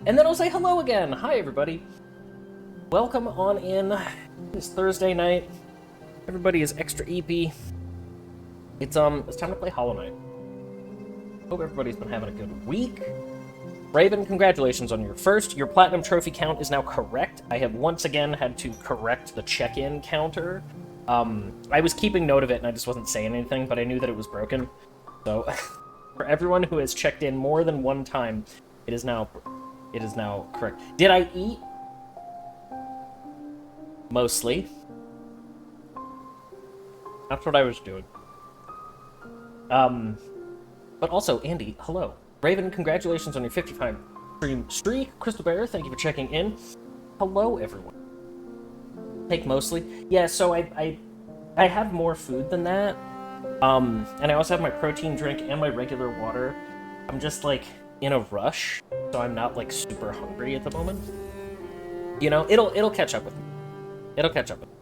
And then I'll say hello again. Hi, everybody. Welcome on in. It's Thursday night. Everybody is extra eepy. It's time to play Hollow Knight. Hope everybody's been having a good week. Raven, congratulations on your first. Your platinum trophy count is now correct. I have once again had to correct the check-in counter. I was keeping note of it and I just wasn't saying anything, but I knew that it was broken. So, for everyone who has checked in more than one time, it is now correct. Did I eat? Mostly. That's what I was doing. But also, Andy, hello. Raven, congratulations on your 55 stream streak. Crystal Bear, thank you for checking in. Hello, everyone. Take mostly. Yeah, so I have more food than that. And I also have my protein drink and my regular water. I'm just, like, in a rush, so I'm not, like, super hungry at the moment. You know, it'll catch up with me. It'll catch up with me.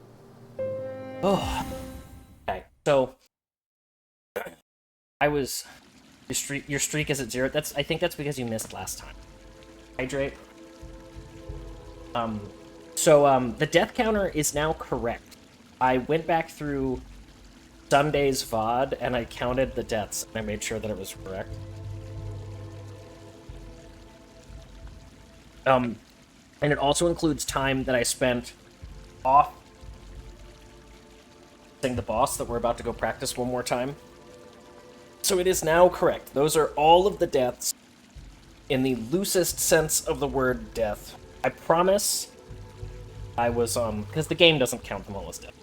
Oh. Okay, so... Your streak is at 0. I think that's because you missed last time. Hydrate. The death counter is now correct. I went back through Sunday's VOD and I counted the deaths and I made sure that it was correct. And it also includes time that I spent off the boss that we're about to go practice one more time. So it is now correct. Those are all of the deaths in the loosest sense of the word death. I promise I was, because the game doesn't count them all as death.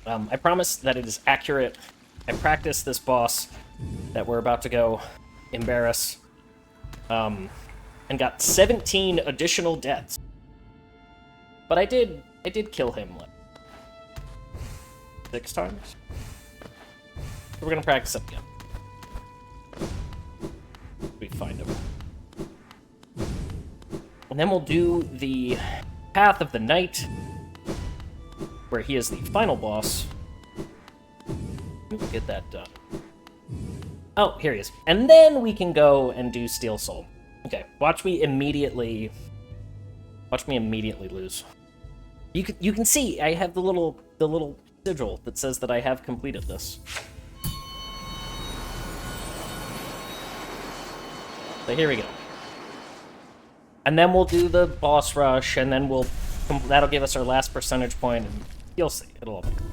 I promise that it is accurate. I practiced this boss that we're about to go embarrass, and got 17 additional deaths. But I did kill him, like, 6 times? So we're gonna practice it again. We find him. And then we'll do the Path of the Night, where he is the final boss. We'll get that done. Oh, here he is. And then we can go and do Steel Soul. Okay, watch me immediately lose. You can see I have the little sigil that says that I have completed this. So here we go. And then we'll do the boss rush, and then that'll give us our last percentage point, and you'll see. It'll all be good.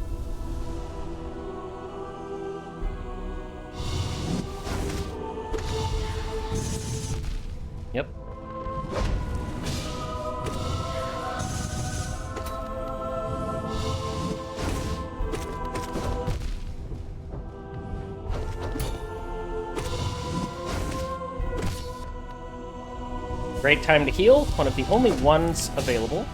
Yep. Great time to heal, one of the only ones available.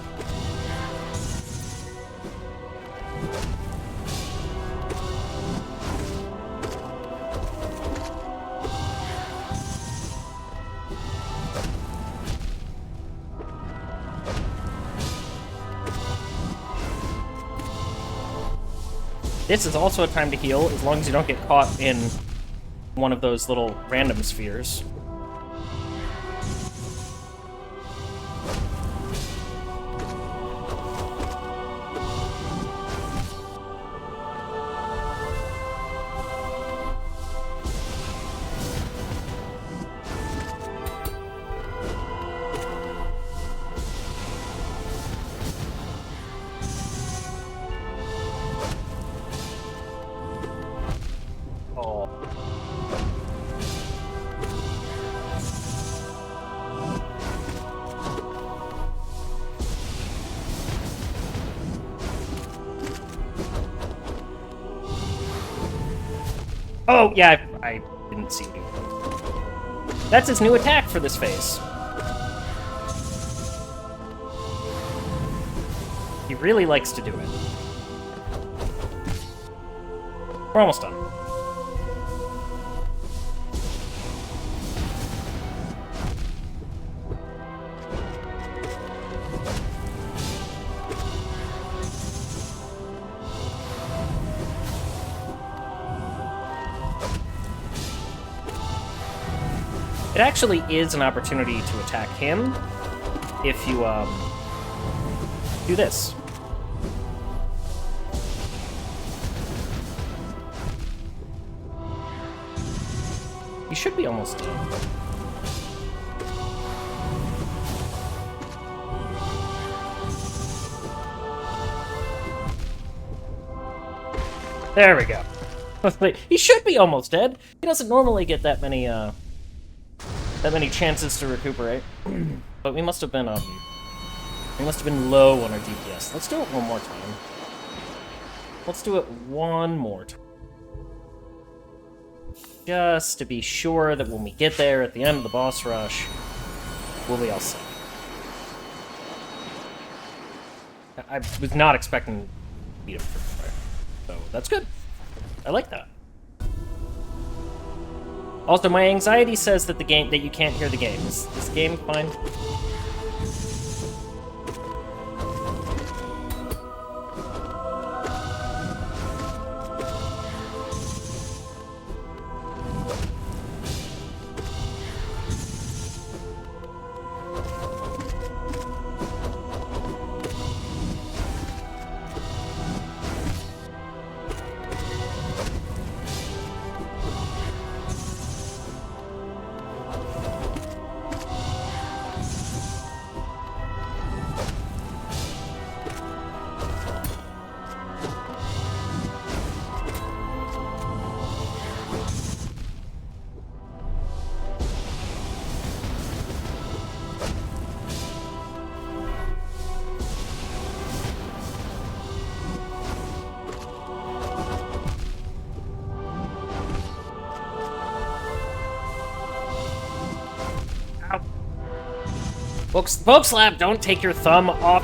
This is also a time to heal, as long as you don't get caught in one of those little random spheres. Oh, yeah, I didn't see you. That's his new attack for this phase. He really likes to do it. We're almost done. It actually is an opportunity to attack him if you, do this. He should be almost done. There we go. He should be almost dead. He doesn't normally get that many chances to recuperate. But we must have been low on our DPS. Let's do it one more time. Let's do it one more time. Just to be sure that when we get there at the end of the boss rush, we'll be all set. I was not expecting to beat him for fire. So that's good. I like that. Also, my anxiety says that you can't hear the game. Is this game fine? Bookslap, don't take your thumb off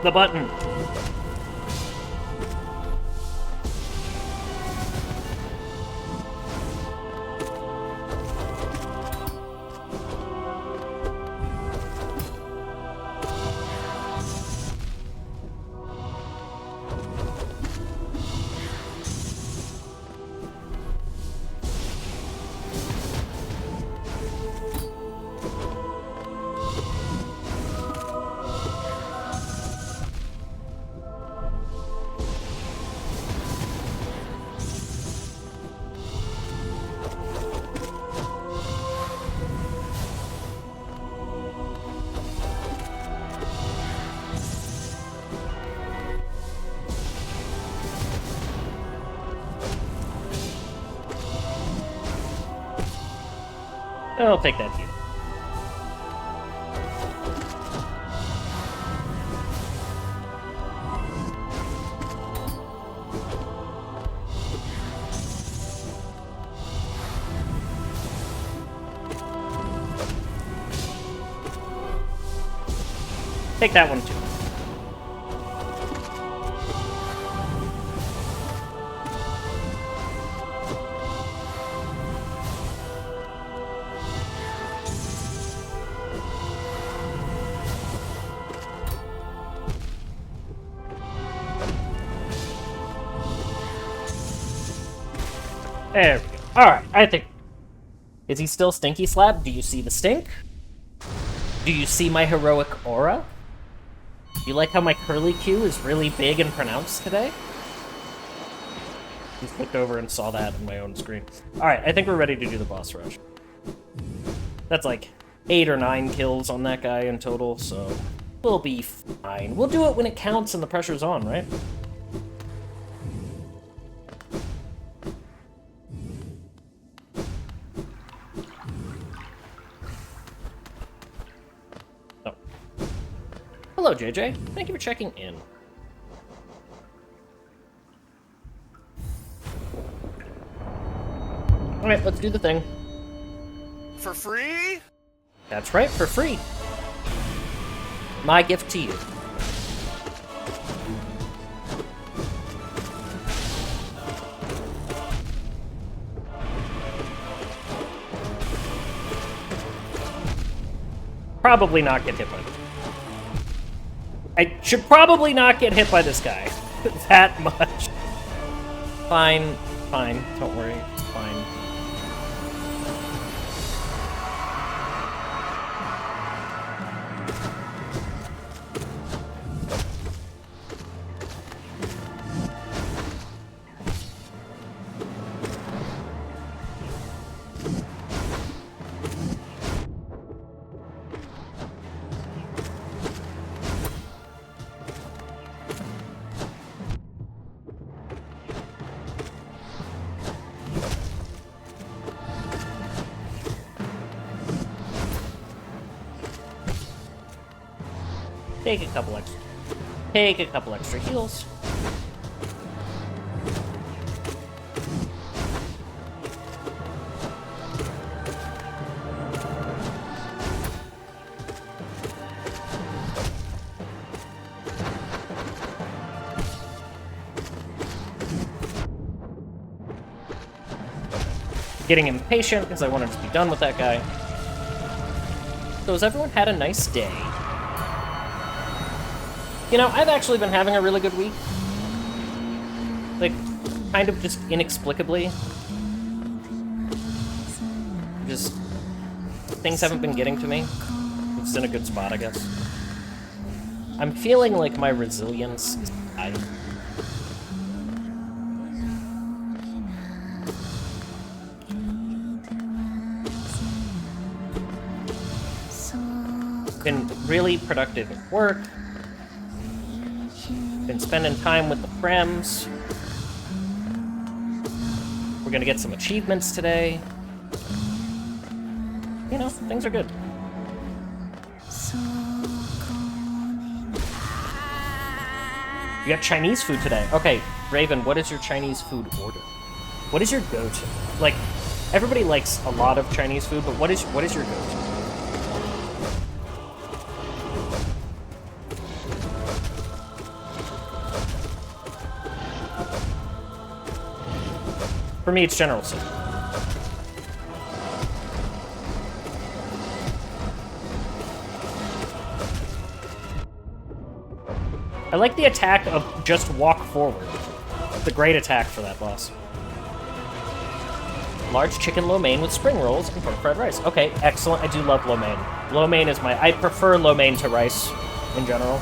the button. I'll take that heal. Take that one too. There we go. Alright, I think... Is he still Stinky Slap? Do you see the stink? Do you see my heroic aura? You like how my curly Q is really big and pronounced today? Just looked over and saw that on my own screen. Alright, I think we're ready to do the boss rush. That's like 8 or 9 kills on that guy in total, so we'll be fine. We'll do it when it counts and the pressure's on, right? Hello, JJ. Thank you for checking in. Alright, let's do the thing. For free? That's right, for free. My gift to you. Probably not get hit by this. I should probably not get hit by this guy. That much. Fine, fine. Don't worry. It's fine. Take a couple extra. Take a couple extra heals. Getting impatient because I wanted to be done with that guy. So has everyone had a nice day? You know, I've actually been having a really good week. Like, kind of just inexplicably. Just, things haven't been getting to me. It's in a good spot, I guess. I'm feeling like my resilience is high. Been really productive at work. Been spending time with the friends. We're gonna get some achievements today. You know, things are good. You got Chinese food today. Okay, Raven, what is your Chinese food order? What is your go-to? Like, everybody likes a lot of Chinese food, but what is your go-to? For me, it's General Tso. I like the attack of just walk forward. It's a great attack for that boss. Large chicken lo mein with spring rolls and pork fried rice. Okay, excellent. I do love lo mein. Lo mein is I prefer lo mein to rice in general.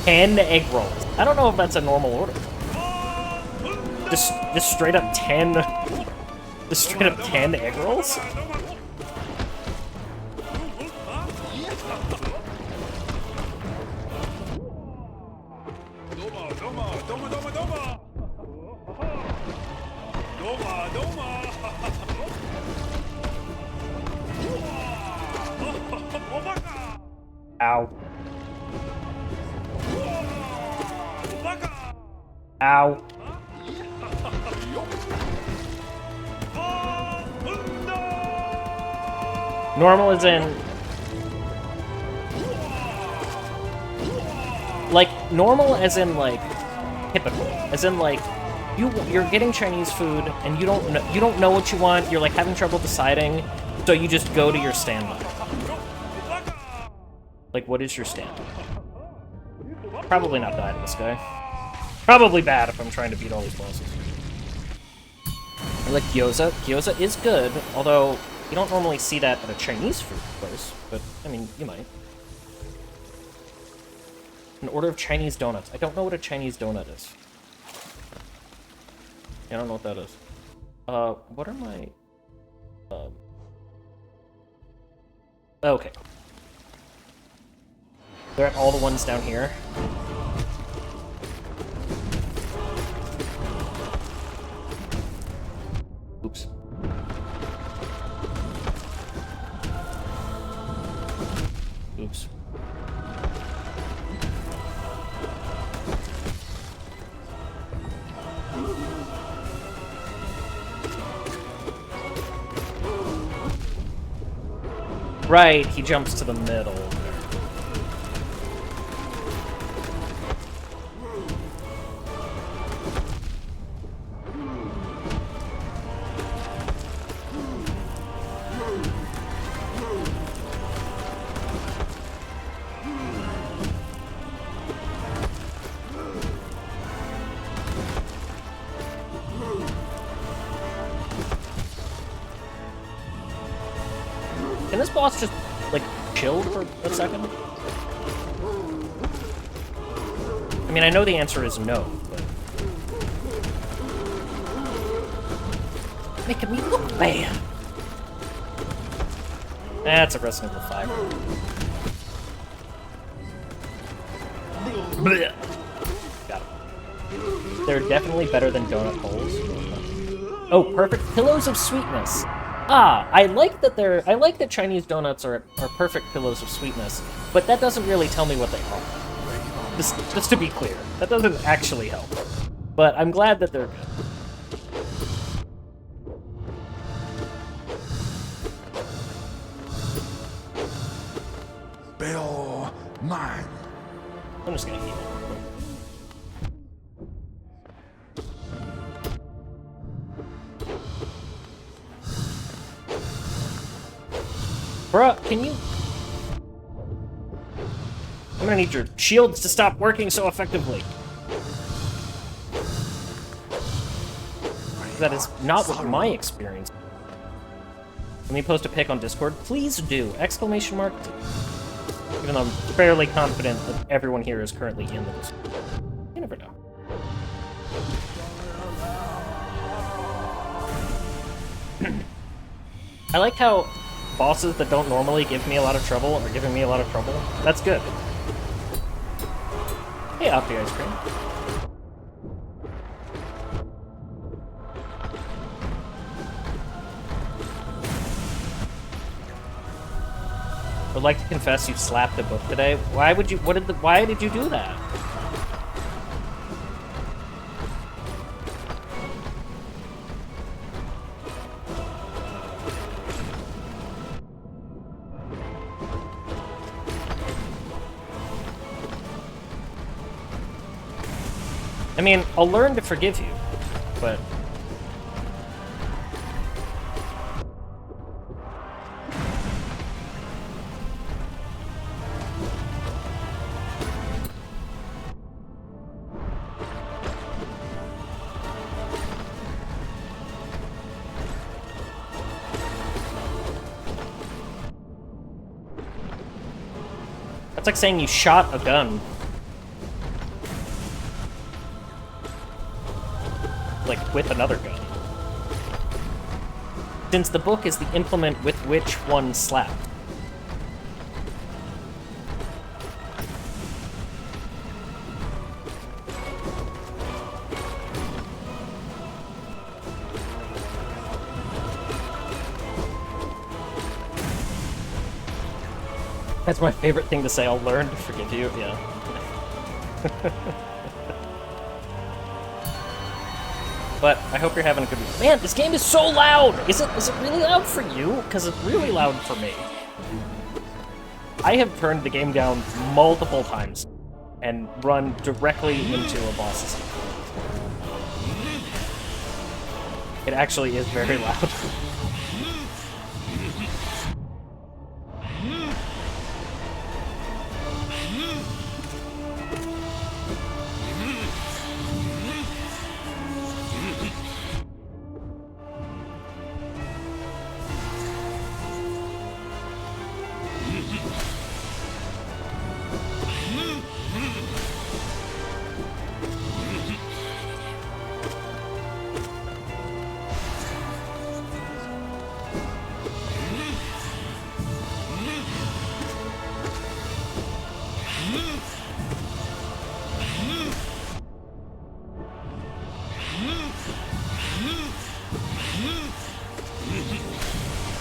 10 egg rolls. I don't know if that's a normal order. Just straight up 10... Just straight up 10 egg rolls? Ow. Ow. Normal as in... Like, normal as in, like, typical. As in, like, you're getting Chinese food, and you don't know what you want, you're, like, having trouble deciding, so you just go to your standby. Like, what is your standby? Probably not die to this guy. Probably bad if I'm trying to beat all these bosses. I like gyoza. Gyoza is good, although you don't normally see that at a Chinese food place, but, I mean, you might. An order of Chinese donuts. I don't know what a Chinese donut is. I don't know what that is. What are my... Okay. They're at all the ones down here. Oops. Oops. Right, he jumps to the middle. Can this boss just, like, chill for a second? I mean, I know the answer is no, but... Making me look bad! That's a Resident Evil 5. Blech. Got it. They're definitely better than donut holes. Oh, perfect. Pillows of Sweetness. I like that Chinese donuts are perfect pillows of sweetness, but that doesn't really tell me what they are. Just to be clear, that doesn't actually help. But I'm glad that they're good. Bill mine. I'm just gonna keep it. Bruh, can you... I'm gonna need your shields to stop working so effectively. That is not what my experience. Let me post a pic on Discord. Please do! Exclamation mark. Even though I'm fairly confident that everyone here is currently in the Discord. You never know. I like how bosses that don't normally give me a lot of trouble are giving me a lot of trouble. That's good. Hey, Opti Ice Cream. I would like to confess you slapped a book today. Why would you? Why did you do that? I mean, I'll learn to forgive you, but... That's like saying you shot a gun. Like, with another gun. Since the book is the implement with which one slapped. That's my favorite thing to say. I'll learn to forgive you. Yeah. But I hope you're having a good week. Man, this game is so loud! Is it really loud for you? Because it's really loud for me. I have turned the game down multiple times and run directly into a boss's. It actually is very loud.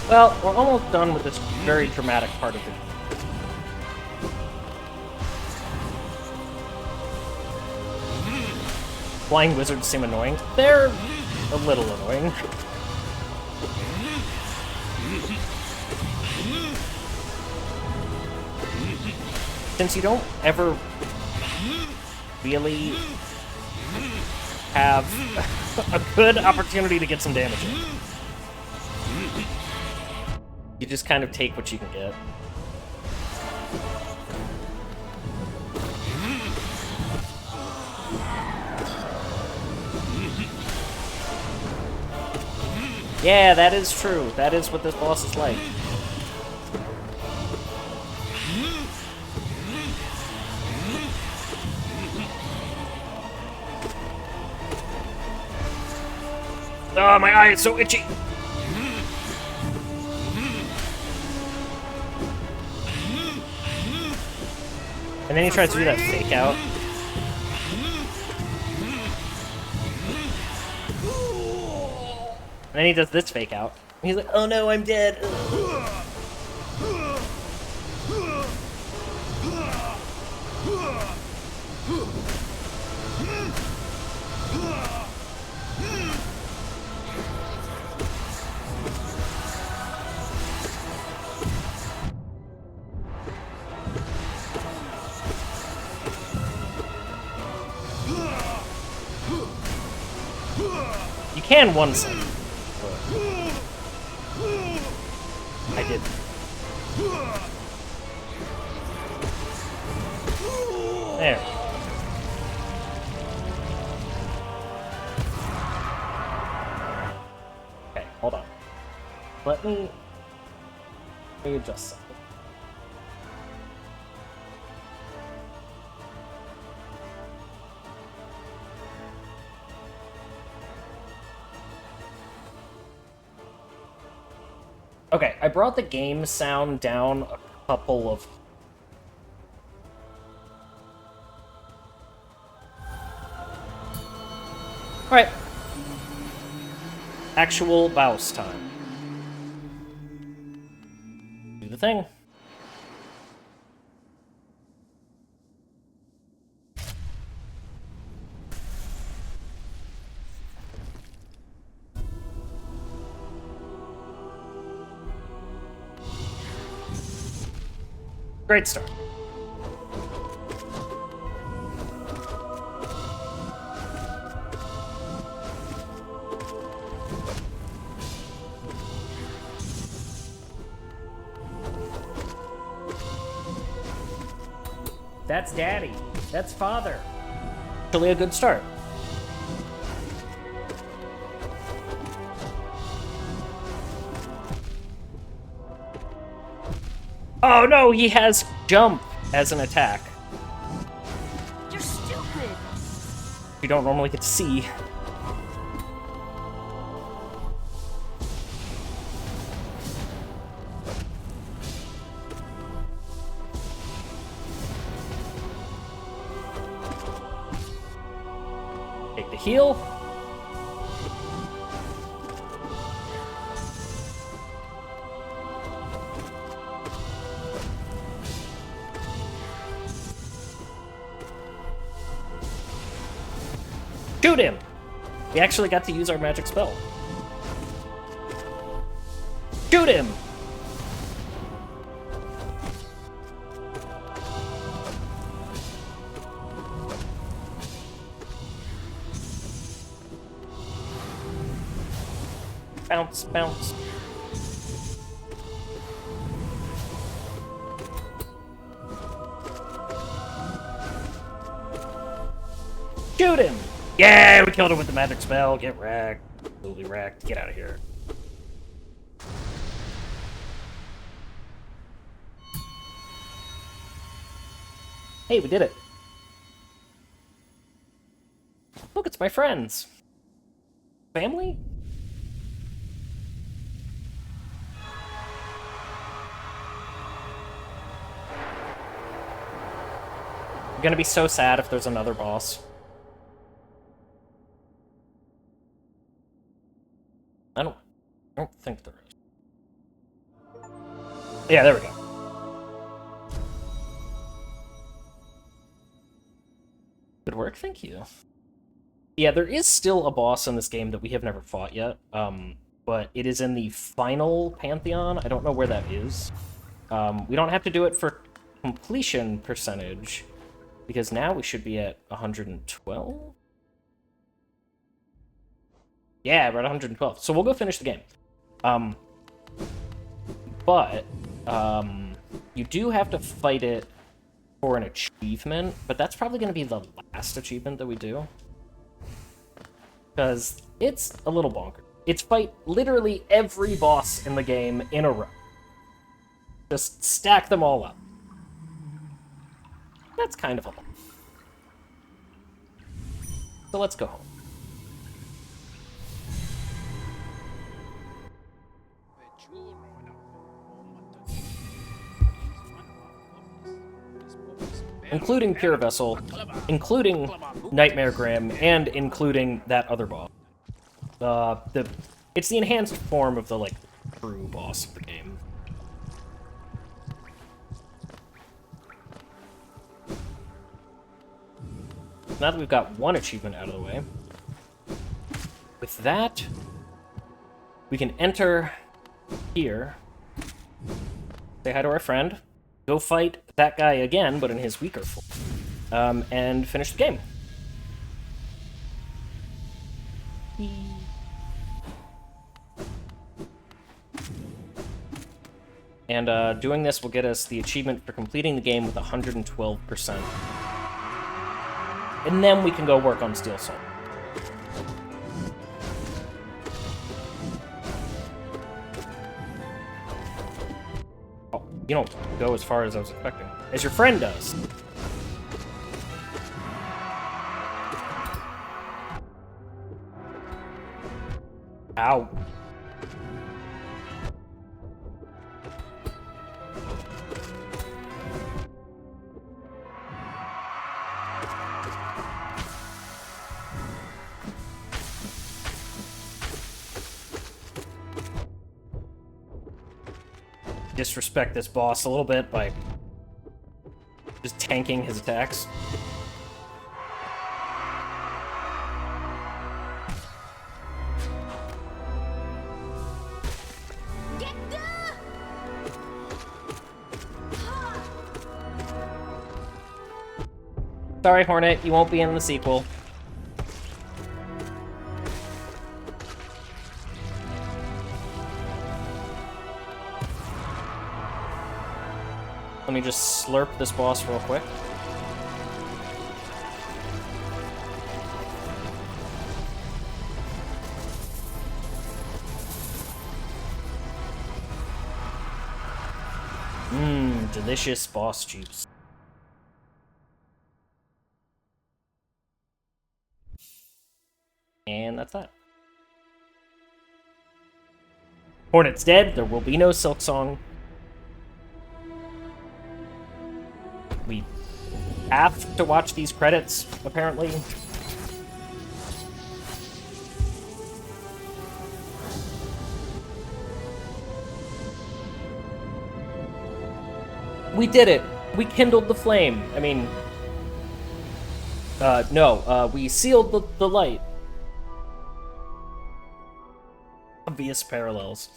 Well, we're almost done with this very dramatic part of it. Flying wizards seem annoying. They're a little annoying. Since you don't ever really have a good opportunity to get some damage in. You just kind of take what you can get. Yeah, that is true. That is what this boss is like. Oh, my eye is so itchy! And then he tries to do that fake out. And then he does this fake out. He's like, oh no, I'm dead. You can one side. I did. There. Okay, hold on. Let me adjust something. Okay, I brought the game sound down a couple of... Alright. Actual Baus time. Do the thing. Great start. That's Daddy. That's Father. Actually a good start. Oh no, he has jump as an attack. You're stupid. You don't normally get to see. Take the heal. Shoot him! We actually got to use our magic spell. Shoot him! Bounce, bounce. Shoot him! Yeah, we killed him with the magic spell. Get wrecked. Absolutely wrecked. Get out of here. Hey, we did it. Look, it's my friends. Family? I'm gonna be so sad if there's another boss. I don't think there is. Yeah, there we go. Good work, thank you. Yeah, there is still a boss in this game that we have never fought yet, but it is in the final Pantheon. I don't know where that is. We don't have to do it for completion percentage, because now we should be at 112? Yeah, we're at 112. So we'll go finish the game. But you do have to fight it for an achievement, but that's probably going to be the last achievement that we do. Because it's a little bonkers. It's fight literally every boss in the game in a row. Just stack them all up. That's kind of a lot. So let's go home. Including Pure Vessel, including Nightmare Grim, and including that other boss. It's the enhanced form of the, like, true boss of the game. Now that we've got one achievement out of the way, with that, we can enter here, say hi to our friend, go fight that guy again, but in his weaker form, and finish the game. And doing this will get us the achievement for completing the game with 112%. And then we can go work on Steel Soul. Oh, you don't go as far as I was expecting. As your friend does. Ow. Disrespect this boss a little bit by just tanking his attacks. Sorry, Hornet, you won't be in the sequel. Let me just slurp this boss real quick. Mmm, delicious boss juice. And that's that. Hornet's dead, there will be no Silk Song. We have to watch these credits, apparently. We did it! We kindled the flame. I mean... no, we sealed the light. Obvious parallels.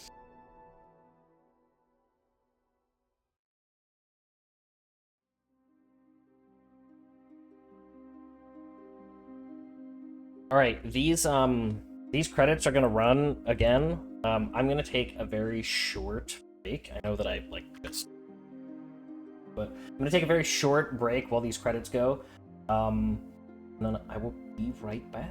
Alright, these credits are gonna run again. I'm gonna take a very short break. I know that I, like, just... But I'm gonna take a very short break while these credits go. And then I will be right back.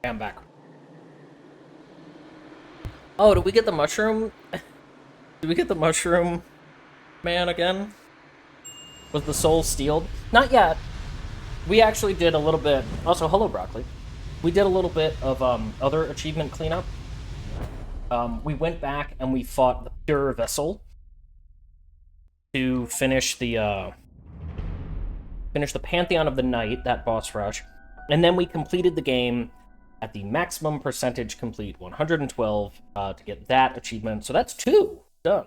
Okay, I'm back. Oh, did we get the mushroom? Did we get the mushroom man again? Was the soul stealed? Not yet. We actually did a little bit. Also, hello, broccoli. We did a little bit of other achievement cleanup. We went back and we fought the pure vessel to finish the Pantheon of the Night, that boss rush, and then we completed the game at the maximum percentage complete, 112, to get that achievement. So that's 2 done.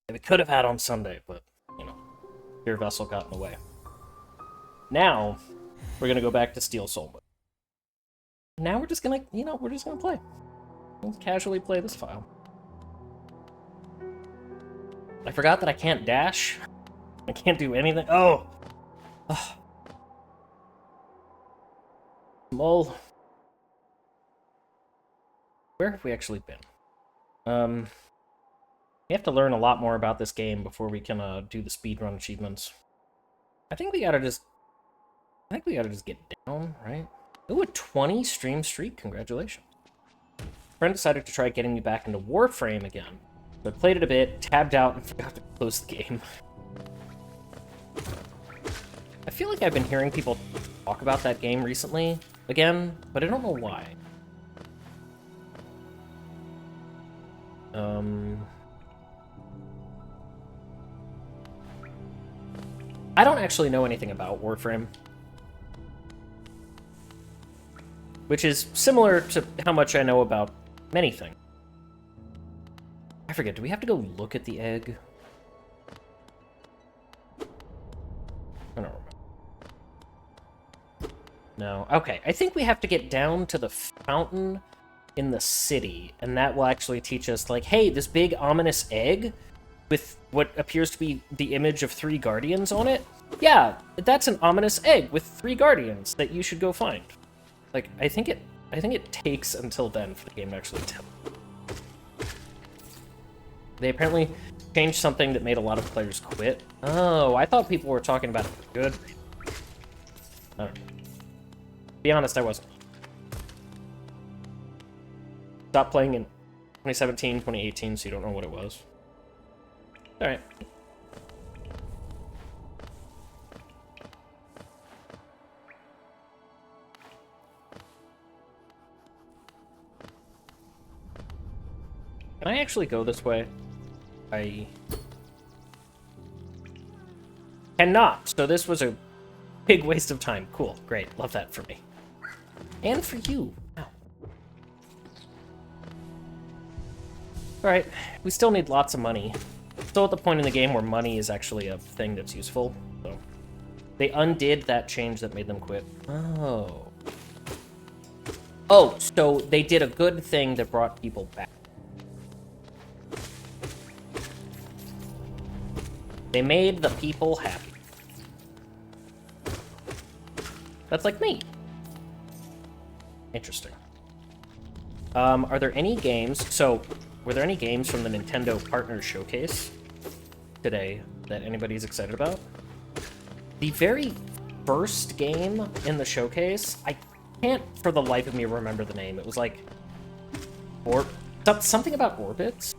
That we could have had on Sunday, but you know, pure vessel got in the way. Now we're gonna go back to Steel Soul. Now we're just gonna, we're just gonna play. We'll casually play this file. I forgot that I can't dash. I can't do anything. Oh! Ugh. Mole. Where have we actually been? We have to learn a lot more about this game before we can do the speedrun achievements. I think we gotta just get down, right? Ooh, a 20 stream streak. Congratulations. Friend decided to try getting me back into Warframe again. So I played it a bit, tabbed out, and forgot to close the game. I feel like I've been hearing people talk about that game recently, again, but I don't know why. I don't actually know anything about Warframe. Which is similar to how much I know about many things. I forget, do we have to go look at the egg? I don't remember. No. Okay, I think we have to get down to the fountain in the city, and that will actually teach us, like, hey, this big ominous egg with what appears to be the image of 3 guardians on it? Yeah, that's an ominous egg with 3 guardians that you should go find. Like, I think it takes until then for the game to actually tell. They apparently changed something that made a lot of players quit. Oh, I thought people were talking about it for good. I don't know. To be honest, I wasn't. Stopped playing in 2017, 2018, so you don't know what it was. Alright. Can I actually go this way? I cannot. So this was a big waste of time. Cool. Great. Love that for me. And for you. Ow. Alright. We still need lots of money. Still at the point in the game where money is actually a thing that's useful. So they undid that change that made them quit. Oh. Oh, so they did a good thing that brought people back. They made the people happy. That's like me. Interesting. Are there any games... So, were there any games from the Nintendo Partner Showcase today that anybody's excited about? The very first game in the showcase, I can't for the life of me remember the name. It was like... something about orbits?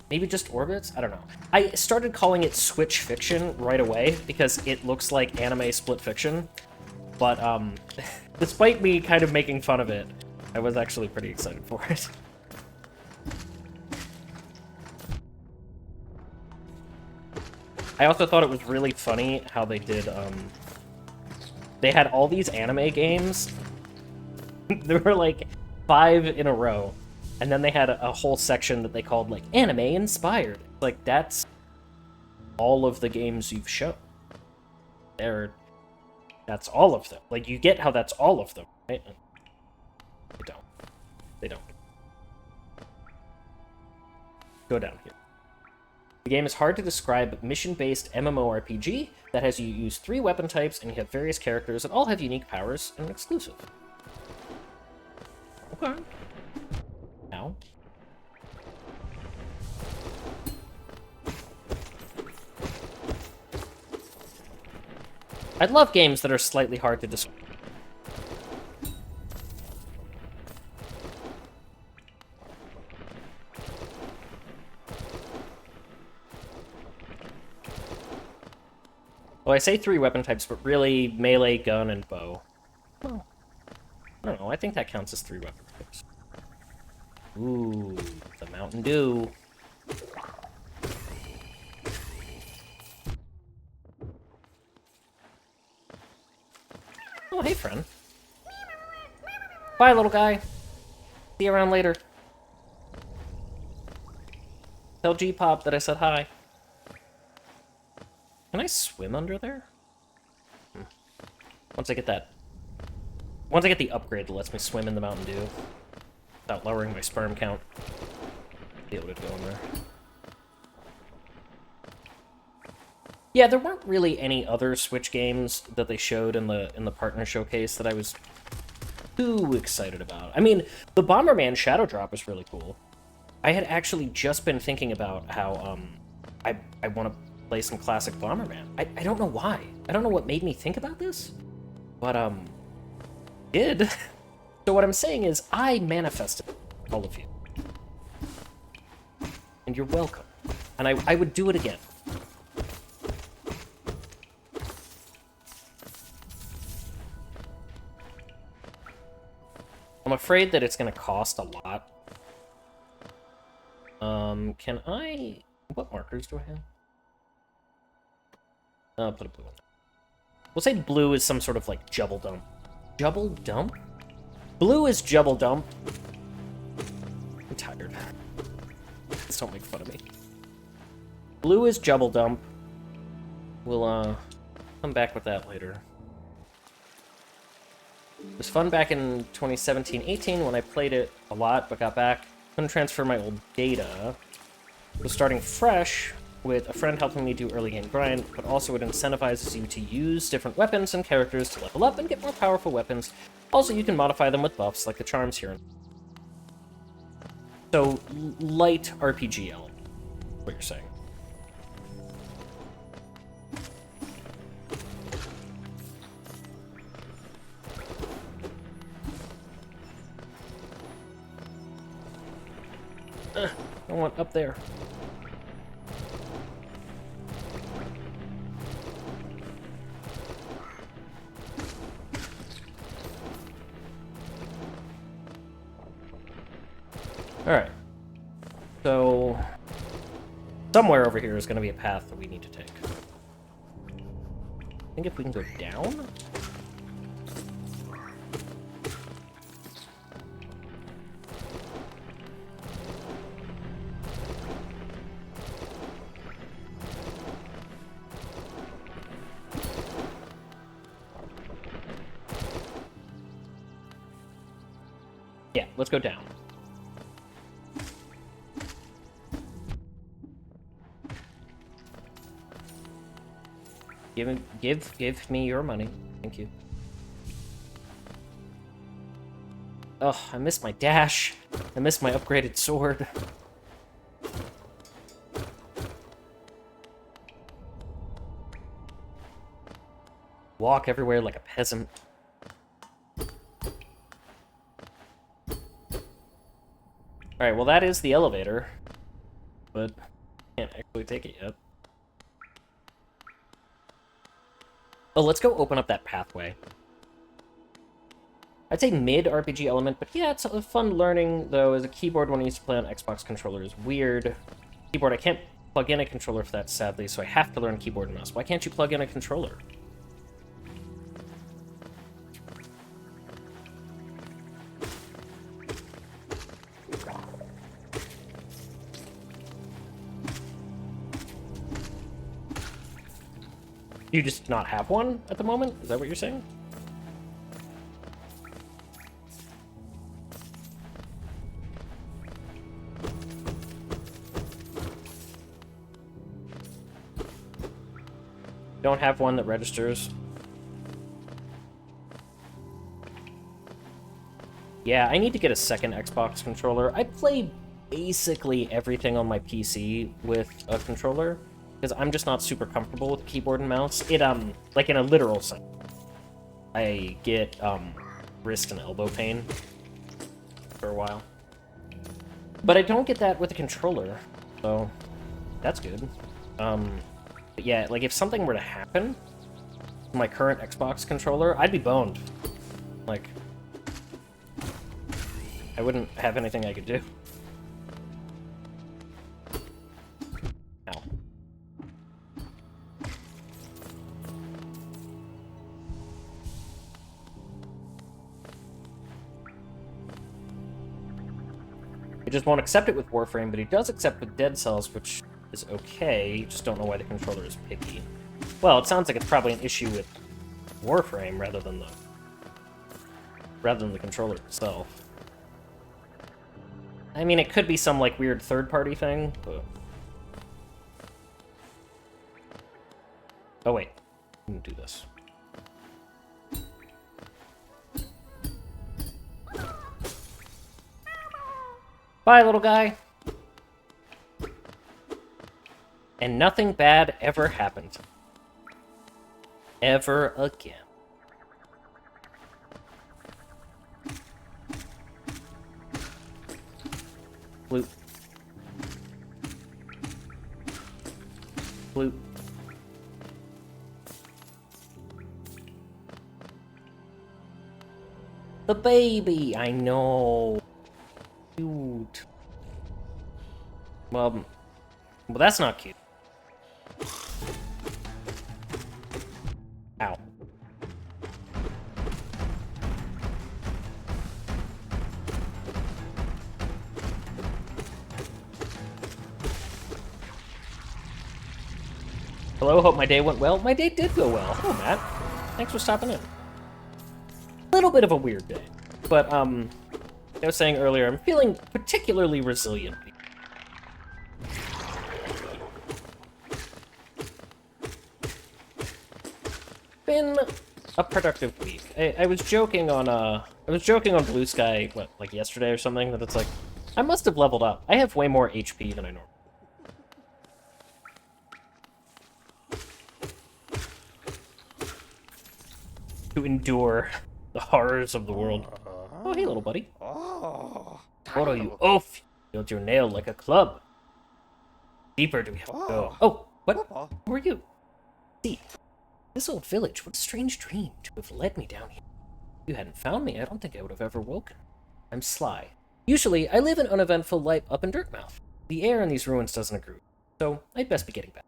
Maybe just orbits? I don't know. I started calling it Switch Fiction right away because it looks like anime split fiction. But, despite me kind of making fun of it, I was actually pretty excited for it. I also thought it was really funny how they did, they had all these anime games. There were like 5 in a row. And then they had a whole section that they called, like, anime-inspired. Like, that's all of the games you've shown. That's all of them. Like, you get how that's all of them, right? They don't. They don't. Go down here. The game is hard to describe mission-based MMORPG that has you use 3 weapon types and you have various characters that all have unique powers and are exclusive. Okay. Now. I'd love games that are slightly hard to describe. Well, I say 3 weapon types, but really melee, gun, and bow. Well, I don't know. I think that counts as 3 weapon types. Ooh, the Mountain Dew. Oh, hey, friend. Bye, little guy. See you around later. Tell G-Pop that I said hi. Can I swim under there? Once I get the upgrade that lets me swim in the Mountain Dew without lowering my sperm count, I'll be able to go in there. Yeah, there weren't really any other Switch games that they showed in the partner showcase that I was too excited about. I mean, the Bomberman Shadow Drop was really cool. I had actually just been thinking about how I want to play some classic Bomberman. I don't know why. I don't know what made me think about this, but did. So what I'm saying is I manifested all of you. And you're welcome. And I would do it again. I'm afraid that it's going to cost a lot. Can I... What markers do I have? I'll put a blue one. We'll say blue is some sort of, like, jubble dump. Jubble dump? Blue is jubble dump. I'm tired. Just don't make fun of me. Blue is jubble dump. We'll, come back with that later. It was fun back in 2017-18 when I played it a lot, but got back. Couldn't transfer my old data. Was starting fresh with a friend helping me do early game grind, but also it incentivizes you to use different weapons and characters to level up and get more powerful weapons. Also, you can modify them with buffs, like the charms here. So, light RPG element, what you're saying. I want up there. Alright. So, somewhere over here is going to be a path that we need to take. I think if we can go down? Yeah, let's go down. Give me your money. Thank you. Ugh, I missed my dash. I missed my upgraded sword. Walk everywhere like a peasant. Alright, well that is the elevator. But can't actually take it yet. Oh, let's go open up that pathway. I'd say mid-RPG element, but yeah, it's a fun learning, though, as a keyboard when I used to play on Xbox controller is weird. Keyboard, I can't plug in a controller for that, sadly, so I have to learn keyboard and mouse. Why can't you plug in a controller? Do you just not have one at the moment? Is that what you're saying? Don't have one that registers. Yeah, I need to get a second Xbox controller. I play basically everything on my PC with a controller, because I'm just not super comfortable with keyboard and mouse. It, like in a literal sense. I get, wrist and elbow pain for a while. But I don't get that with a controller, so that's good. But yeah, like if something were to happen, my current Xbox controller, I'd be boned. Like, I wouldn't have anything I could do. Ow. He just won't accept it with Warframe, but he does accept with Dead Cells, which is okay. You just don't know why the controller is picky. Well, it sounds like it's probably an issue with Warframe rather than the controller itself. I mean, it could be some like weird third-party thing, but... Oh wait, I'm gonna do this. Bye, little guy. And nothing bad ever happened. Ever again. Bloop. Bloop. The baby! I know. Cute. Well, that's not cute. Ow. Hello, hope my day went well. My day did go well. Hello, Matt. Thanks for stopping in. A little bit of a weird day, but, I was saying earlier, I'm feeling particularly resilient. Been a productive week. I was joking on Blue Sky, what, like yesterday or something, that it's like, I must have leveled up. I have way more HP than I normally to endure the horrors of the world. Oh, hey, little buddy. What are you? Oh, filled your nail like a club. Deeper do we have to go? Oh, what? Who are you? See, this old village, what a strange dream to have led me down here. If you hadn't found me, I don't think I would have ever woken. I'm Sly. Usually, I live an uneventful life up in Dirtmouth. The air in these ruins doesn't agree, so I'd best be getting back.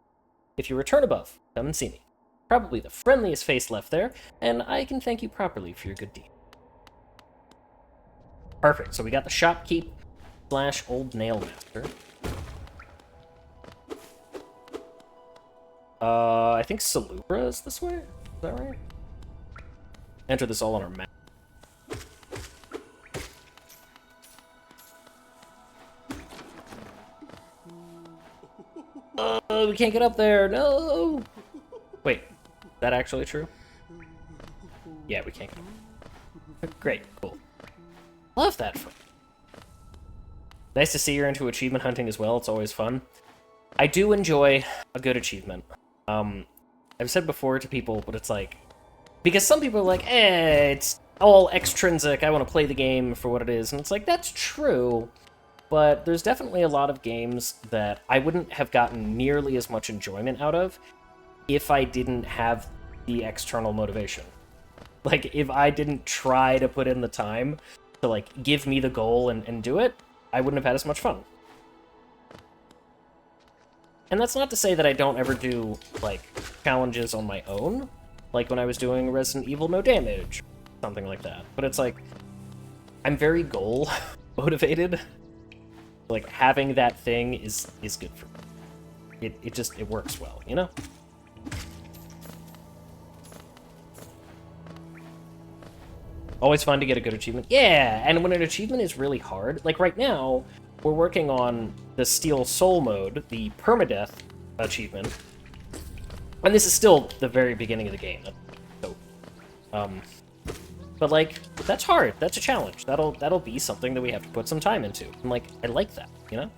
If you return above, come and see me. Probably the friendliest face left there, and I can thank you properly for your good deed. Perfect, so we got the shopkeep / old nail master. I think Salubra is this way? Is that right? Enter this all on our map. We can't get up there, no! Wait, is that actually true? Yeah, we can't get up. Great, cool. Love that. Nice to see you're into achievement hunting as well, it's always fun. I do enjoy a good achievement. I've said before to people, but it's like, because some people are like, it's all extrinsic, I want to play the game for what it is, and it's like, that's true, but there's definitely a lot of games that I wouldn't have gotten nearly as much enjoyment out of if I didn't have the external motivation. Like, if I didn't try to put in the time to, like, give me the goal and do it, I wouldn't have had as much fun. And that's not to say that I don't ever do, like, challenges on my own, like when I was doing Resident Evil No Damage, something like that. But it's like, I'm very goal-motivated. Like, having that thing is good for me. It works well, you know? Always fun to get a good achievement. Yeah, and when an achievement is really hard, like right now, we're working on the Steel Soul mode, the permadeath achievement. And this is still the very beginning of the game. So, but like, that's hard. That's a challenge. That'll be something that we have to put some time into. And like, I like that, you know?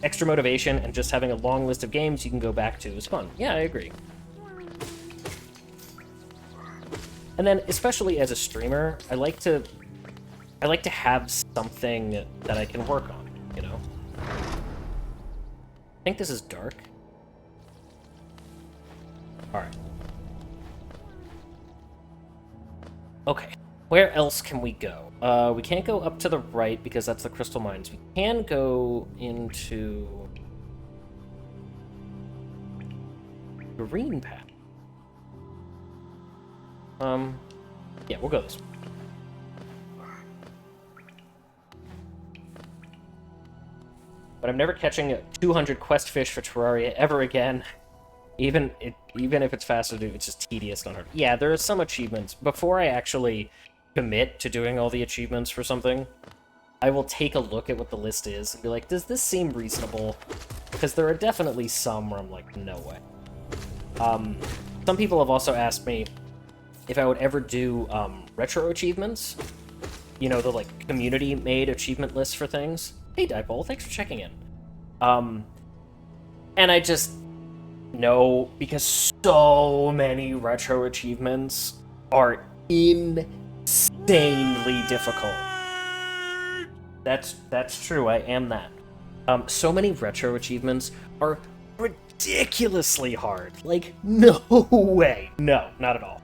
Extra motivation and just having a long list of games you can go back to is fun. Yeah, I agree. And then, especially as a streamer, I like to have something that I can work on, you know? I think this is dark. Alright. Okay. Where else can we go? We can't go up to the right because that's the crystal mines. We can go into green path. Yeah, we'll go this way. But I'm never catching 200 quest fish for Terraria ever again. Even if it's fast to do, it's just tedious on her. Yeah, there are some achievements. Before I actually commit to doing all the achievements for something, I will take a look at what the list is and be like, does this seem reasonable? Because there are definitely some where I'm like, no way. Some people have also asked me if I would ever do retro achievements. You know, the like community-made achievement lists for things. Hey, Dipole, thanks for checking in. And I just... No, because so many retro achievements are insanely difficult. That's true, I am that. So many retro achievements are ridiculously hard. Like, no way. No, not at all.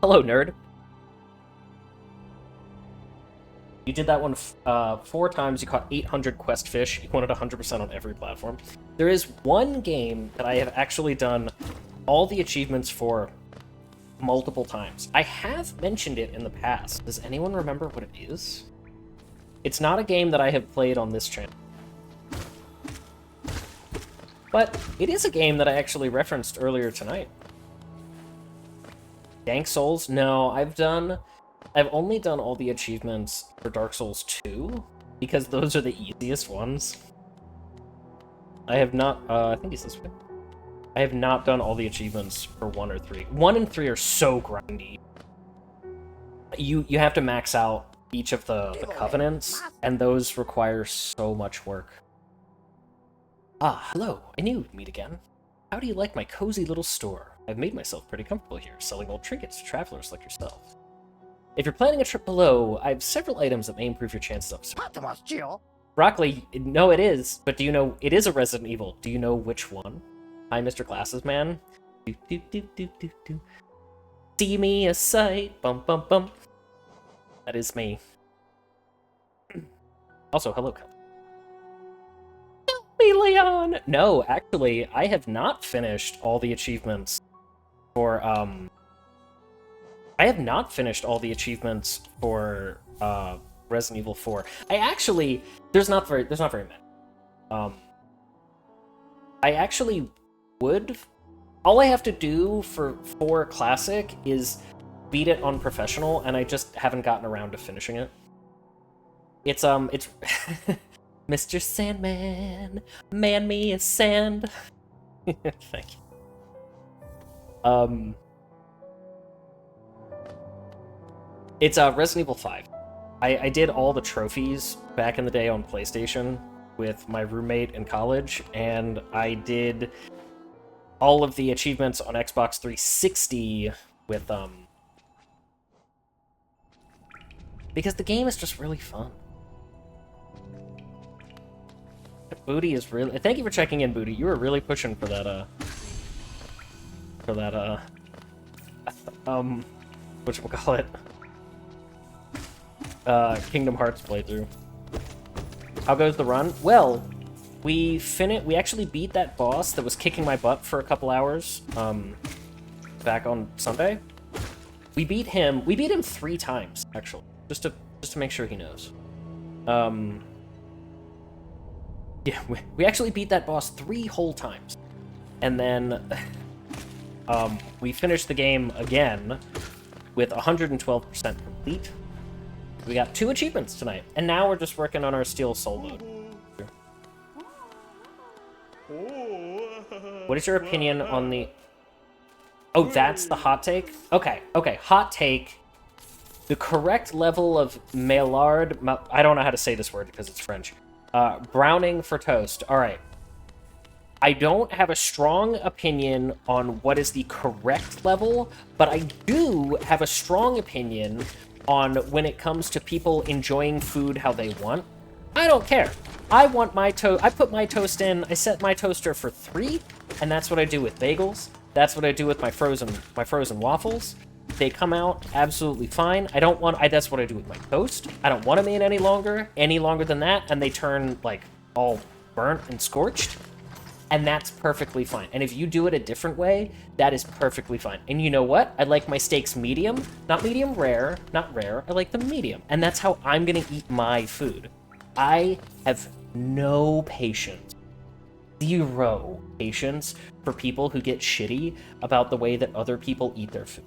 Hello, nerd. You did that one 4 times, you caught 800 quest fish, you won it 100% on every platform. There is one game that I have actually done all the achievements for multiple times. I have mentioned it in the past. Does anyone remember what it is? It's not a game that I have played on this channel. But it is a game that I actually referenced earlier tonight. Dank Souls? No, I've only done all the achievements for Dark Souls 2, because those are the easiest ones. I have not, I think it's this way. I have not done all the achievements for 1 or 3. 1 and 3 are so grindy. You have to max out each of the covenants, and those require so much work. Ah, hello, I knew we'd meet again. How do you like my cozy little store? I've made myself pretty comfortable here, selling old trinkets to travelers like yourself. If you're planning a trip below, I have several items that may improve your chances of... Broccoli, no it is, but do you know, it is a Resident Evil. Do you know which one? Hi, Mr. Glasses Man. Do, do, do, do, do, do. See me a sight, bum bum bum. That is me. Also, hello, Kel. Help me, Leon! No, actually, I have not finished all the achievements for, I have not finished all the achievements for Resident Evil 4. I actually there's not very many. I actually would. All I have to do for 4 Classic is beat it on Professional, and I just haven't gotten around to finishing it. It's Mr. Sandman, man me a sand. Thank you. It's Resident Evil 5. I did all the trophies back in the day on PlayStation with my roommate in college, and I did all of the achievements on Xbox 360 with, because the game is just really fun. Booty is really... Thank you for checking in, Booty. You were really pushing for that, whatchamacallit? Kingdom Hearts playthrough. How goes the run? Well, we actually beat that boss that was kicking my butt for a couple hours, back on Sunday. We beat him 3 times, actually, just to make sure he knows. Yeah, we actually beat that boss 3 whole times. And then, we finished the game again with 112% complete. We got 2 achievements tonight, and now we're just working on our Steel Soul mode. What is your opinion on the... Oh, that's the hot take? Okay, hot take. The correct level of Maillard... I don't know how to say this word because it's French. Browning for toast. Alright. I don't have a strong opinion on what is the correct level, but I do have a strong opinion on when it comes to people enjoying food how they want. I don't care. I want my toast. I put my toast in. I set my toaster for 3, and that's what I do with bagels. That's what I do with my frozen waffles. They come out absolutely fine. I don't want. That's what I do with my toast. I don't want them in any longer than that, and they turn like all burnt and scorched. And that's perfectly fine. And if you do it a different way, that is perfectly fine. And you know what? I like my steaks medium, not medium rare, not rare. I like them medium. And that's how I'm gonna eat my food. I have no patience, 0 patience for people who get shitty about the way that other people eat their food.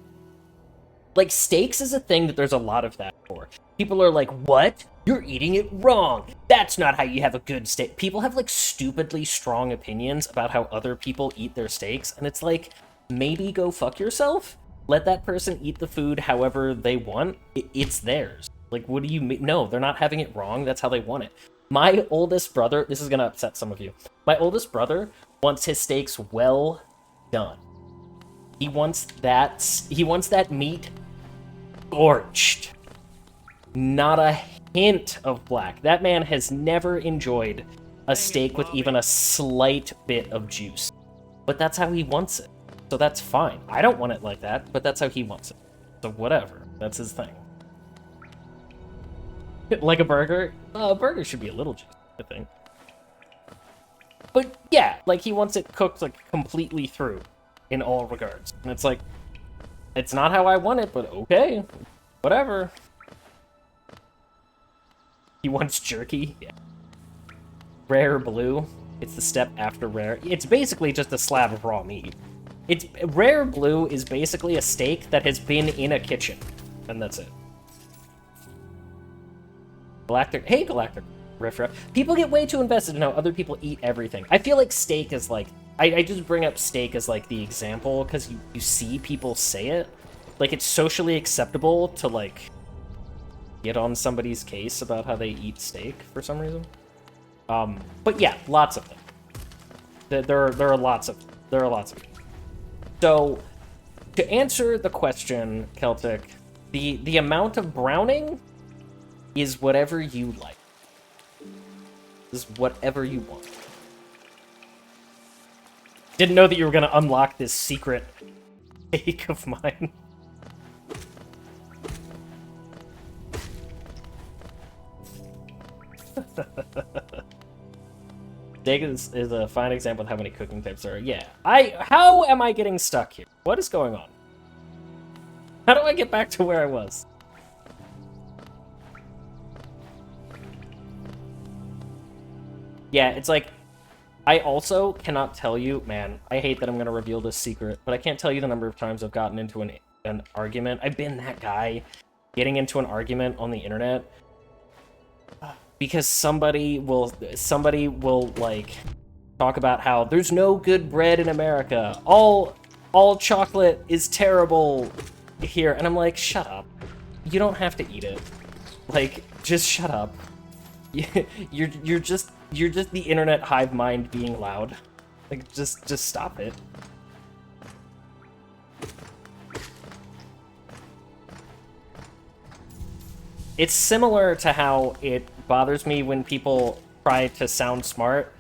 Like, steaks is a thing that there's a lot of that for. People are like, what? You're eating it wrong. That's not how you have a good steak. People have, like, stupidly strong opinions about how other people eat their steaks, and it's like, maybe go fuck yourself? Let that person eat the food however they want. It's theirs. Like, what do you mean? No, they're not having it wrong. That's how they want it. My oldest brother, this is gonna upset some of you. My oldest brother wants his steaks well done. He wants that meat scorched. Not a hint of black. That man has never enjoyed a steak with even a slight bit of juice. But that's how he wants it. So that's fine. I don't want it like that, but that's how he wants it. So whatever. That's his thing. Like a burger? A burger should be a little juicy, I think. But yeah, like he wants it cooked like completely through in all regards. And it's like, it's not how I want it, but okay, whatever. He wants jerky. Yeah. Rare blue. It's the step after rare. It's basically just a slab of raw meat. It's rare blue is basically a steak that has been in a kitchen, and that's it. Galactic. Hey, Galactic. Riff Raff. People get way too invested in how other people eat everything. I feel like steak is like... I just bring up steak as like the example because you see people say it. Like, it's socially acceptable to like get on somebody's case about how they eat steak for some reason. But yeah, lots of them. There are lots of them. So, to answer the question, Celtic, the amount of browning is whatever you like. Is whatever you want. Didn't know that you were gonna unlock this secret take of mine. Steak is a fine example of how many cooking types there are. Yeah. How am I getting stuck here? What is going on? How do I get back to where I was? Yeah, it's like, I also cannot tell you, man, I hate that I'm going to reveal this secret, but I can't tell you the number of times I've gotten into an argument. I've been that guy getting into an argument on the internet because somebody will like talk about how there's no good bread in America. All chocolate is terrible here. And I'm like, shut up. You don't have to eat it. Like, just shut up. You're just the internet hive mind being loud. Like, just stop it. It's similar to how it bothers me when people try to sound smart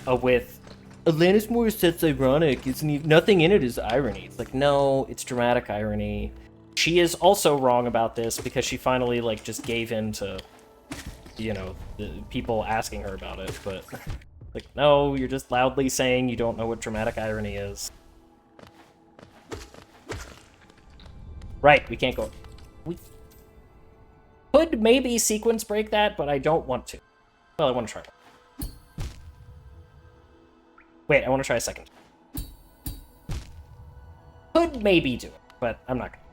with Alanis Morissette's ironic. Nothing in it is irony. It's like, no, it's dramatic irony. She is also wrong about this because she finally like just gave in to, you know, the people asking her about it, but like, no, you're just loudly saying you don't know what dramatic irony is. Right, we can't go. We could maybe sequence break that, but I don't want to. Well, I want to try. Wait, I want to try a second. Could maybe do it, but I'm not gonna.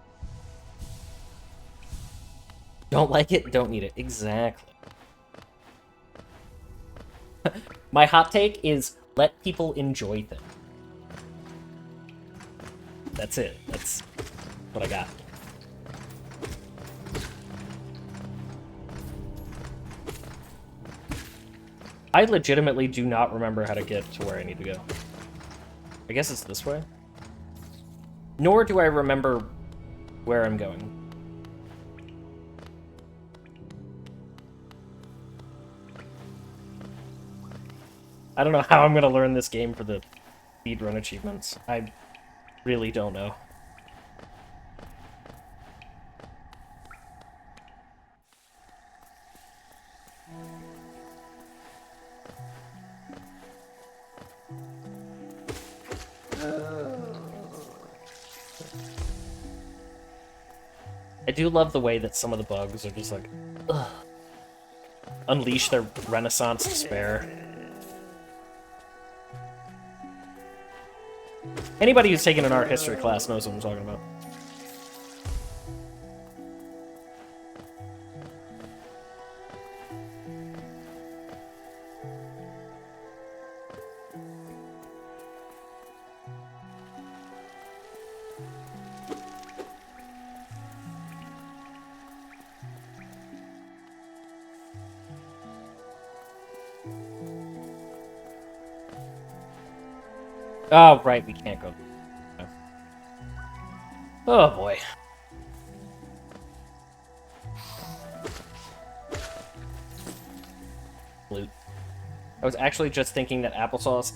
Don't like it, don't need it. Exactly. My hot take is let people enjoy things. That's it. That's what I got. I legitimately do not remember how to get to where I need to go. I guess it's this way. Nor do I remember where I'm going. I don't know how I'm gonna learn this game for the speedrun achievements. I really don't know. I do love the way that some of the bugs are just like, ugh, unleash their Renaissance despair. Anybody who's taken an art history class knows what I'm talking about. Oh, right, we can't go. Oh, boy. Loot. I was actually just thinking that applesauce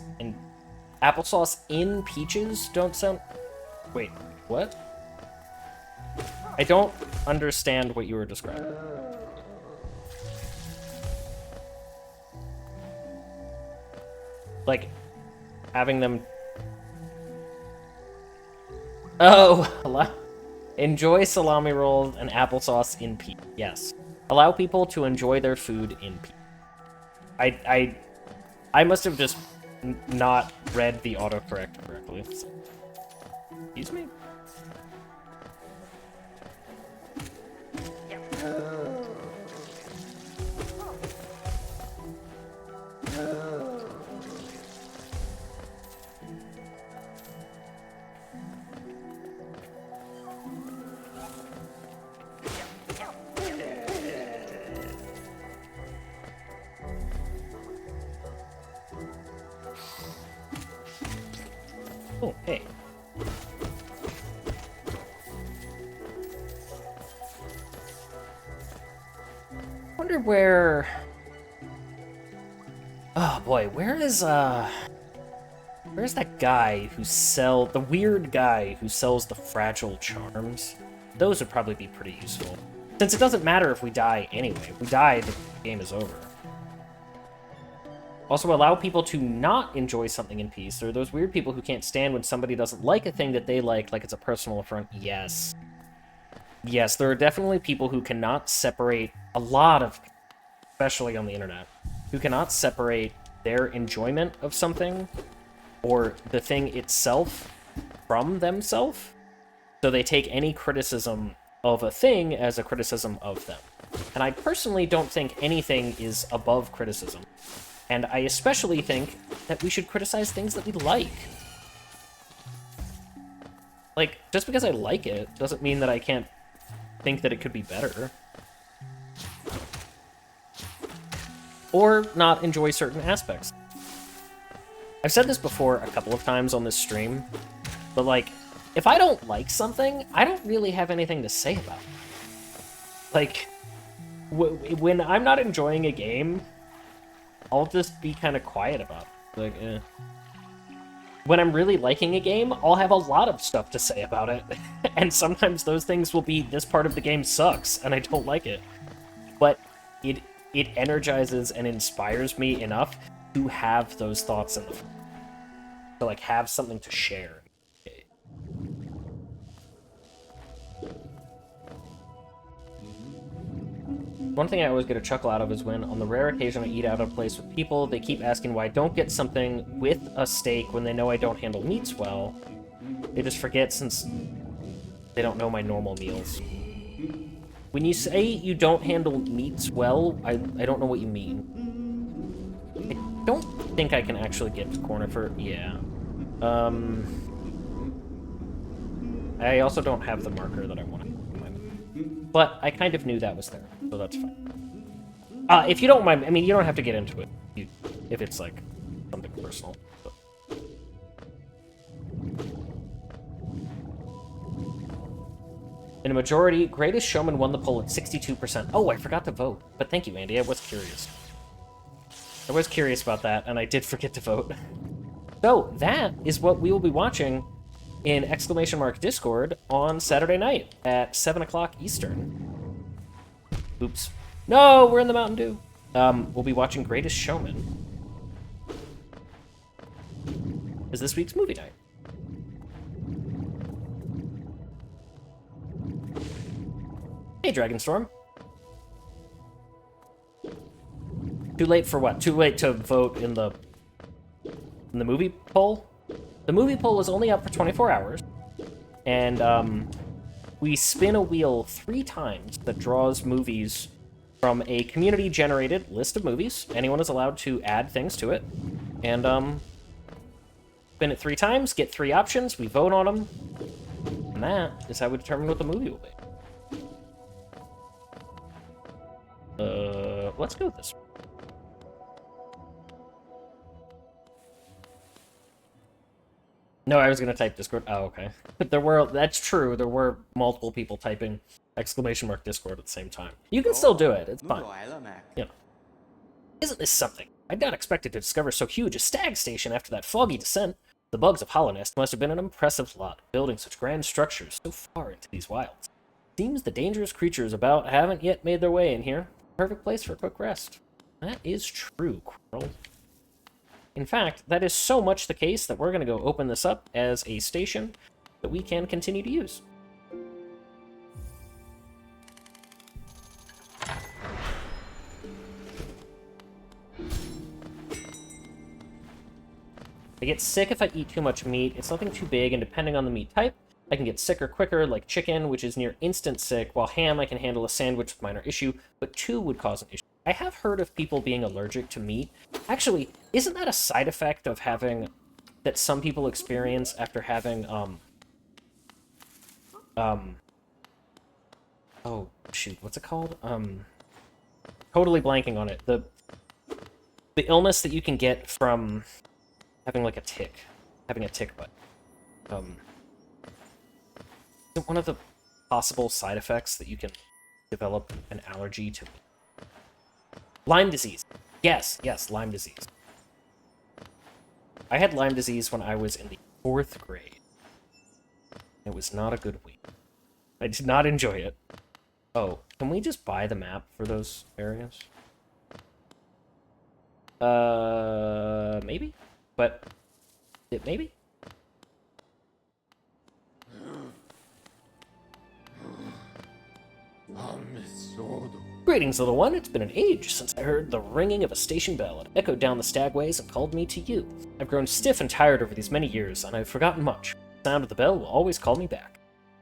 in peaches don't sound... Wait, what? I don't understand what you were describing. Like, having them... Oh, enjoy salami rolls and applesauce in peach. Yes. Allow people to enjoy their food in peach. I must have just not read the autocorrect correctly. Excuse me? Oh, hey. Wonder where... Oh boy, where's that guy who the weird guy who sells the fragile charms? Those would probably be pretty useful. Since it doesn't matter if we die anyway. If we die, the game is over. Also, allow people to not enjoy something in peace. There are those weird people who can't stand when somebody doesn't like a thing that they like it's a personal affront. Yes. Yes, there are definitely people who cannot separate, a lot of, especially on the internet, who cannot separate their enjoyment of something or the thing itself from themselves. So they take any criticism of a thing as a criticism of them. And I personally don't think anything is above criticism. And I especially think that we should criticize things that we like. Like, just because I like it doesn't mean that I can't think that it could be better. Or not enjoy certain aspects. I've said this before a couple of times on this stream, but like, if I don't like something, I don't really have anything to say about it. Like, when I'm not enjoying a game, I'll just be kind of quiet about it. Like, eh. When I'm really liking a game, I'll have a lot of stuff to say about it. And sometimes those things will be, this part of the game sucks, and I don't like it. But it energizes and inspires me enough to have those thoughts in the... To, like, have something to share. One thing I always get a chuckle out of is when, on the rare occasion I eat out of a place with people, they keep asking why I don't get something with a steak when they know I don't handle meats well. They just forget since they don't know my normal meals. When you say you don't handle meats well, I don't know what you mean. I don't think I can actually get to corner for... Yeah. I also don't have the marker that I wanted. But I kind of knew that was there, so that's fine. If you don't mind, I mean, you don't have to get into it if it's, like, something personal. But. In a majority, Greatest Showman won the poll at 62%. Oh, I forgot to vote. But thank you, Andy. I was curious. I was curious about that, and I did forget to vote. So, that is what we will be watching in !Discord on Saturday night at 7 o'clock Eastern. Oops. No, we're in the Mountain Dew. We'll be watching Greatest Showman. Is this week's movie night. Hey, Dragonstorm. Too late for what? Too late to vote in the movie poll? The movie poll is only up for 24 hours, and we spin a wheel 3 times that draws movies from a community-generated list of movies. Anyone is allowed to add things to it, and spin it 3 times, get 3 options, we vote on them, and that is how we determine what the movie will be. Let's go with this one. No, I was gonna type Discord. Oh, okay. That's true, there were multiple people typing !Discord at the same time. You can still do it, it's fine. You know. Isn't this something? I'd not expected to discover so huge a stag station after that foggy descent. The bugs of Hollownest must have been an impressive lot, building such grand structures so far into these wilds. Seems the dangerous creatures about haven't yet made their way in here. Perfect place for a quick rest. That is true, Quirrell. In fact, that is so much the case that we're going to go open this up as a station that we can continue to use. I get sick if I eat too much meat. It's nothing too big, and depending on the meat type, I can get sicker quicker, like chicken, which is near instant sick, while ham I can handle a sandwich with minor issue, but 2 would cause an issue. I have heard of people being allergic to meat. Actually, isn't that a side effect of having... that some people experience after having, oh, shoot, what's it called? Totally blanking on it. The illness that you can get from having, like, having a tick bite. Isn't one of the possible side effects that you can develop an allergy to? Lyme disease. Yes, Lyme disease. I had Lyme disease when I was in the 4th grade. It was not a good week. I did not enjoy it. Oh, can we just buy the map for those areas? Maybe? But, maybe? Greetings, little one. It's been an age since I heard the ringing of a station bell. It echoed down the stagways and called me to you. I've grown stiff and tired over these many years, and I've forgotten much. The sound of the bell will always call me back.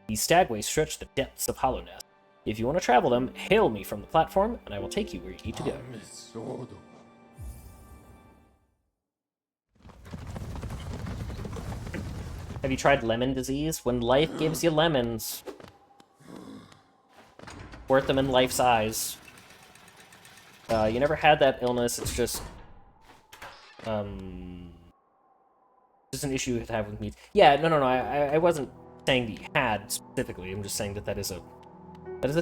These stagways stretch the depths of Hollownest. If you want to travel them, hail me from the platform, and I will take you where you need to go. Have you tried lemon disease? When life gives you lemons, worth them in life's eyes. You never had that illness, it's just an issue you have with meat. Yeah, no, I wasn't saying that you had specifically, I'm just saying that that is a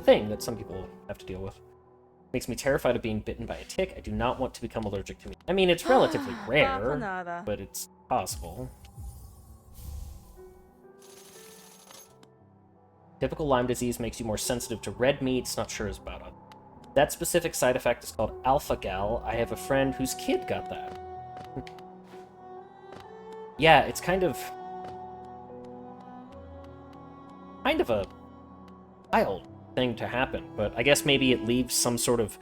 thing that some people have to deal with. Makes me terrified of being bitten by a tick. I do not want to become allergic to meat. I mean, it's relatively rare, but it's possible. Typical Lyme disease makes you more sensitive to red meats, not sure is about it. That specific side effect is called alpha-gal. I have a friend whose kid got that. Yeah, it's kind of a wild thing to happen, but I guess maybe it leaves some sort of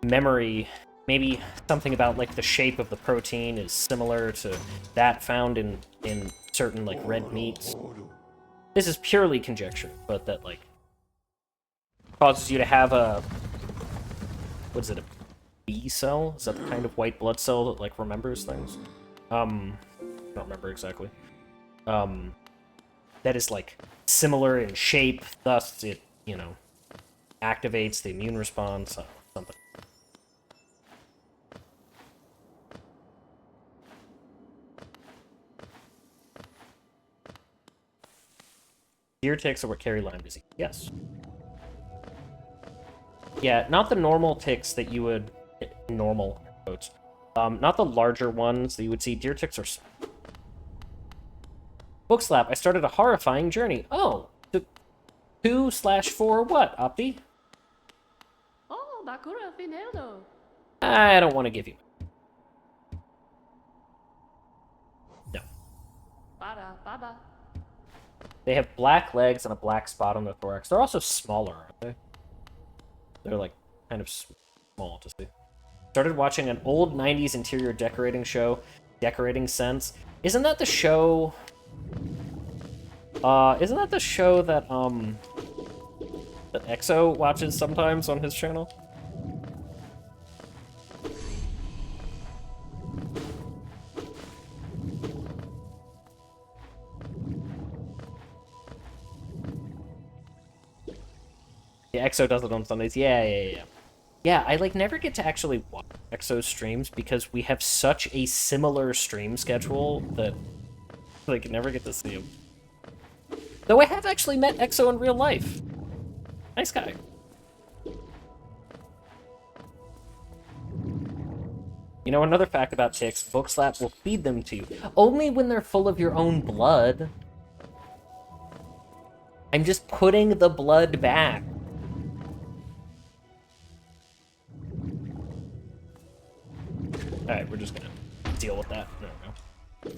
memory. Maybe something about, like, the shape of the protein is similar to that found in certain, like, red meats. This is purely conjecture, but that, like, causes you to have a... what is it, a B cell? Is that the kind of white blood cell that, like, remembers things? I don't remember exactly. That is, like, similar in shape, thus it, you know, activates the immune response, something. Deer ticks are what carry Lyme disease. Yes. Yeah, not the normal ticks that you would... normal quotes. Not the larger ones that you would see. Deer ticks are small. Bookslap, I started a horrifying journey. Oh, 2/4 what, Opti? Oh, Bakura Fineldo. I don't want to give you. No. Baba. They have black legs and a black spot on the thorax. They're also smaller, aren't they? They're like kind of small to see. Started watching an old 90s interior decorating show, Decorating Sense. Isn't that the show... isn't that the show that, that EXO watches sometimes on his channel? Yeah, EXO does it on Sundays. Yeah. Yeah, I, like, never get to actually watch EXO streams because we have such a similar stream schedule that, like, never get to see him. Though I have actually met EXO in real life. Nice guy. You know, another fact about ticks, Bookslap will feed them to you. Only when they're full of your own blood. I'm just putting the blood back. Alright, we're just gonna deal with that. No.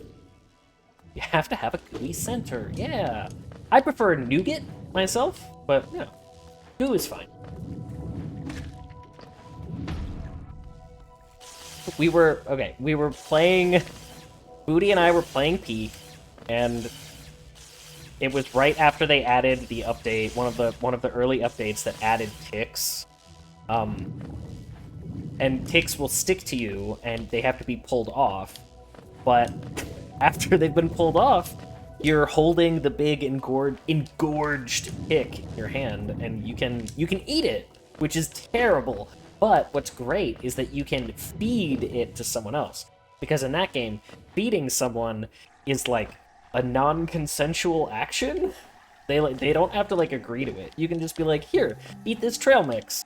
You have to have a gooey center. Yeah. I prefer nougat myself, but yeah. Goo is fine. We were playing, Booty and I were playing P, and it was right after they added the update, one of the early updates that added ticks. And ticks will stick to you, and they have to be pulled off. But after they've been pulled off, you're holding the big engorged tick in your hand, and you can eat it, which is terrible. But what's great is that you can feed it to someone else, because in that game, feeding someone is like a non-consensual action. They don't have to like agree to it. You can just be like, here, eat this trail mix.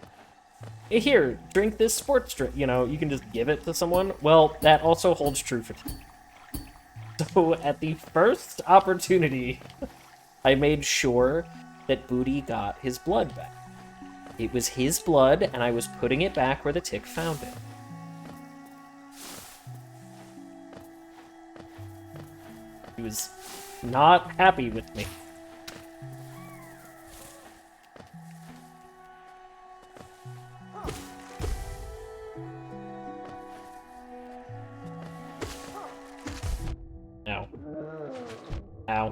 Here, drink this sports drink. You know, you can just give it to someone. Well, that also holds true for tea. So at the first opportunity, I made sure that Booty got his blood back. It was his blood, and I was putting it back where the tick found it. He was not happy with me. Ow. Ow.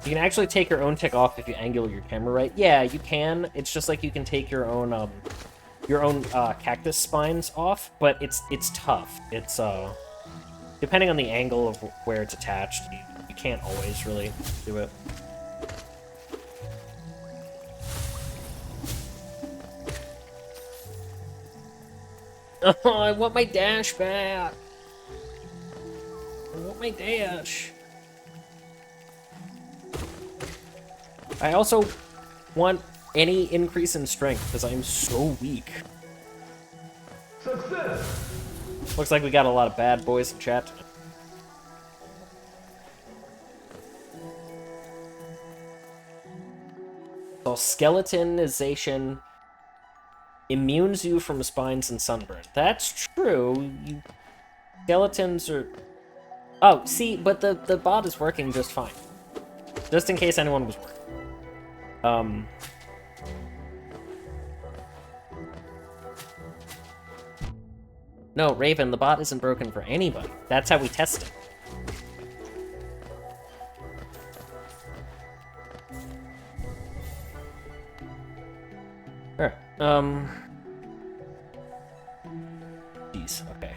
You can actually take your own tick off if you angle your camera right. Yeah, you can. It's just like you can take your own cactus spines off, but it's tough. It's depending on the angle of where it's attached, you can't always really do it. Oh, I want my dash back. I want my dash. I also want any increase in strength, because I'm so weak. Success! Looks like we got a lot of bad boys in chat. So skeletonization immunes you from spines and sunburn. That's true. Skeletons are... Oh, see, but the bot is working just fine. Just in case anyone was working. No, Raven, the bot isn't broken for anybody. That's how we test it. Alright, Jeez, okay.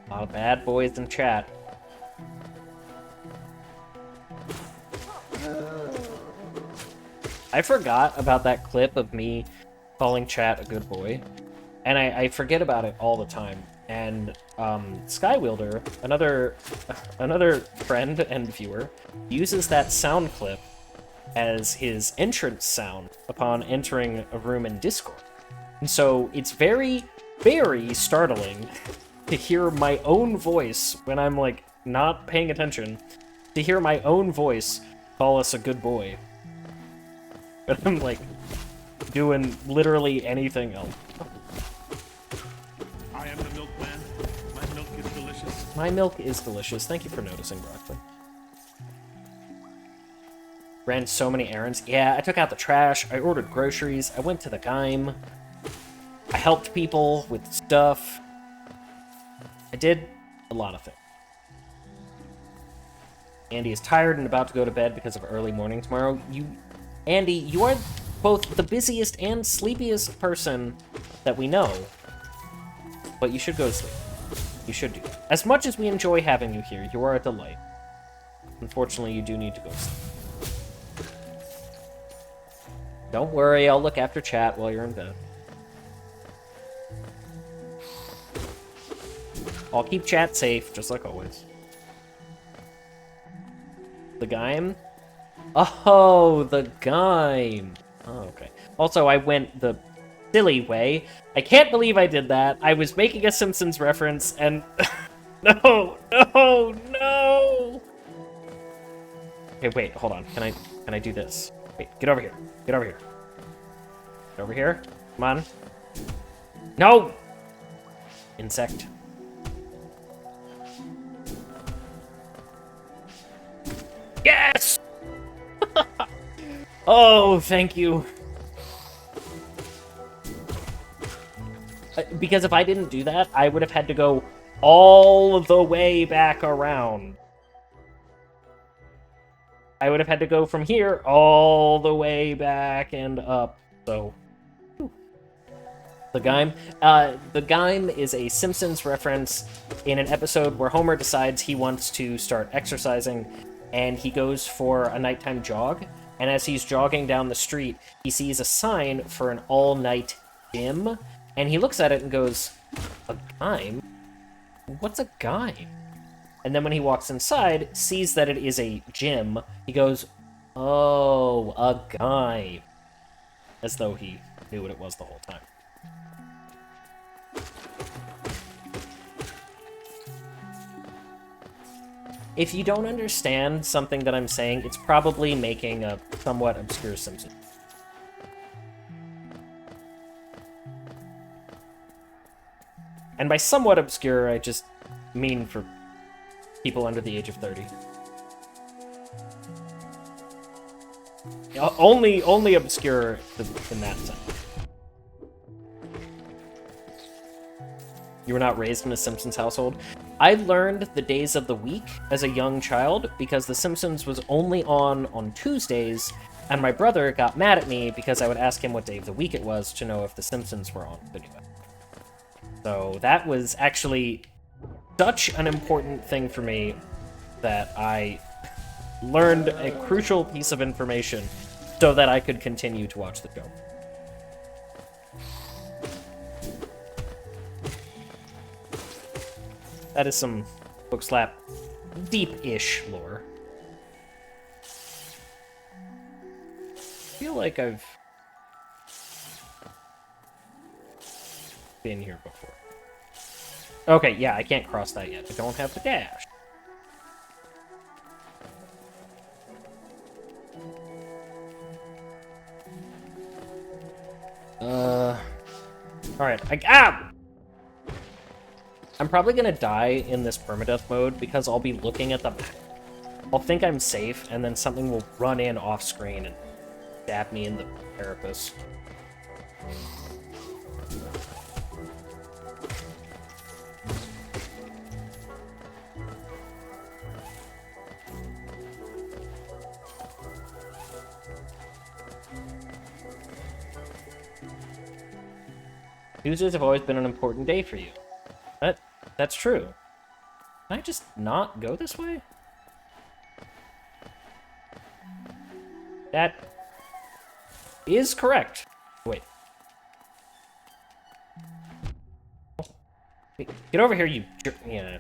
A lot of bad boys in chat. I forgot about that clip of me calling chat a good boy, and I forget about it all the time. And Skywielder, another friend and viewer, uses that sound clip as his entrance sound upon entering a room in Discord. And so it's very, very startling to hear my own voice when I'm, like, not paying attention, to hear my own voice call us a good boy. But I'm, like, doing literally anything else. I am the milkman. My milk is delicious. My milk is delicious. Thank you for noticing, Broccoli. Ran so many errands. Yeah, I took out the trash. I ordered groceries. I went to the Gaim. I helped people with stuff. I did a lot of things. Andy is tired and about to go to bed because of early morning tomorrow. Andy, you are both the busiest and sleepiest person that we know. But you should go to sleep. You should do that. As much as we enjoy having you here, you are a delight. Unfortunately, you do need to go to sleep. Don't worry, I'll look after chat while you're in bed. I'll keep chat safe, just like always. The Gaim? Oh, the Gaim. Oh, okay. Also, I went the silly way. I can't believe I did that. I was making a Simpsons reference, and... No! Okay, wait, hold on. Can I do this? Wait, get over here. Get over here. Get over here. Come on. No! Insect. Yes! Oh, thank you. Because if I didn't do that, I would have had to go all the way back around. I would have had to go from here all the way back and up, so... The Gaim. The Gaim is a Simpsons reference in an episode where Homer decides he wants to start exercising, and he goes for a nighttime jog, and as he's jogging down the street, he sees a sign for an all-night gym, and he looks at it and goes, "A Gaim? What's a Gaim?" And then when he walks inside, sees that it is a gym, he goes, "Oh, a Gaim." As though he knew what it was the whole time. If you don't understand something that I'm saying, it's probably making a somewhat obscure Simpson. And by somewhat obscure, I just mean for people under the age of 30. Only obscure in that sense. You were not raised in a Simpsons household? I learned the days of the week as a young child because The Simpsons was only on Tuesdays, and my brother got mad at me because I would ask him what day of the week it was to know if The Simpsons were on anyway. So that was actually such an important thing for me that I learned a crucial piece of information so that I could continue to watch the show. That is some Bookslap deep-ish lore. I feel like I've been here before. Okay, yeah, I can't cross that yet. I don't have the dash. Alright, I'm probably gonna die in this permadeath mode because I'll be looking at the map. I'll think I'm safe, and then something will run in off-screen and stab me in the carapace. Tuesdays have always been an important day for you. That's true. Can I just not go this way? That is correct. Wait. Hey, get over here, you jerk. Yeah.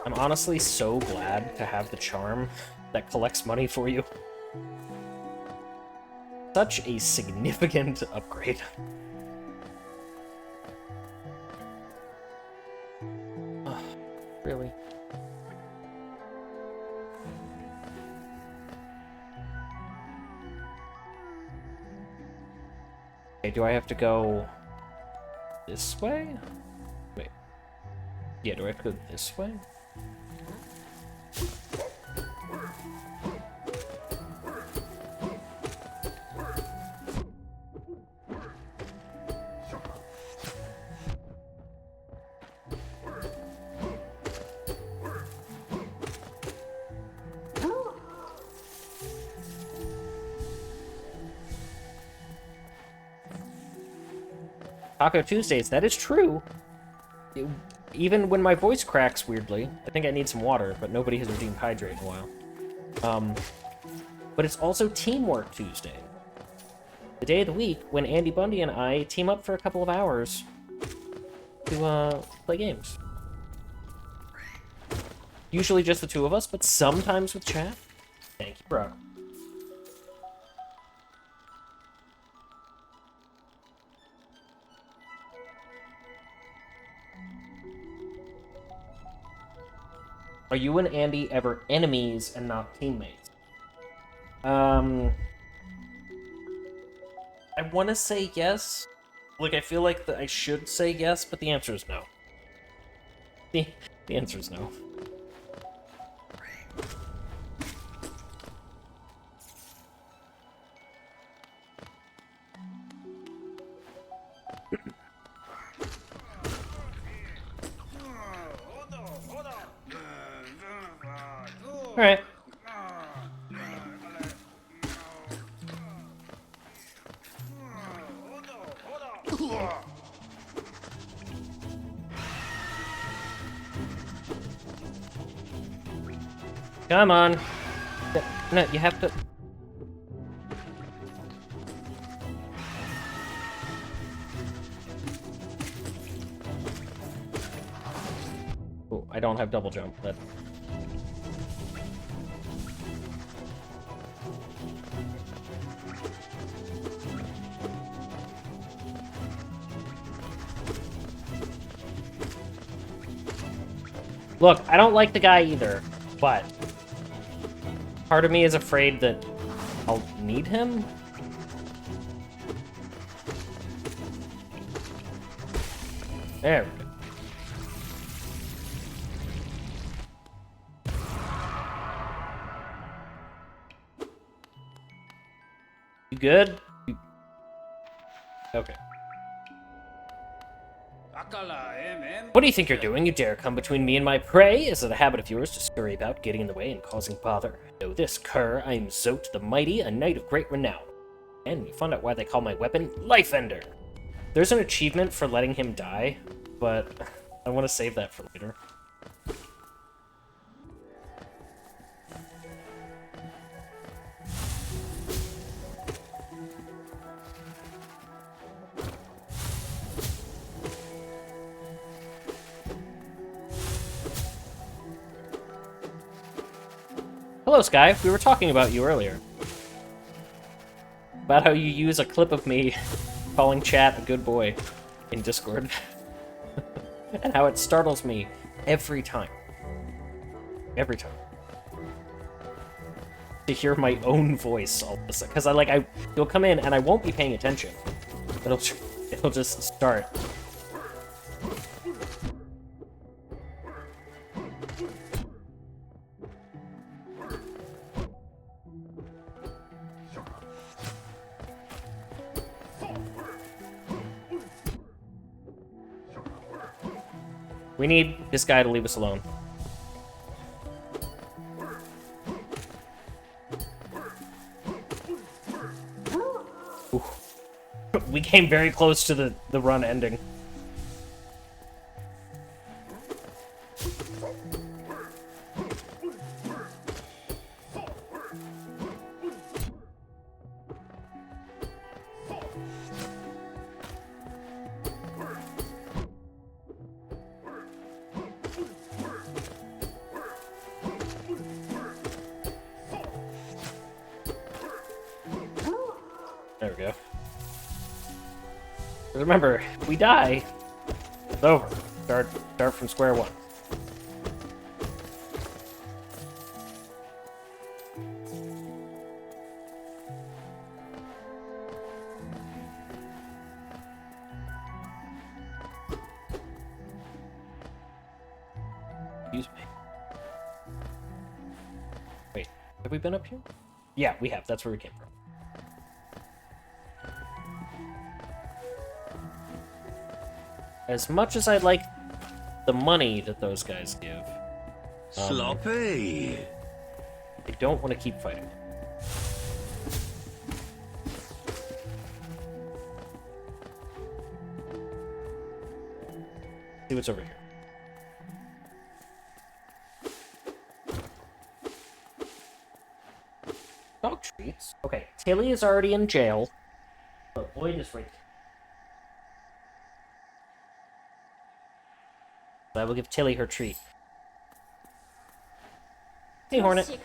I'm honestly so glad to have the charm that collects money for you. Such a significant upgrade. Ugh, really? Okay, do I have to go this way? Wait. Yeah, do I have to go this way? Taco Tuesdays, that is true. Even when my voice cracks weirdly, I think I need some water, but nobody has redeemed Hydrate in a while. But it's also Teamwork Tuesday. The day of the week when Andy Bundy and I team up for a couple of hours to play games. Usually just the two of us, but sometimes with chat. Thank you, bro. Are you and Andy ever enemies and not teammates? I want to say yes. Like, I feel like I should say yes, but the answer is no. The answer is no. Alright. Come on. No, you have to... Oh, I don't have double jump, but... Look, I don't like the guy either, but... part of me is afraid that I'll need him? There we go. You good? Okay. What do you think you're doing? You dare come between me and my prey? Is it a habit of yours to scurry about, getting in the way and causing bother? Know this, cur. I am Zote the Mighty, a knight of great renown. And you found out why they call my weapon Life Ender. There's an achievement for letting him die, but I want to save that for later. Hello, Sky. We were talking about you earlier. About how you use a clip of me calling chat a good boy in Discord. And how it startles me every time. Every time. To hear my own voice all of a sudden. Because you'll come in and I won't be paying attention. It'll just start. We need this guy to leave us alone. Ooh. We came very close to the run ending. There we go. Remember, if we die, it's over. Start from square one. Excuse me. Wait, have we been up here? Yeah, we have. That's where we came from. As much as I like the money that those guys give, Sloppy. I don't want to keep fighting. See what's over here. Dog treats. Okay, Tilly is already in jail, but Boyd is right. I will give Tilly her treat. Hey, Hornet.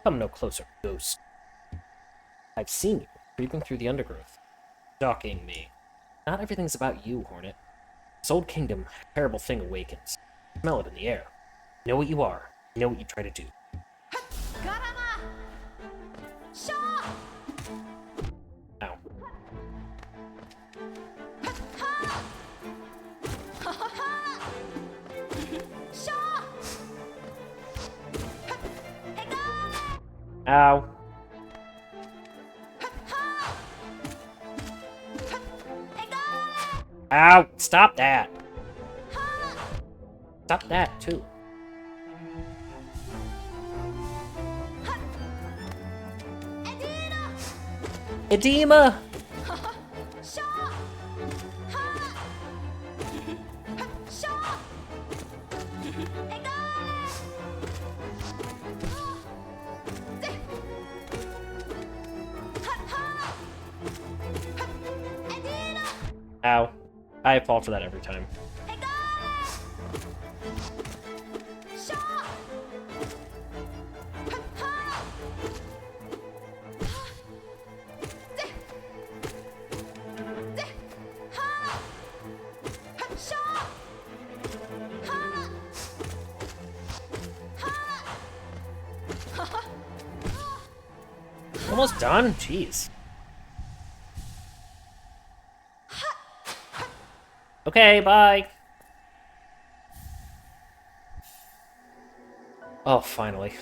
Come no closer, ghost. I've seen you creeping through the undergrowth, stalking me. Not everything's about you, Hornet. This old kingdom, a terrible thing awakens. Smell it in the air. You know what you are. You know what you try to do. Ow. Ow. Ow! Stop that! Stop that, too. Edema! Ow. I fall for that every time. Almost done? Jeez. Okay, bye. Oh, finally.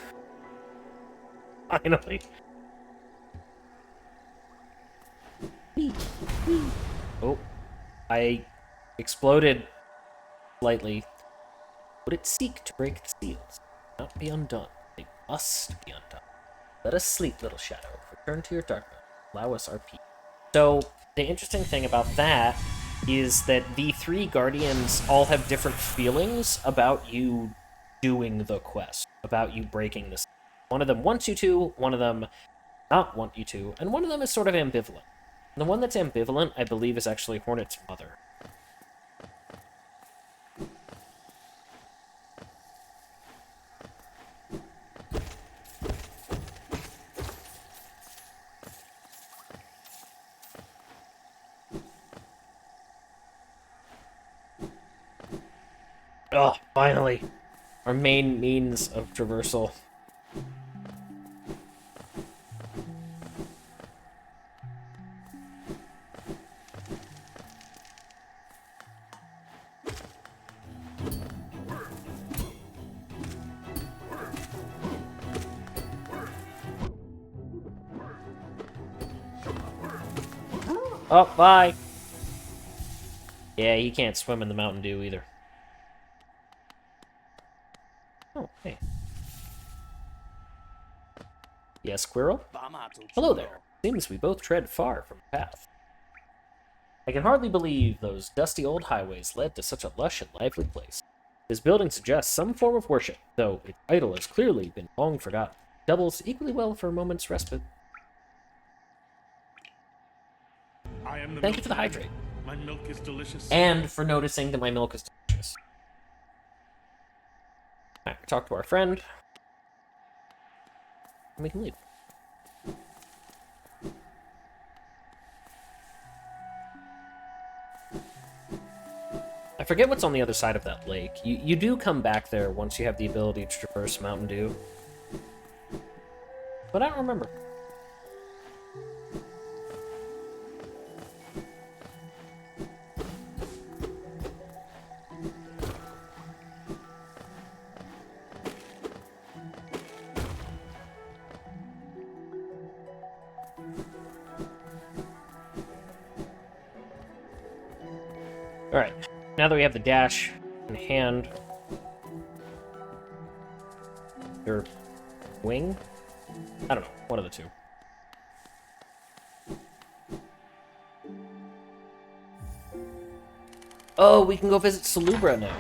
Finally. Oh. I exploded slightly. Would it seek to break the seals? Not be undone. They must be undone. Let us sleep, little shadow. Return to your darkness. Allow us our peace. So, the interesting thing about that is that the three guardians all have different feelings about you doing the quest, about you breaking this. One of them wants you to, one of them not want you to, and one of them is sort of ambivalent. And the one that's ambivalent, I believe, is actually Hornet's mother. Oh, finally. Our main means of traversal. Oh, bye. Yeah, he can't swim in the Mountain Dew either. Hey. Yes, Squirrel? Hello there. Seems we both tread far from the path. I can hardly believe those dusty old highways led to such a lush and lively place. This building suggests some form of worship, though its idol has clearly been long forgotten. Doubles equally well for a moment's respite. Thank you for the hydrate. My milk is delicious. And for noticing that my milk is delicious. Alright, talk to our friend. And we can leave. I forget what's on the other side of that lake. You do come back there once you have the ability to traverse Mountain Dew. But I don't remember. Alright, now that we have the dash in hand, or wing? I don't know, one of the two. Oh, we can go visit Salubra now.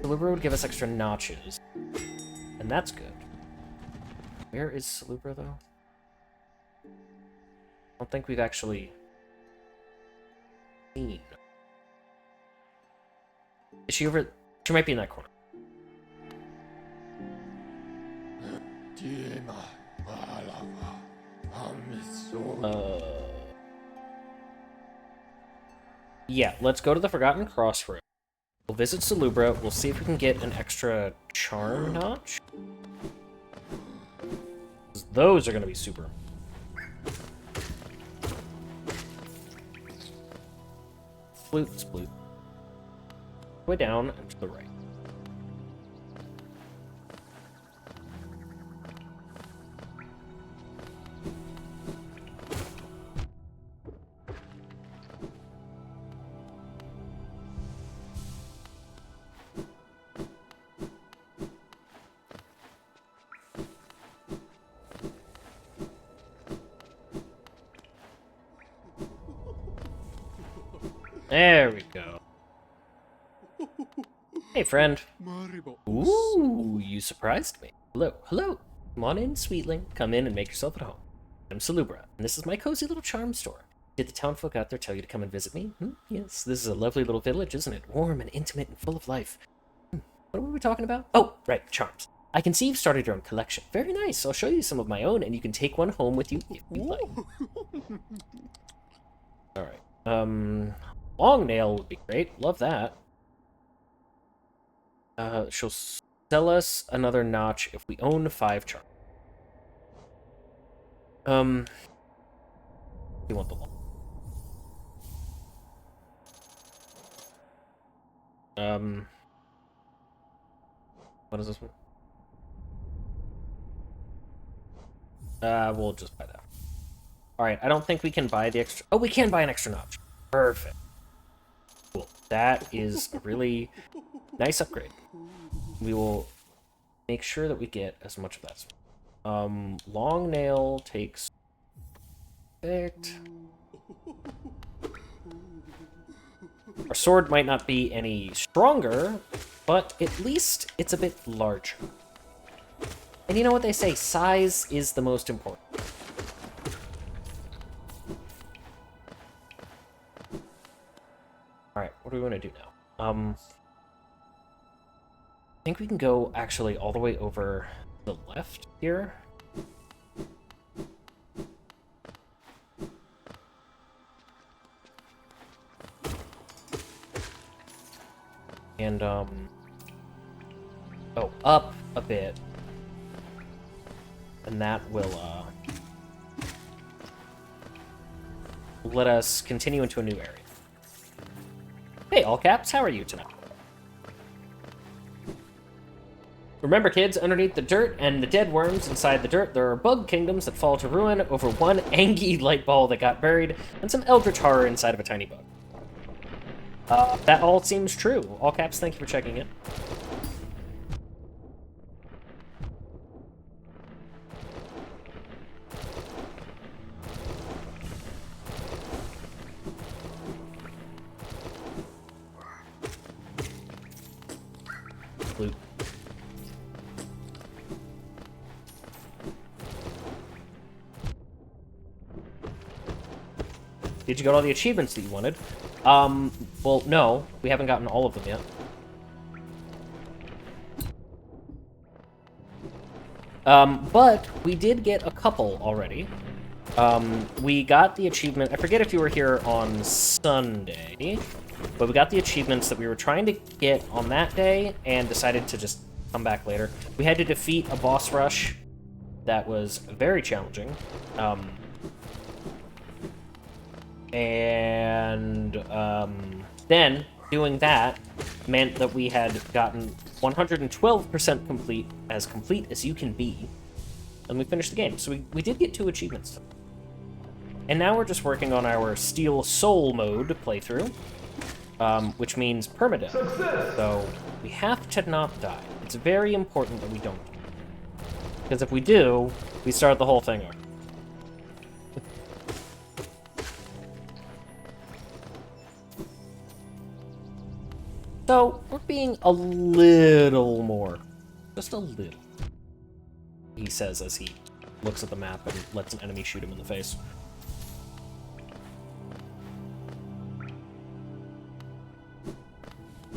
Salubra would give us extra notches, and that's good. Where is Salubra, though? I don't think we've actually seen. Is she over? She might be in that corner. Yeah, let's go to the Forgotten Crossroad. We'll visit Salubra. We'll see if we can get an extra charm notch. 'Cause those are going to be super. Flute, flute. Way down and to the right. There we go. Hey, friend. Ooh, you surprised me. Hello, hello. Come on in, sweetling. Come in and make yourself at home. I'm Salubra, and this is my cozy little charm store. Did the townfolk out there tell you to come and visit me? Yes, this is a lovely little village, isn't it? Warm and intimate and full of life. What were we talking about? Oh, right, charms. I can see you've started your own collection. Very nice. I'll show you some of my own, and you can take one home with you if you'd like. Alright. Long nail would be great. Love that. She'll sell us another notch if we own 5 charms. We want the long. What is this one? We'll just buy that. Alright, I don't think we can buy the extra... Oh, we can buy an extra notch. Perfect. Cool. That is a really nice upgrade. We will make sure that we get as much of that as long nail takes... Perfect. Our sword might not be any stronger, but at least it's a bit larger. And you know what they say, size is the most important. Alright, what do we want to do now? I think we can go actually all the way over the left here. And, oh, up a bit. And that will, let us continue into a new area. Hey, all caps, how are you tonight? Remember, kids, underneath the dirt and the dead worms inside the dirt, there are bug kingdoms that fall to ruin over one Angie light ball that got buried, and some eldritch horror inside of a tiny bug. That all seems true. All caps, thank you for checking in. Did you get all the achievements that you wanted? Well, no. We haven't gotten all of them yet. But we did get a couple already. We got the achievement... I forget if you were here on Sunday, but we got the achievements that we were trying to get on that day and decided to just come back later. We had to defeat a boss rush that was very challenging. Then doing that meant that we had gotten 112% complete as you can be, and we finished the game. So we did get 2 achievements. And now we're just working on our Steel Soul mode playthrough, which means permadeath. So we have to not die. It's very important that we don't. Because if we do, we start the whole thing over. So, we're being a little more. Just a little. He says as he looks at the map and lets an enemy shoot him in the face.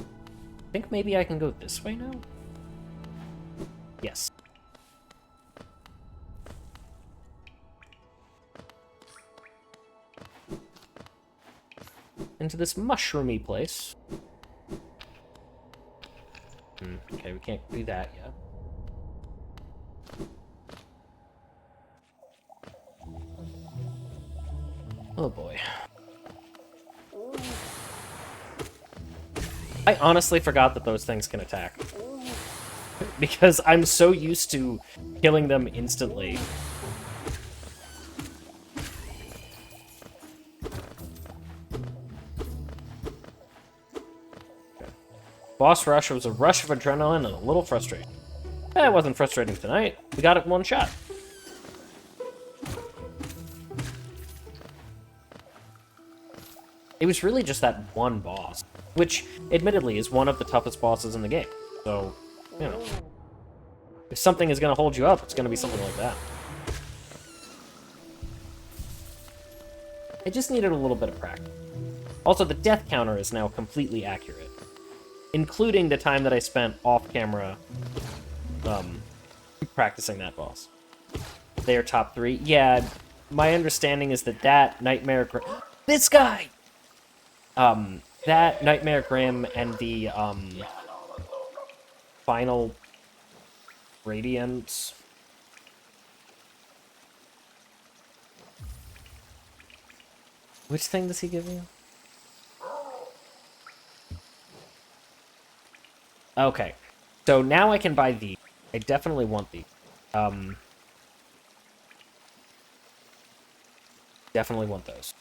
I think maybe I can go this way now? Yes. Into this mushroomy place. Okay, we can't do that yet. Oh boy. I honestly forgot that those things can attack. Because I'm so used to killing them instantly. Boss rush was a rush of adrenaline and a little frustrating. It wasn't frustrating tonight. We got it in one shot. It was really just that one boss, which admittedly is one of the toughest bosses in the game. So, you know, if something is going to hold you up, it's going to be something like that. It just needed a little bit of practice. Also, the death counter is now completely accurate, including the time that I spent off-camera practicing that boss. They are top 3. Yeah, my understanding is that Nightmare... This guy! That Nightmare Grim and the, final Radiance... Which thing does he give you? Okay, so now I can buy these. I definitely want these. Definitely want those.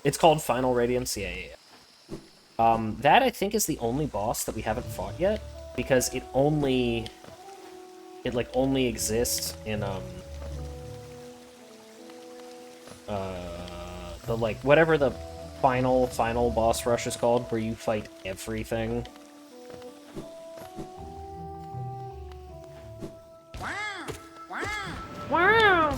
It's called Final Radiance, yeah. That, I think, is the only boss that we haven't fought yet, because it only exists in, the, like, whatever the final boss rush is called, where you fight everything. Wow!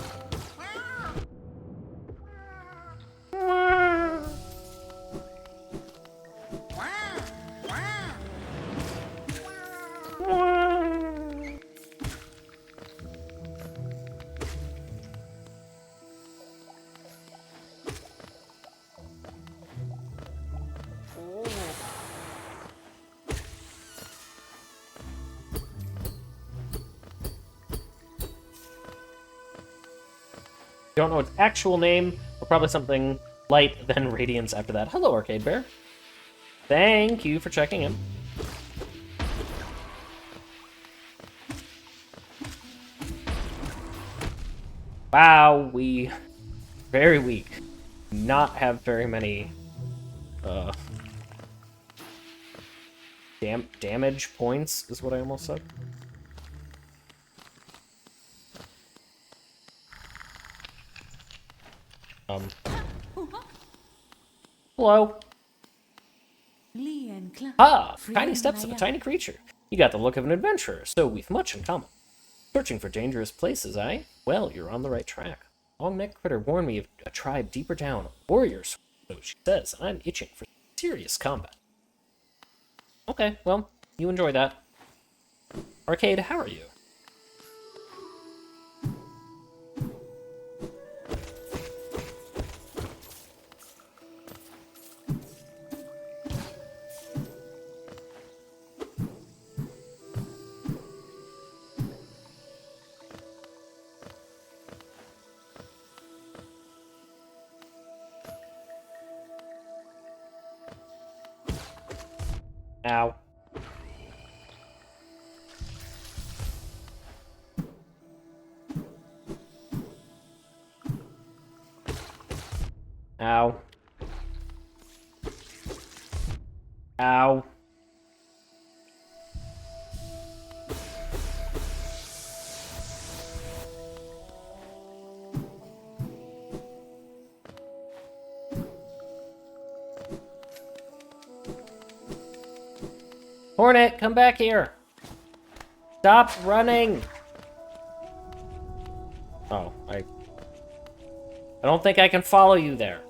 Don't know its actual name, but probably something light than Radiance after that. Hello, Arcade Bear. Thank you for checking in. Wow, we... very weak. Not have very many... damage points, is what I almost said. Hello. Ah, tiny steps of a tiny creature. You got the look of an adventurer, so we've much in common. Searching for dangerous places, eh? Well, you're on the right track. Long-necked critter warned me of a tribe deeper down, warriors So she says, I'm itching for serious combat. Okay, well, you enjoy that. Arcade, how are you? Ow. Ow. Ow. Hornet, come back here! Stop running! Oh, I don't think I can follow you there.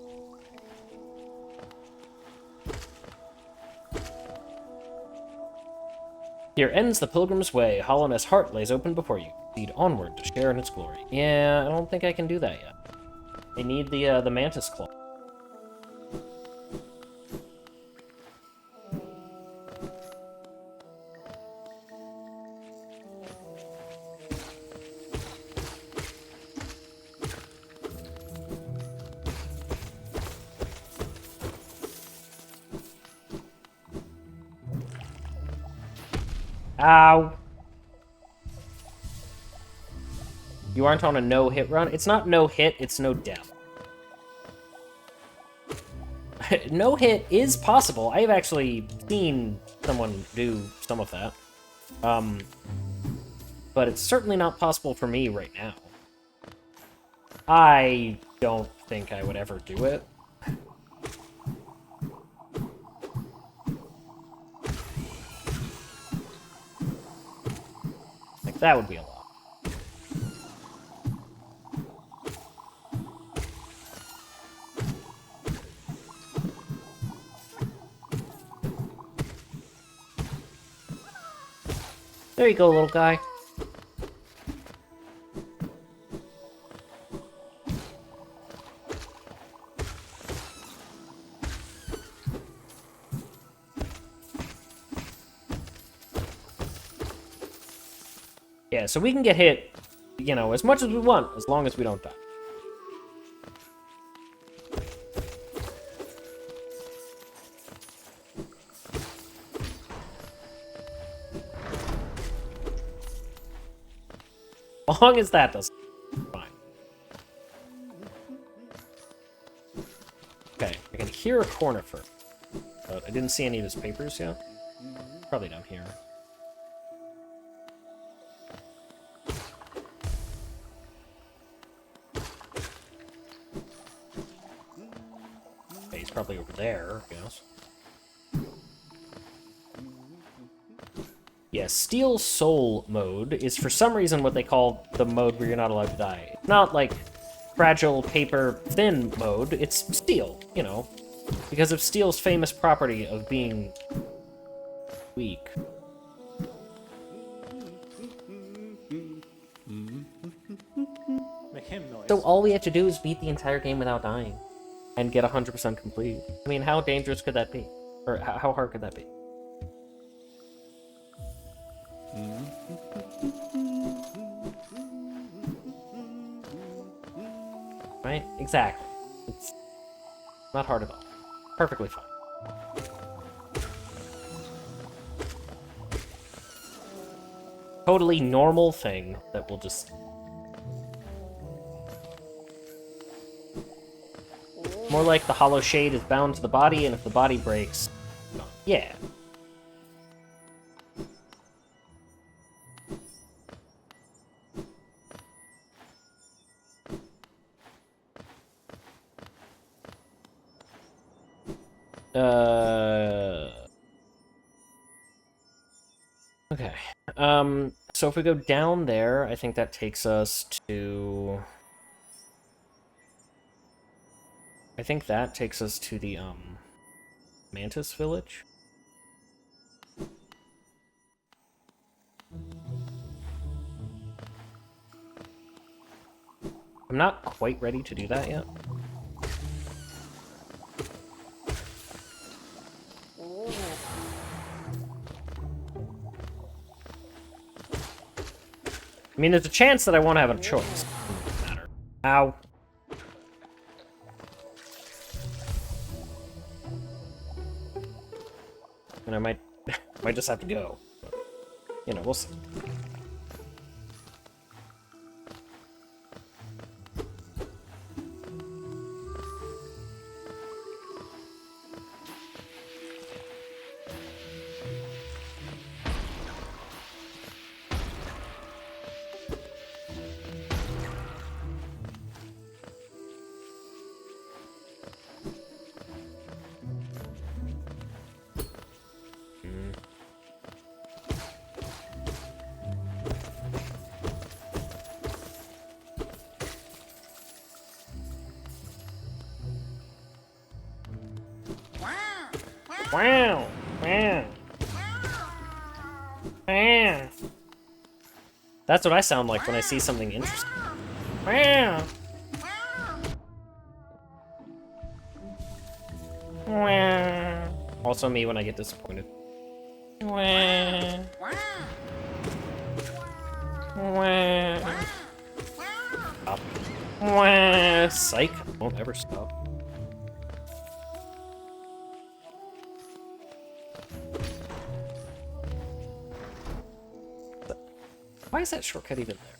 Here ends the pilgrim's way. Hollowness heart lays open before you. Proceed onward to share in its glory. Yeah, I don't think I can do that yet. I need the mantis claw. Ow! You aren't on a no-hit run? It's not no-hit, it's no-death. No-hit is possible. I've actually seen someone do some of that. But it's certainly not possible for me right now. I don't think I would ever do it. Like, that would be a lot. There you go, little guy. Yeah, so we can get hit, you know, as much as we want, as long as we don't die. As long as that doesn't. Fine. Okay, I can hear a corner first. But I didn't see any of his papers yet. Probably down here. Okay, he's probably over there, I guess. Yeah, Steel Soul mode is for some reason what they call the mode where you're not allowed to die. It's not like fragile paper thin mode, it's steel, you know, because of steel's famous property of being weak. Make him noise. So all we have to do is beat the entire game without dying and get 100% complete. I mean, how dangerous could that be? Or how hard could that be? Right? Exactly. It's not hard at all. Perfectly fine. Totally normal thing that will just... More like the hollow shade is bound to the body, and if the body breaks... Yeah. Okay. So if we go down there, I think that takes us to... I think that takes us to the, Mantis Village. I'm not quite ready to do that yet. I mean, there's a chance that I won't have a choice. Doesn't matter. Ow. And I might just have to go. But, you know, we'll see. Wow! Wow! Wow! That's what I sound like when I see something interesting. Wow! Wow! Also me when I get disappointed. Wow! Wow! Stop. Wow! Psych! Won't ever stop. Why is that shortcut even there?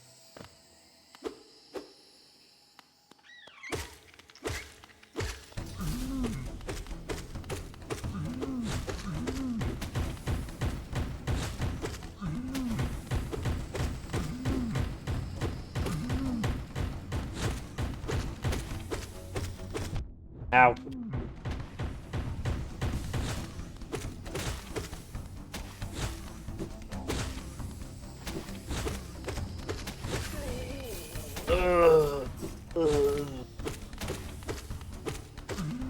Ow.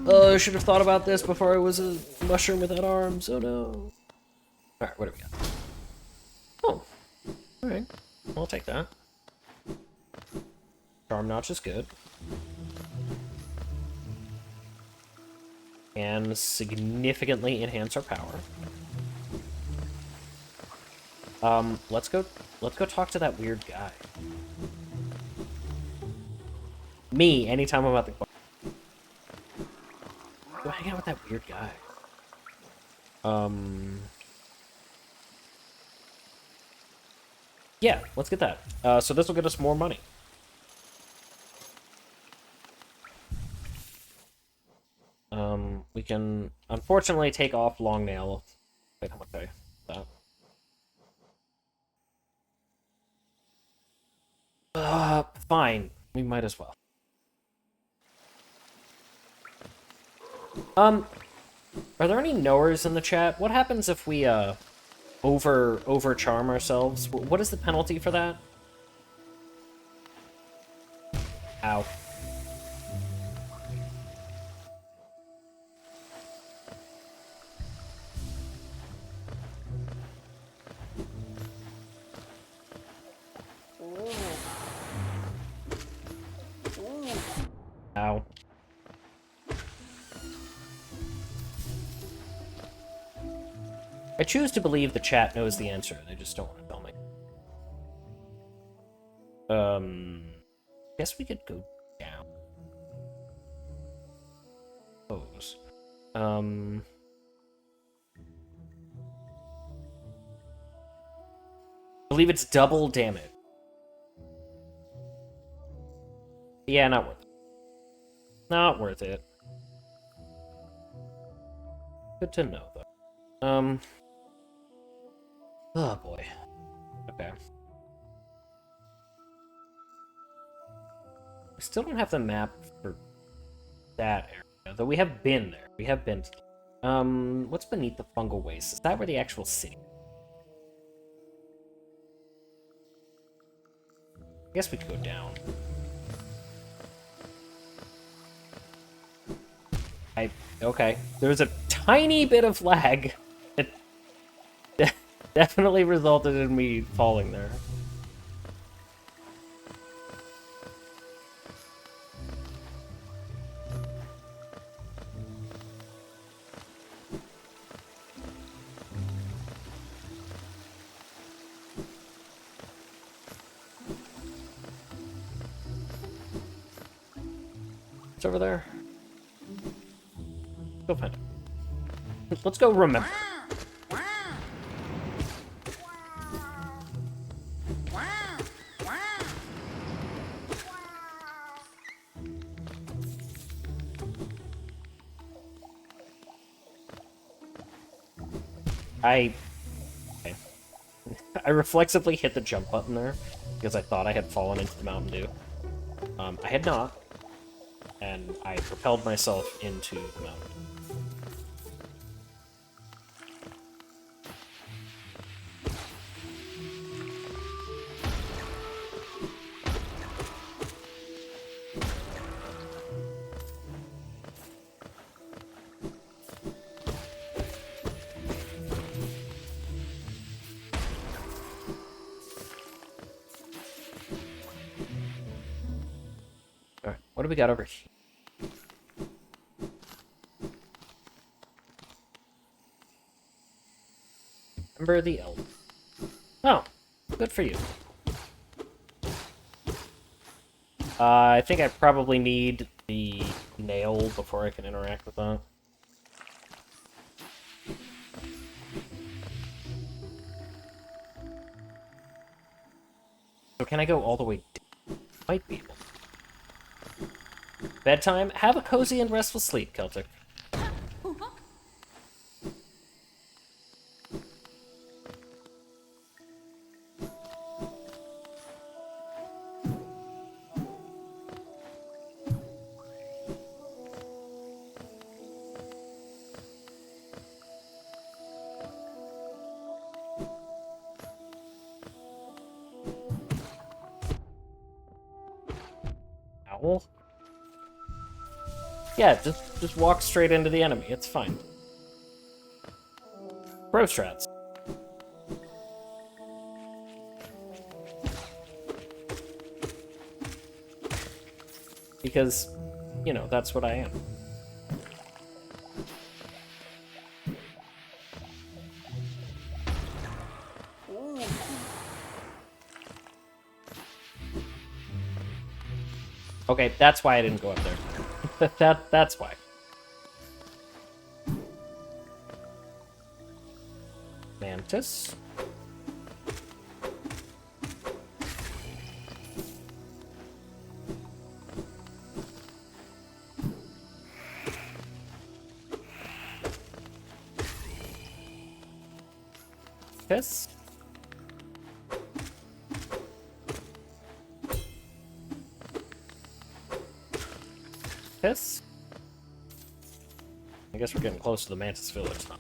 Oh, I should have thought about this before I was a mushroom without arms. Oh no. Alright, what do we got? Oh. Alright. I'll take that. Charm notch is good. And significantly enhance our power. Let's go talk to that weird guy. Me, anytime I'm at the bar. Go hang out with that weird guy. Yeah, let's get that. So this will get us more money. We can unfortunately take off long nail. Wait, how much pay that? Fine. We might as well. Are there any knowers in the chat? What happens if we, over charm ourselves? What is the penalty for that? Ow. Ow. I choose to believe the chat knows the answer. They just don't want to tell me. Guess we could go down. Pose. I believe it's double damage. Yeah, not worth it. Not worth it. Good to know, though. Oh, boy. Okay. We still don't have the map for that area, though we have been there. We have been to... what's beneath the fungal waste? Is that where the actual city... I guess we could go down. Okay. There's a tiny bit of lag that definitely resulted in me falling there. It's over there. Go find it. Let's go remember. Okay. I reflexively hit the jump button there because I thought I had fallen into the Mountain Dew. I had not, and I propelled myself into the mountain. Alright, what do we got over here? Remember the elf. Oh, good for you. I think I probably need the nail before I can interact with that. So can I go all the way down? Might be able. Bedtime? Have a cozy and restful sleep, Celtic. Owl? Yeah, just walk straight into the enemy. It's fine. Pro strats. Because, you know, that's what I am. Okay, that's why I didn't go up there. That's why. Mantis. Piss. Piss. I guess we're getting close to the Mantis village now.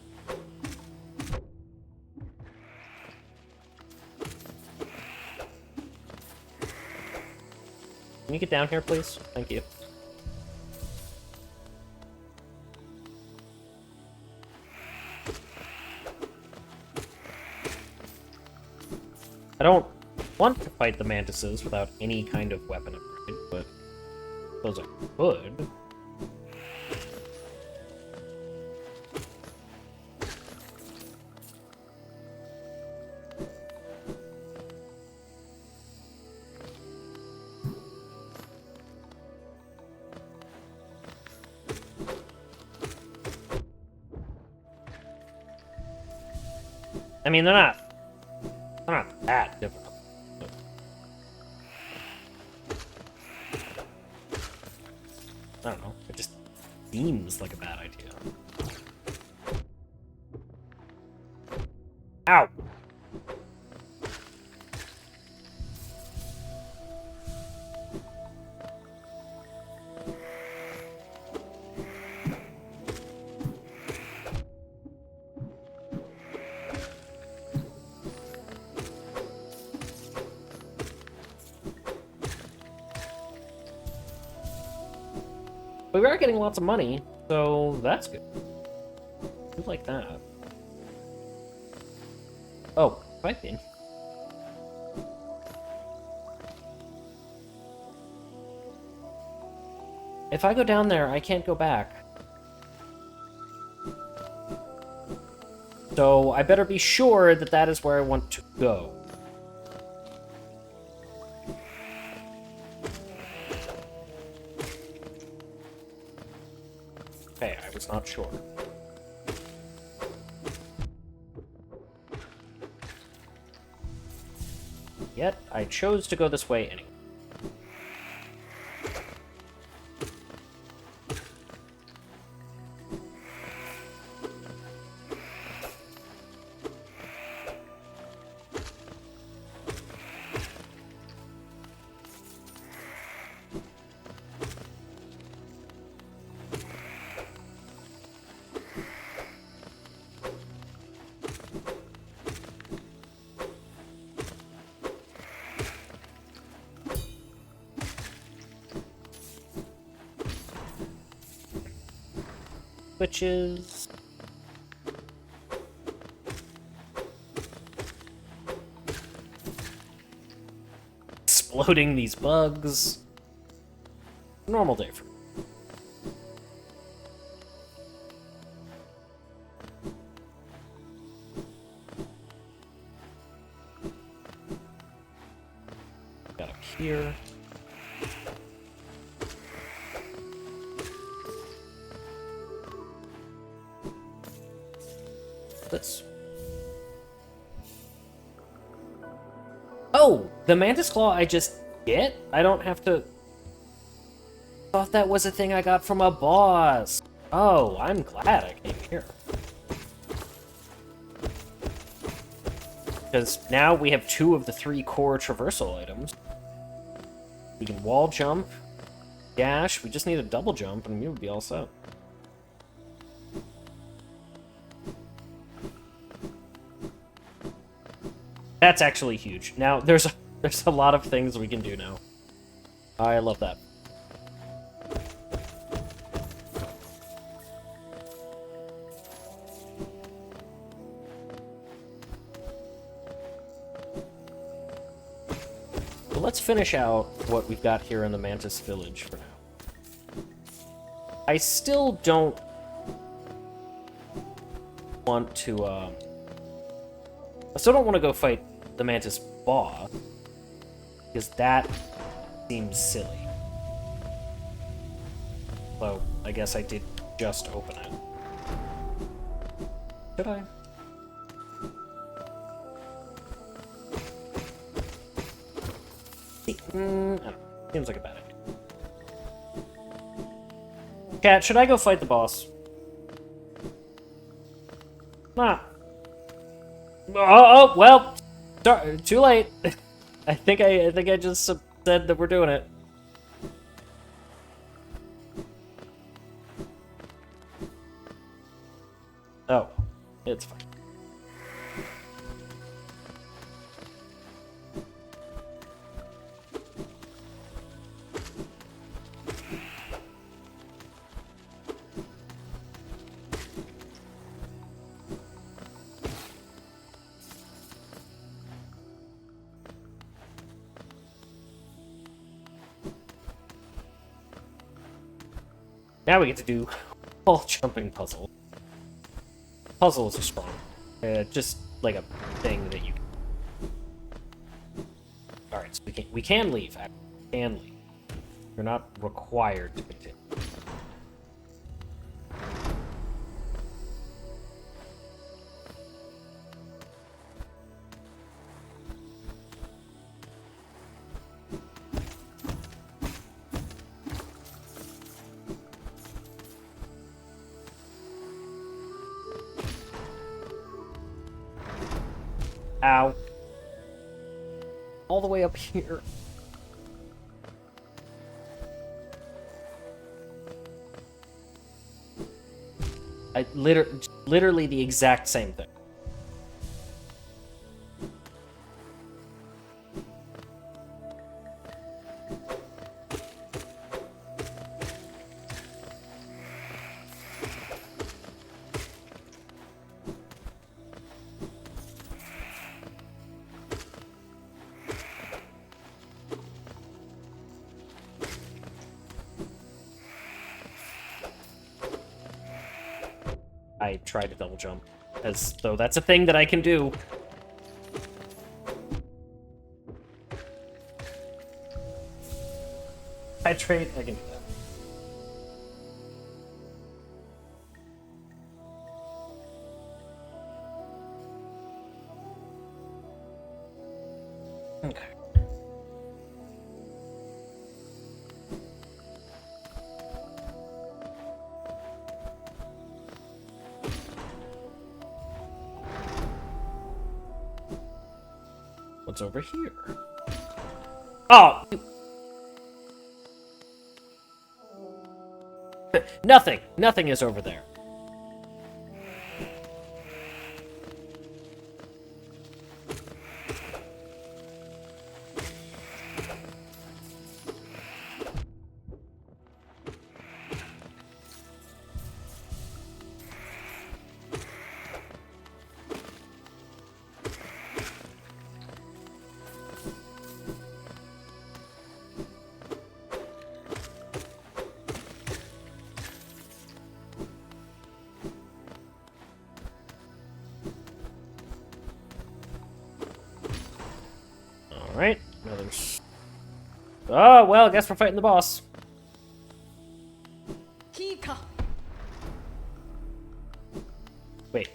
Can you get down here, please? Thank you. I don't want to fight the mantises without any kind of weapon upgrade, but those are good. I mean, they're not that difficult. I don't know. It just seems like a bad idea. Ow! We are getting lots of money. So that's good. I like that. Oh, pipe in. If I go down there, I can't go back. So I better be sure that that is where I want to go. Okay, I was not sure. Yet, I chose to go this way anyway. Switches. Exploding these bugs. Normal day for me. Got up here. This. Oh, the Mantis Claw I just get? I don't have to... Thought that was a thing I got from a boss. Oh, I'm glad I came here. Because now we have 2 of the 3 core traversal items. We can wall jump, dash, we just need a double jump and we would be all set. That's actually huge. Now, there's a lot of things we can do now. I love that. So let's finish out what we've got here in the Mantis Village for now. I still don't want to, I still don't want to go fight the Mantis boss, because that seems silly. So, I guess I did just open it. Should I? I don't know. Seems like a bad idea. Cat, should I go fight the boss? Nah. Oh, well, sorry, too late. I think I just said that we're doing it. Oh, it's fine. Now we get to do wall jumping puzzle. Puzzles are strong. Just like a thing that you. All right, so we can leave. We can leave. You're not required to continue. Ow. All the way up here. Literally the exact same thing. I try to double jump, as though that's a thing that I can do. Hydrate, I can do that. Okay. What's over here? Oh! Nothing! Nothing is over there. Alright, now there's... Oh, well, I guess we're fighting the boss. Kika. Wait.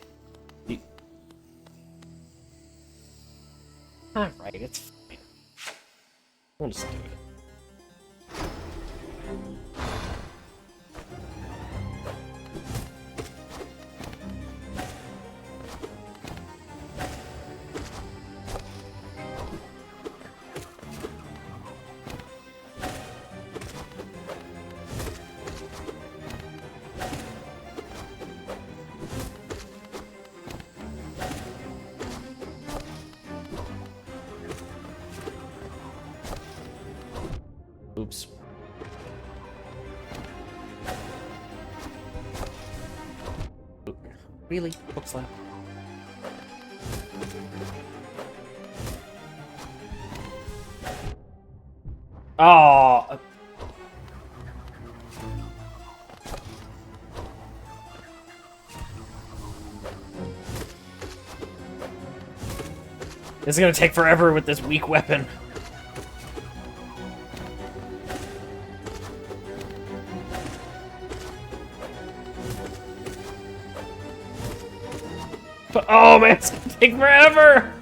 Alright, it's fine. We'll just do it. Oops. Really? Bookslap? Oh! This is gonna take forever with this weak weapon. But, oh man, it's gonna take forever!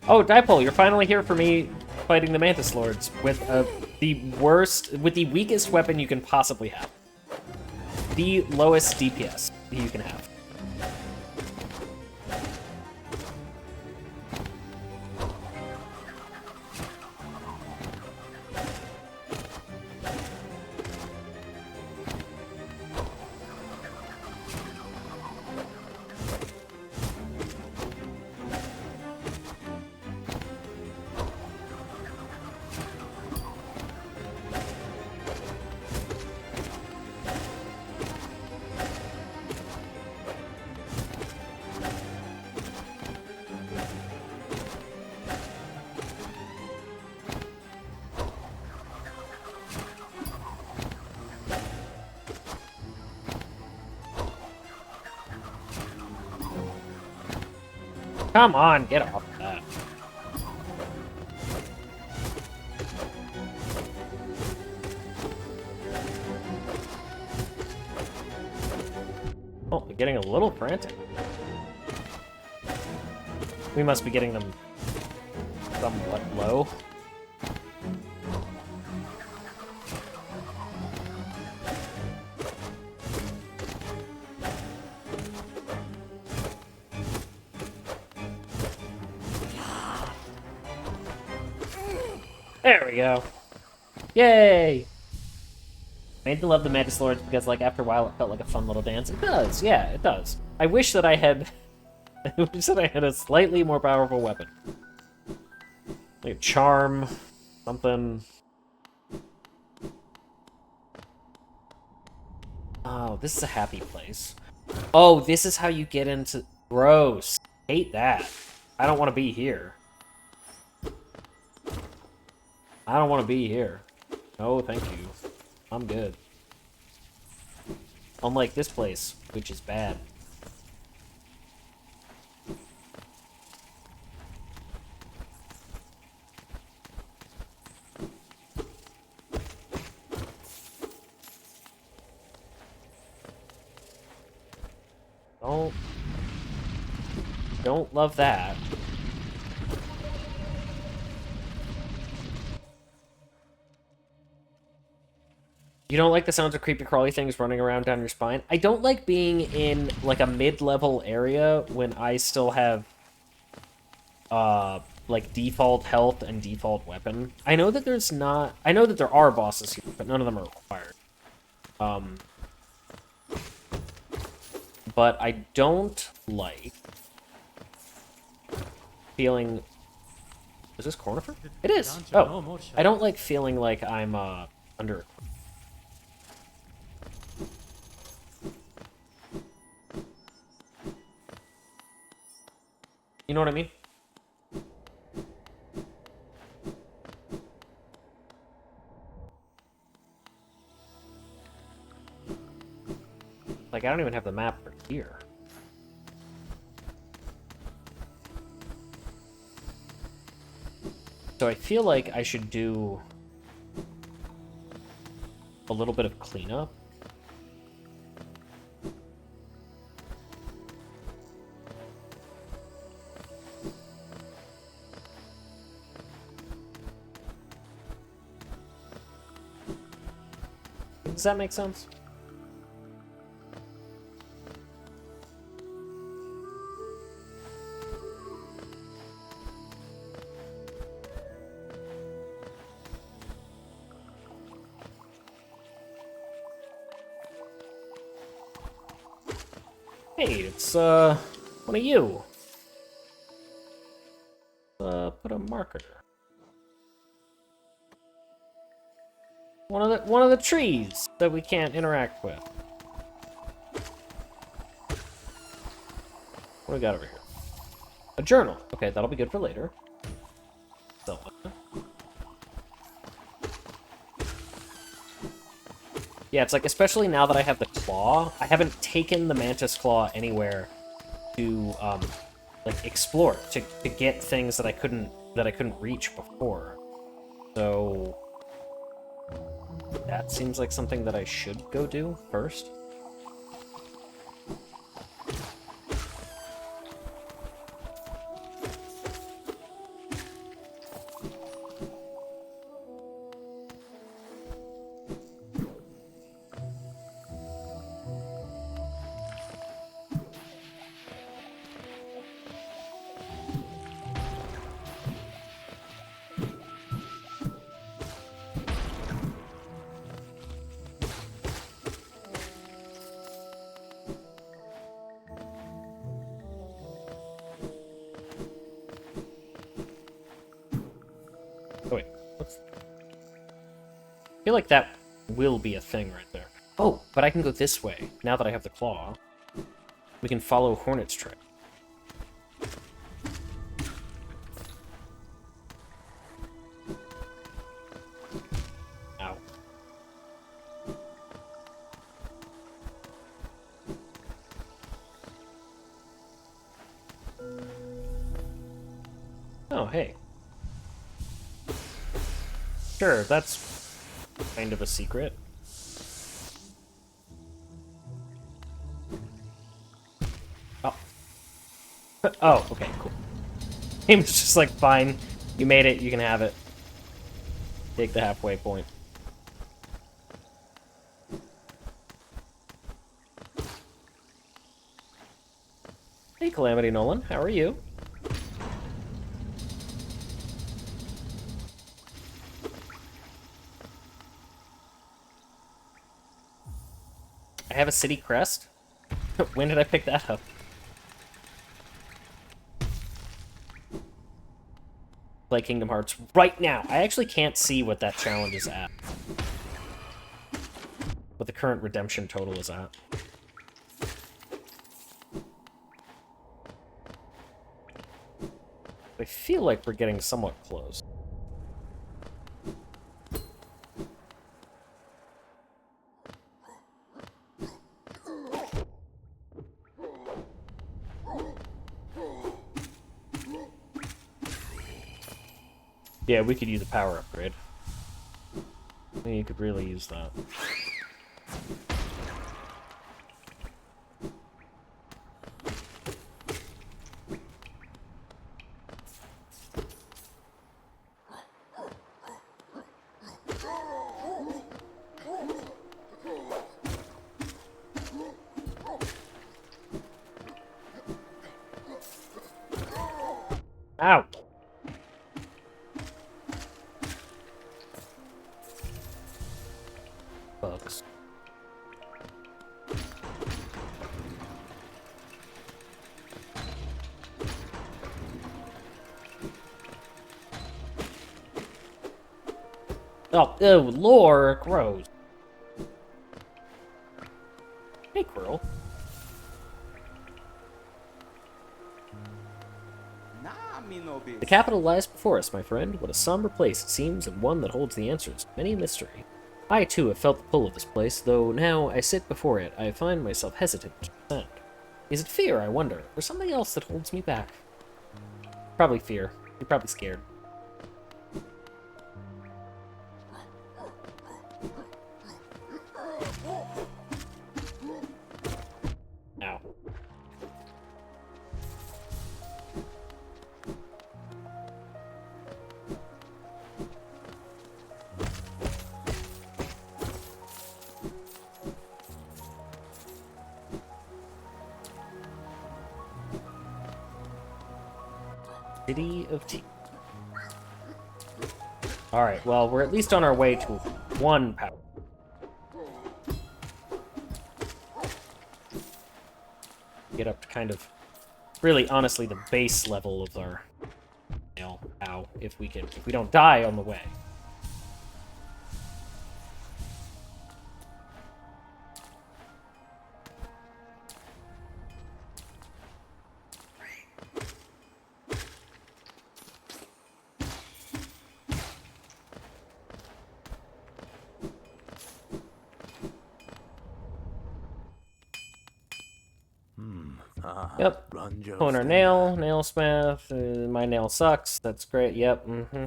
Oh, Dipole, you're finally here for me fighting the Mantis Lords with the weakest weapon you can possibly have. The lowest DPS you can have. Come on, get off that. Oh, they're getting a little frantic. We must be getting them somewhat low. There we go. Yay! Made to love the Mantis Lords because, like, after a while it felt like a fun little dance. It does, yeah, it does. I wish that I had... I wish that I had a slightly more powerful weapon. Like a charm, something... Oh, this is a happy place. Oh, this is how you get into... Gross. Hate that. I don't want to be here. I don't want to be here. No, thank you. I'm good. Unlike this place, which is bad. Don't love that. You don't like the sounds of creepy crawly things running around down your spine? I don't like being in, like, a mid-level area when I still have, like, default health and default weapon. I know that there's not... I know that there are bosses here, but none of them are required. But I don't like feeling... Is this Cornifer? It is! Oh, I don't like feeling like I'm, under... You know what I mean? Like, I don't even have the map for here. So I feel like I should do a little bit of cleanup. Does that make sense? Hey, it's, one of you. Put a marker. One of the trees that we can't interact with. What do we got over here? A journal. Okay, that'll be good for later. So, yeah, it's like, especially now that I have the claw, I haven't taken the mantis claw anywhere to, like, explore, to get things that I couldn't reach before. So, that seems like something that I should go do first. Oh, wait. What's... I feel like that will be a thing right there. Oh, but I can go this way. Now that I have the claw, we can follow Hornet's trail. Ow. Oh, hey. Sure, that's kind of a secret. Oh. Oh, okay, cool. Game's just like, fine, you made it, you can have it. Take the halfway point. Hey, Calamity Nolan, how are you? I have a city crest? When did I pick that up? Play Kingdom Hearts right now. I actually can't see what that challenge is at. What the current redemption total is at. I feel like we're getting somewhat close. Yeah, we could use a power upgrade. You could really use that. Ow! Bugs. Oh, ew, lore, gross. Hey, Quirrell. The capital lies before us, my friend. What a somber place it seems, and one that holds the answers to many a mystery. I, too, have felt the pull of this place, though now I sit before it, I find myself hesitant to descend. Is it fear, I wonder, or something else that holds me back? Probably fear. You're probably scared. Ow. City of Tea. Alright, well, we're at least on our way to 1 power. Get up to kind of, really, honestly, the base level of our, ow, if we don't die on the way. Yep. Point our nail, nailsmith. My nail sucks. That's great. Yep. Mm-hmm.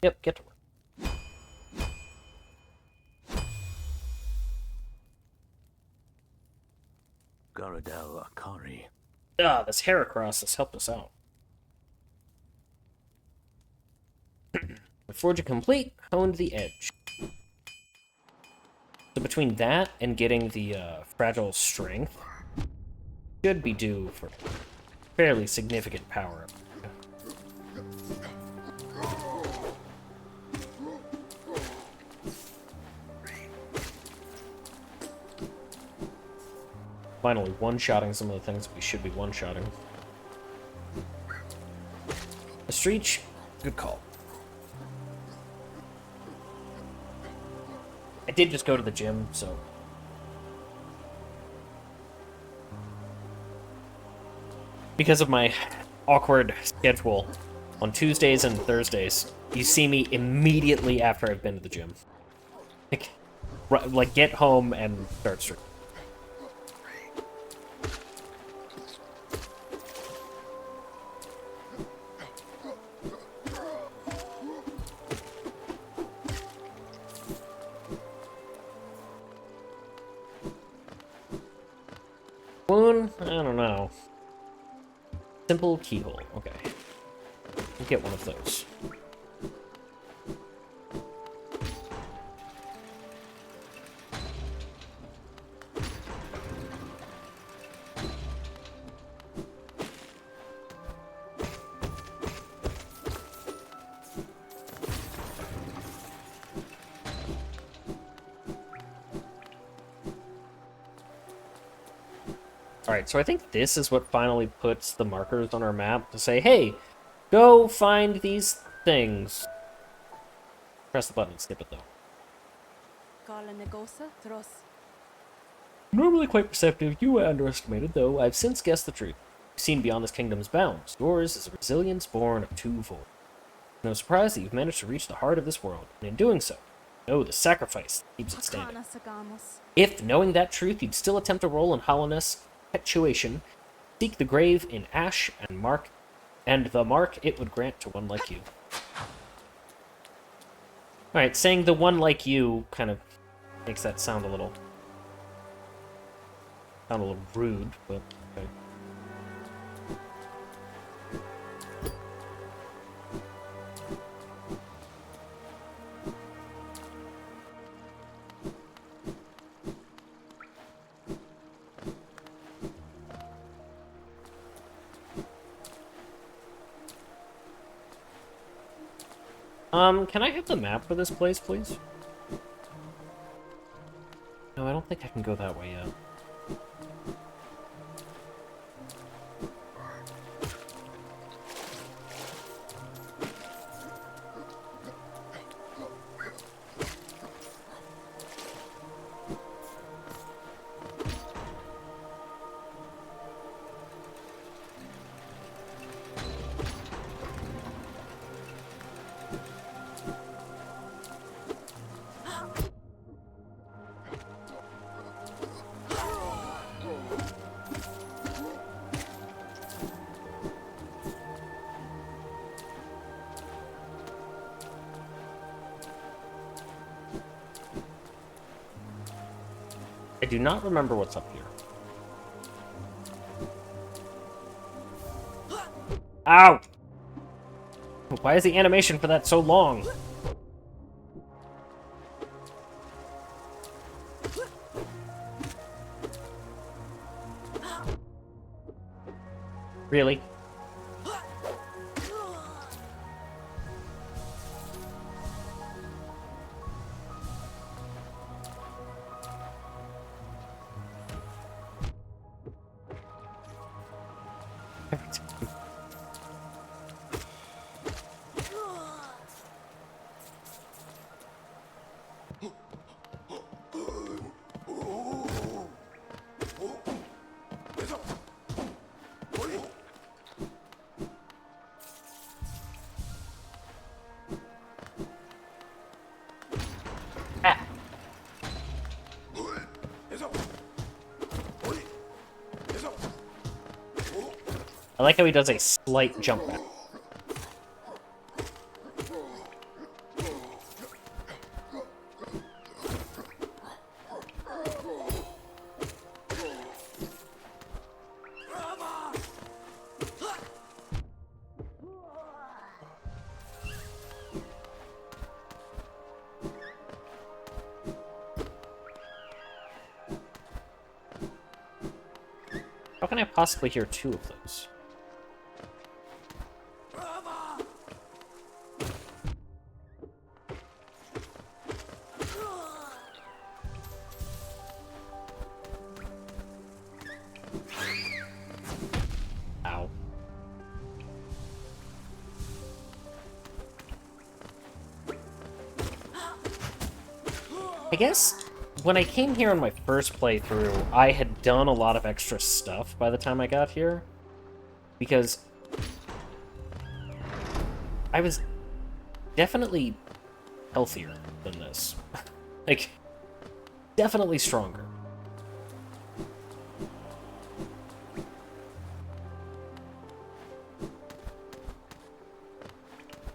Yep. Get to work. Garadel Akari. Ah, this Heracross has helped us out. Forging complete. Honed the edge. So between that and getting the fragile strength, should be due for fairly significant power up. Finally, one-shotting some of the things we should be one-shotting. A Streech, good call. I did just go to the gym, so... Because of my awkward schedule, on Tuesdays and Thursdays, you see me immediately after I've been to the gym. Like get home and start streaming. Wound? I don't know. Simple keyhole. Okay. We'll get one of those. Alright, so I think this is what finally puts the markers on our map to say, hey, go find these things. Press the button and skip it, though. Normally quite perceptive, you were underestimated, though I've since guessed the truth. You've seen beyond this kingdom's bounds. Yours is a resilience born of twofold. No surprise that you've managed to reach the heart of this world, and in doing so, know the sacrifice that keeps it standing. If, knowing that truth, you'd still attempt a role in hollowness, perpetuation, seek the grave in ash and the mark it would grant to one like you. Alright, saying the one like you kind of makes that sound a little rude, but okay. Can I have the map for this place, please? No, I don't think I can go that way yet. I do not remember what's up here. Ow! Why is the animation for that so long? Really? I like how he does a slight jump back. How can I possibly hear two of those? Ow. I guess when I came here on my first playthrough, I had done a lot of extra stuff by the time I got here. Because I was definitely healthier than this. Like, definitely stronger.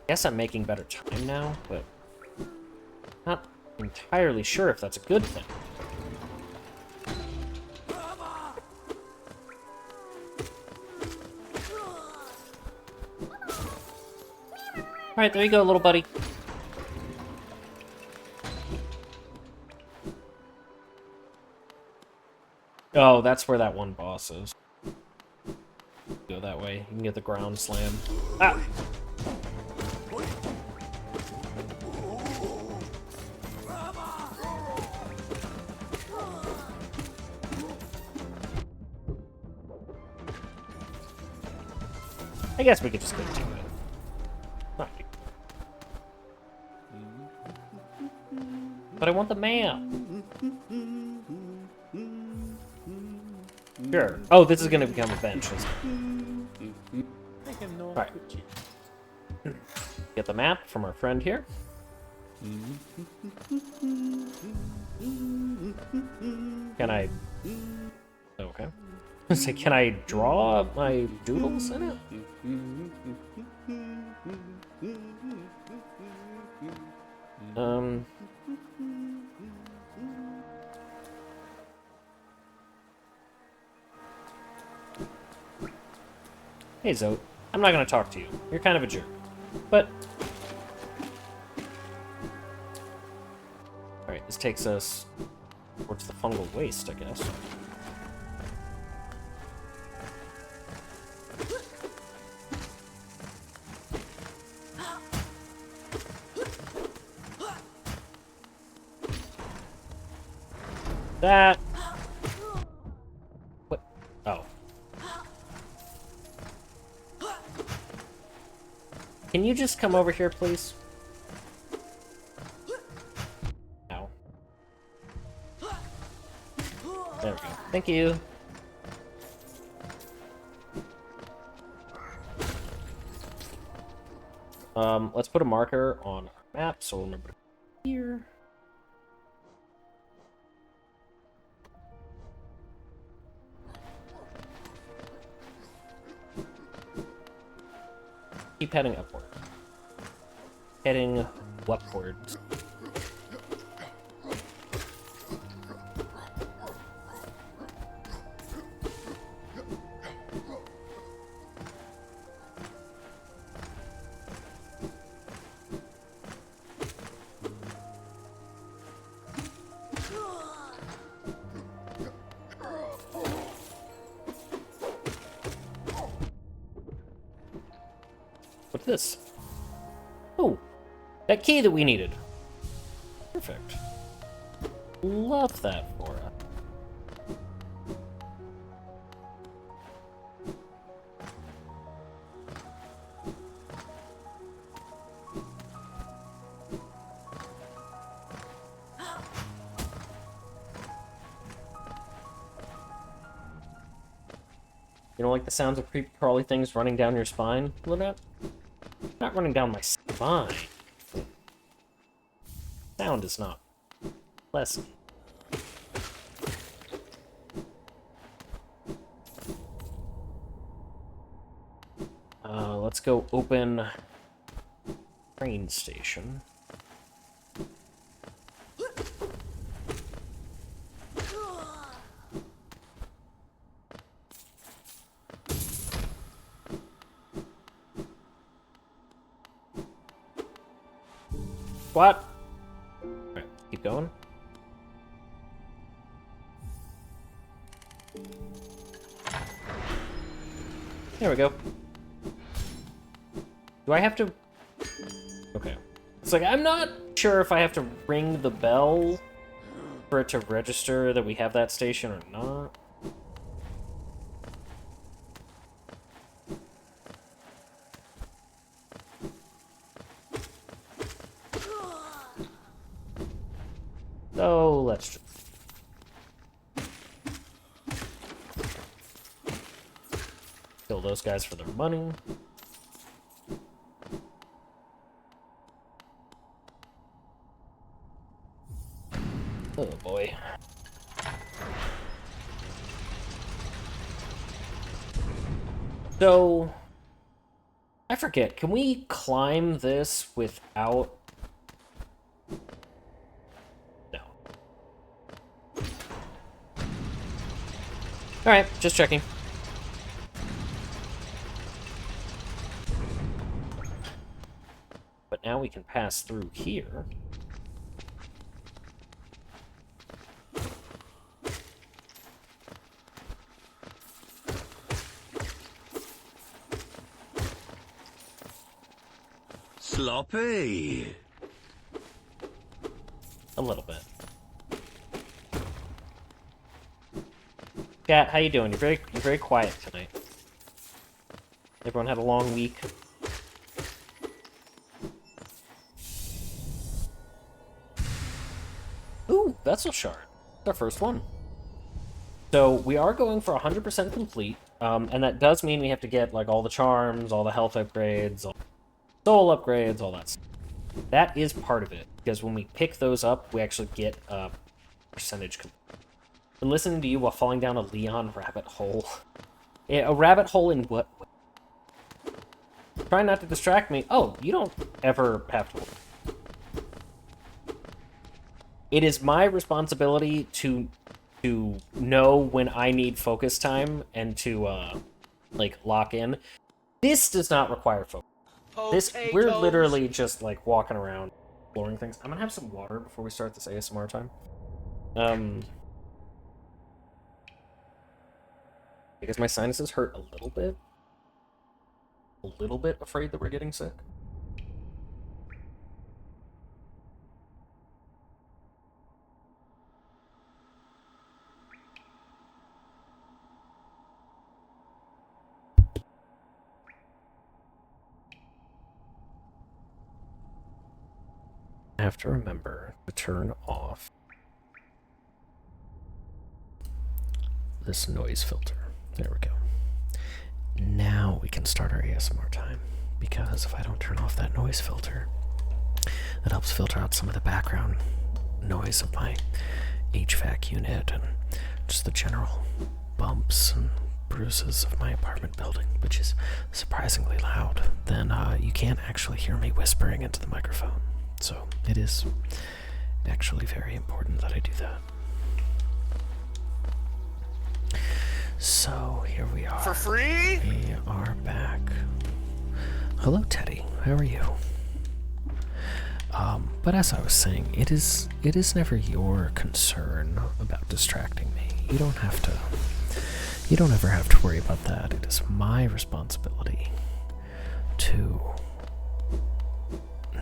Guess I'm making better time now, but not entirely sure if that's a good thing. Alright, there you go, little buddy. Oh, that's where that one boss is. Go that way. You can get the ground slam. Ah! I guess we could just go do it. Not big. But I want the map. Sure. Oh, this is gonna become a bench. Alright. Get the map from our friend here. Can I... Okay. So can I draw my doodles in it? Hey, Zote. I'm not gonna talk to you. You're kind of a jerk. But... Alright, this takes us towards the fungal waste, I guess. That... What? Oh. Can you just come over here, please? Ow. There we go. Thank you. Let's put a marker on our map so we'll remember to be here. Keep heading upward. Heading upwards. What's this? Oh, that key that we needed. Perfect. Love that for us. You don't like the sounds of creepy crawly things running down your spine, Lynette? Not running down my spine. Sound is not pleasant. Let's go open train station. What? Alright, keep going. There we go. Do I have to... Okay. It's like, I'm not sure if I have to ring the bell for it to register that we have that station or not. So, let's just... kill those guys for their money. Oh boy. So, I forget, can we climb this without... No. Alright, just checking. But now we can pass through here. Sloppy. A little bit. Cat, how you doing? You're very quiet tonight. Everyone had a long week. Ooh, vessel shard. Our first one. So we are going for 100% complete, and that does mean we have to get like all the charms, all the health upgrades, all soul upgrades, all that stuff. That is part of it, because when we pick those up, we actually get a percentage complete. Been listening to you while falling down a Leon rabbit hole. A rabbit hole in what way? Try not to distract me. Oh, you don't ever have to. It is my responsibility to know when I need focus time and to like lock in. This does not require focus. We're literally just like walking around exploring things. I'm gonna have some water before we start this ASMR time. Because my sinuses hurt a little bit. A little bit afraid that we're getting sick. I have to remember to turn off this noise filter. There we go. Now we can start our ASMR time, because if I don't turn off that noise filter, that helps filter out some of the background noise of my HVAC unit and just the general bumps and bruises of my apartment building, which is surprisingly loud. Then you can't actually hear me whispering into the microphone. So it is actually very important that I do that. So here we are. For free? We are back. Hello, Teddy. How are you? But as I was saying, it is never your concern about distracting me. You don't ever have to worry about that. It is my responsibility to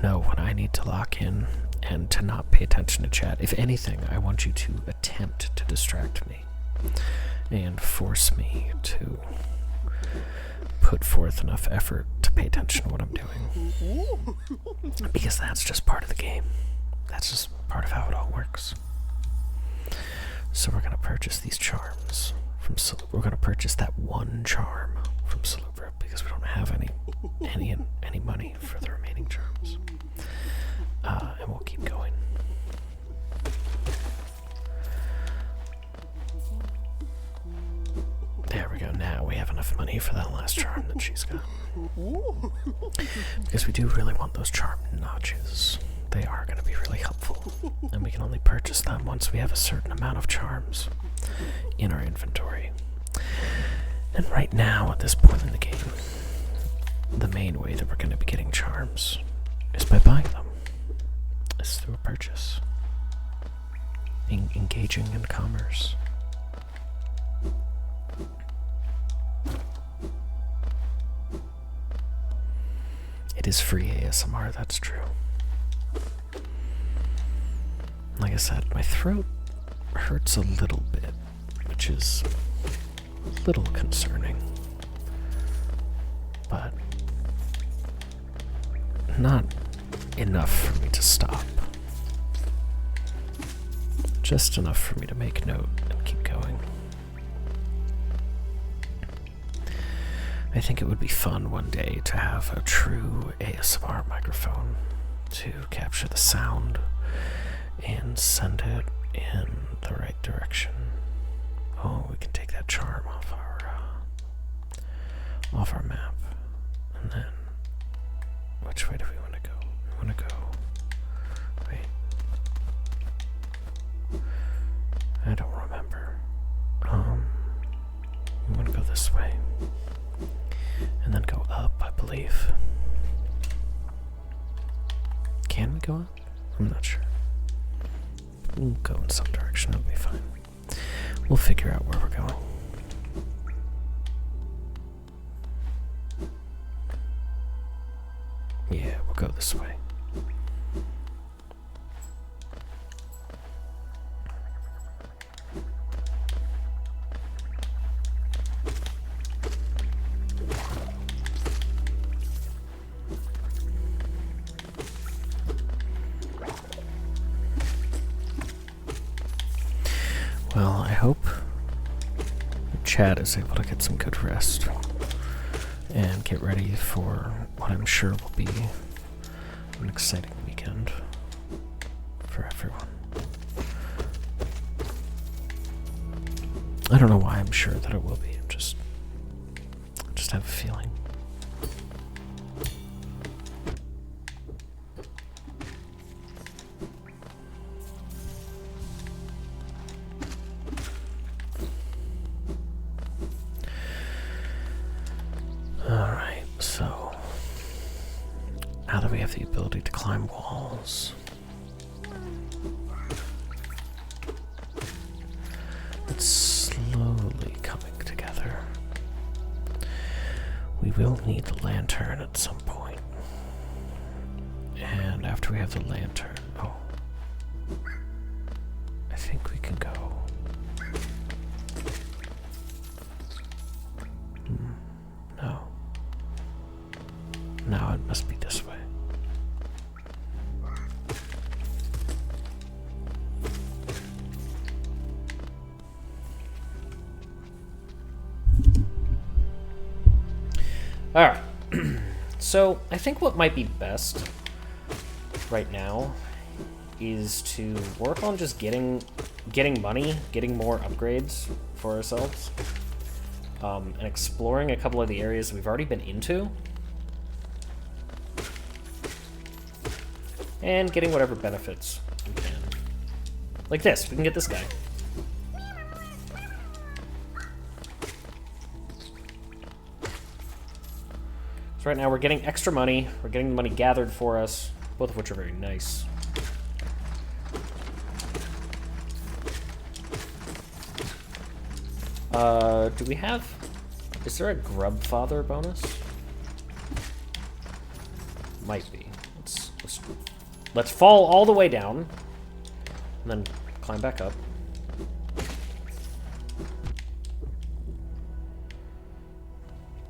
know when I need to lock in and to not pay attention to chat. If anything, I want you to attempt to distract me and force me to put forth enough effort to pay attention to what I'm doing. Because that's just part of the game. That's just part of how it all works. So we're going to purchase these charms from Salubra. We're going to purchase that one charm from Salubra because we don't have any money for the remaining charms. And we'll keep going. There we go. Now we have enough money for that last charm that she's got. Because we do really want those charm notches. They are going to be really helpful. And we can only purchase them once we have a certain amount of charms in our inventory. And right now, at this point in the game, the main way that we're going to be getting charms is by buying them. It's through a purchase. Engaging in commerce. It is free ASMR, that's true. Like I said, my throat hurts a little bit, which is a little concerning. But not enough for me to stop. Just enough for me to make note and keep going. I think it would be fun one day to have a true ASMR microphone to capture the sound and send it in the right direction. Oh, we can take that charm off our map. And then, which way do we want to go? We want to go, wait. I don't remember. We want to go this way. And then go up, I believe. Can we go up? I'm not sure. We'll go in some direction, it'll be fine. We'll figure out where we're going. Yeah, we'll go this way. Well, I hope chat is able to get some good rest and get ready for what I'm sure will be an exciting weekend for everyone. I don't know why I'm sure that it will be. I just have a feeling. Alright, so now that we have the ability to climb walls, it's slowly coming together. We will need the lantern at some point. And after we have the lantern, I think we can go. No. No, it must be this way. Alright. So, I think what might be best right now is to work on just getting money, getting more upgrades for ourselves, and exploring a couple of the areas we've already been into, and getting whatever benefits we can. Like this, we can get this guy. So right now we're getting extra money, we're getting the money gathered for us, both of which are very nice. Do we have... Is there a grub father bonus? Might be. Let's fall all the way down, and then climb back up.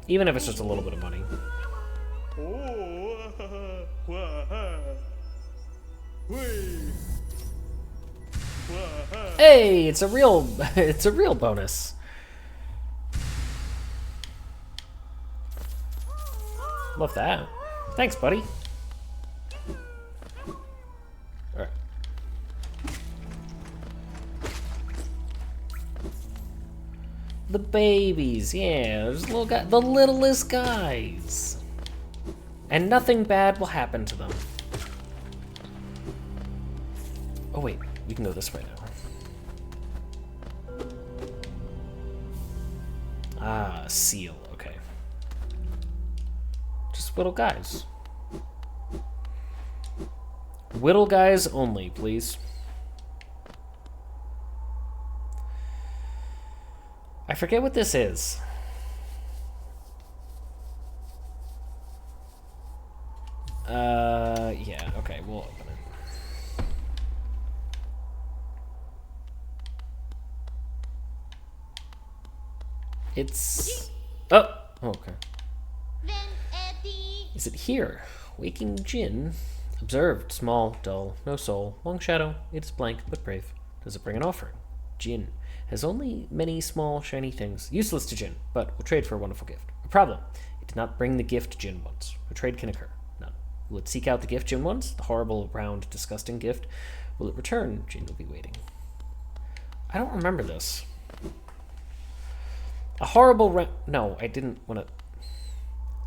Even if it's just a little bit of money. Hey, it's a real bonus. Love that. Thanks, buddy. Alright. The babies, yeah, there's little guy, the littlest guys. And nothing bad will happen to them. Oh wait, we can go this way now. Ah, seal, okay. Just little guys. Whittle guys only, please. I forget what this is. Yeah, okay, we'll open it. It's... Oh! Okay. Is it here? Waking Jinn. Observed, small, dull, no soul, long shadow. It is blank, but brave. Does it bring an offering? Jinn has only many small, shiny things. Useless to Jinn, but will trade for a wonderful gift. A problem. It did not bring the gift Jinn wants. A trade can occur. None. Will it seek out the gift Jinn wants? The horrible, round, disgusting gift? Will it return? Jinn will be waiting. I don't remember this. A horrible No, I didn't want to...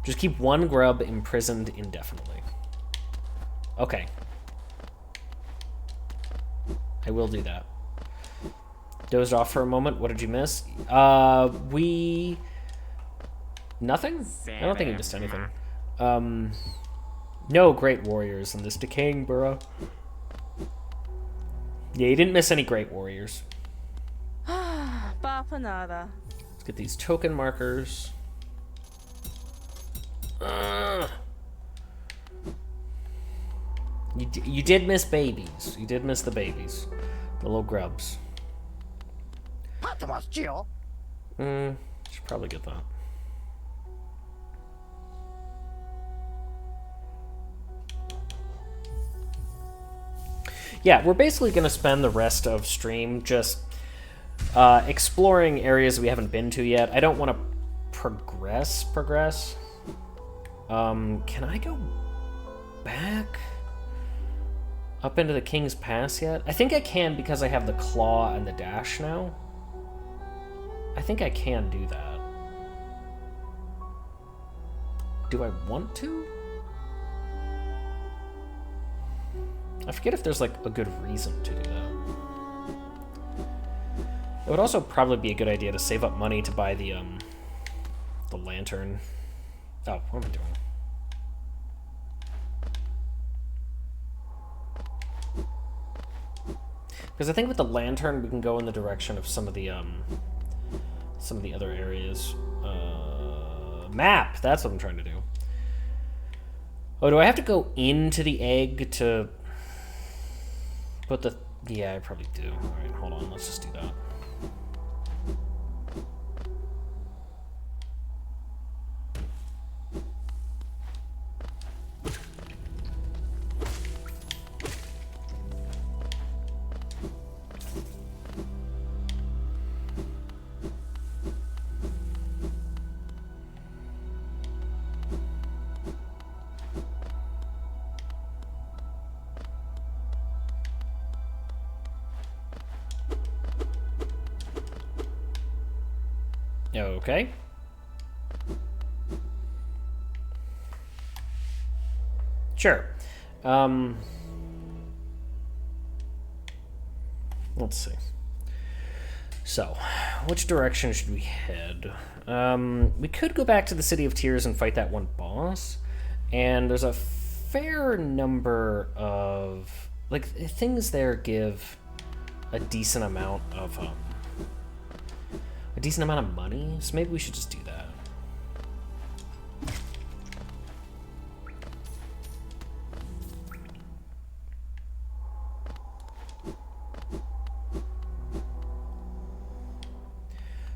Just keep one grub imprisoned indefinitely. Okay. I will do that. Dozed off for a moment. What did you miss? Nothing? I don't think you missed anything. No great warriors in this decaying burrow. Yeah, you didn't miss any great warriors. Bapanada. Let's get these token markers. You did miss babies. You did miss the babies. The little grubs. Should probably get that. Yeah, we're basically going to spend the rest of stream just exploring areas we haven't been to yet. I don't want to progress. Can I go back up into the King's Pass yet? I think I can because I have the claw and the dash now. I think I can do that. Do I want to? I forget if there's like a good reason to do that. It would also probably be a good idea to save up money to buy the lantern. Oh, what am I doing? Because I think with the lantern we can go in the direction of some of the other areas. Map. That's what I'm trying to do. Oh, do I have to go into the egg to put the? Yeah, I probably do. All right, hold on. Let's just do that. Okay. Sure. Let's see. So, which direction should we head? We could go back to the City of Tears and fight that one boss. And there's a fair number of... like, things there give a decent amount of... a decent amount of money, so maybe we should just do that.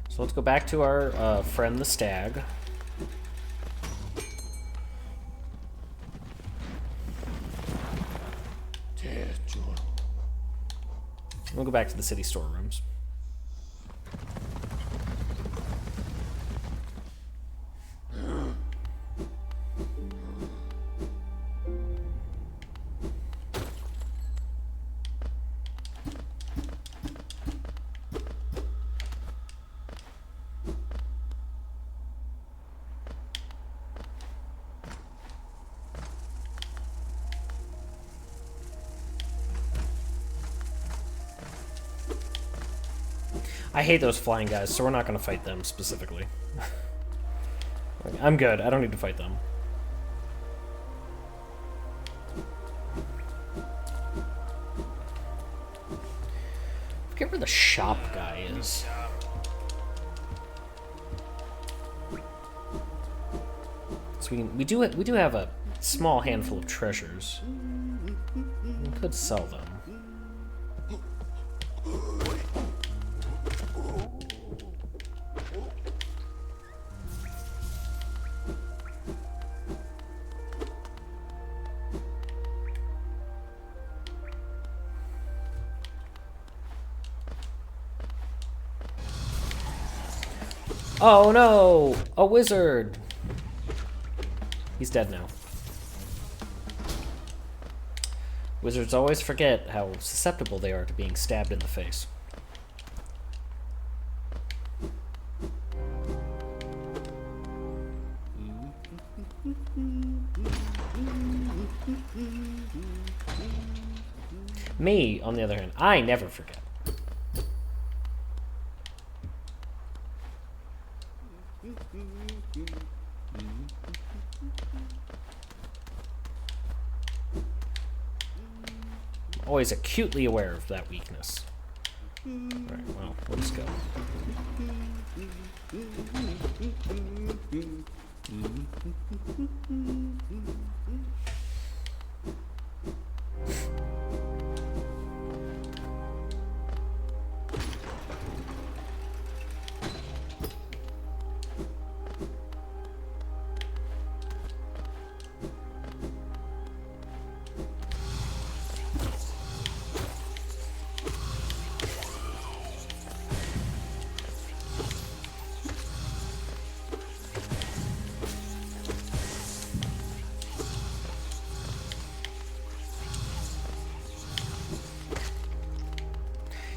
So let's go back to our friend the stag. We'll go back to the city storerooms. I hate those flying guys, so we're not going to fight them specifically. I'm good. I don't need to fight them. I forget where the shop guy is. So we do have a small handful of treasures. We could sell them. Oh no! A wizard! He's dead now. Wizards always forget how susceptible they are to being stabbed in the face. Me, on the other hand, I never forget. Always acutely aware of that weakness. Alright, well, let's go.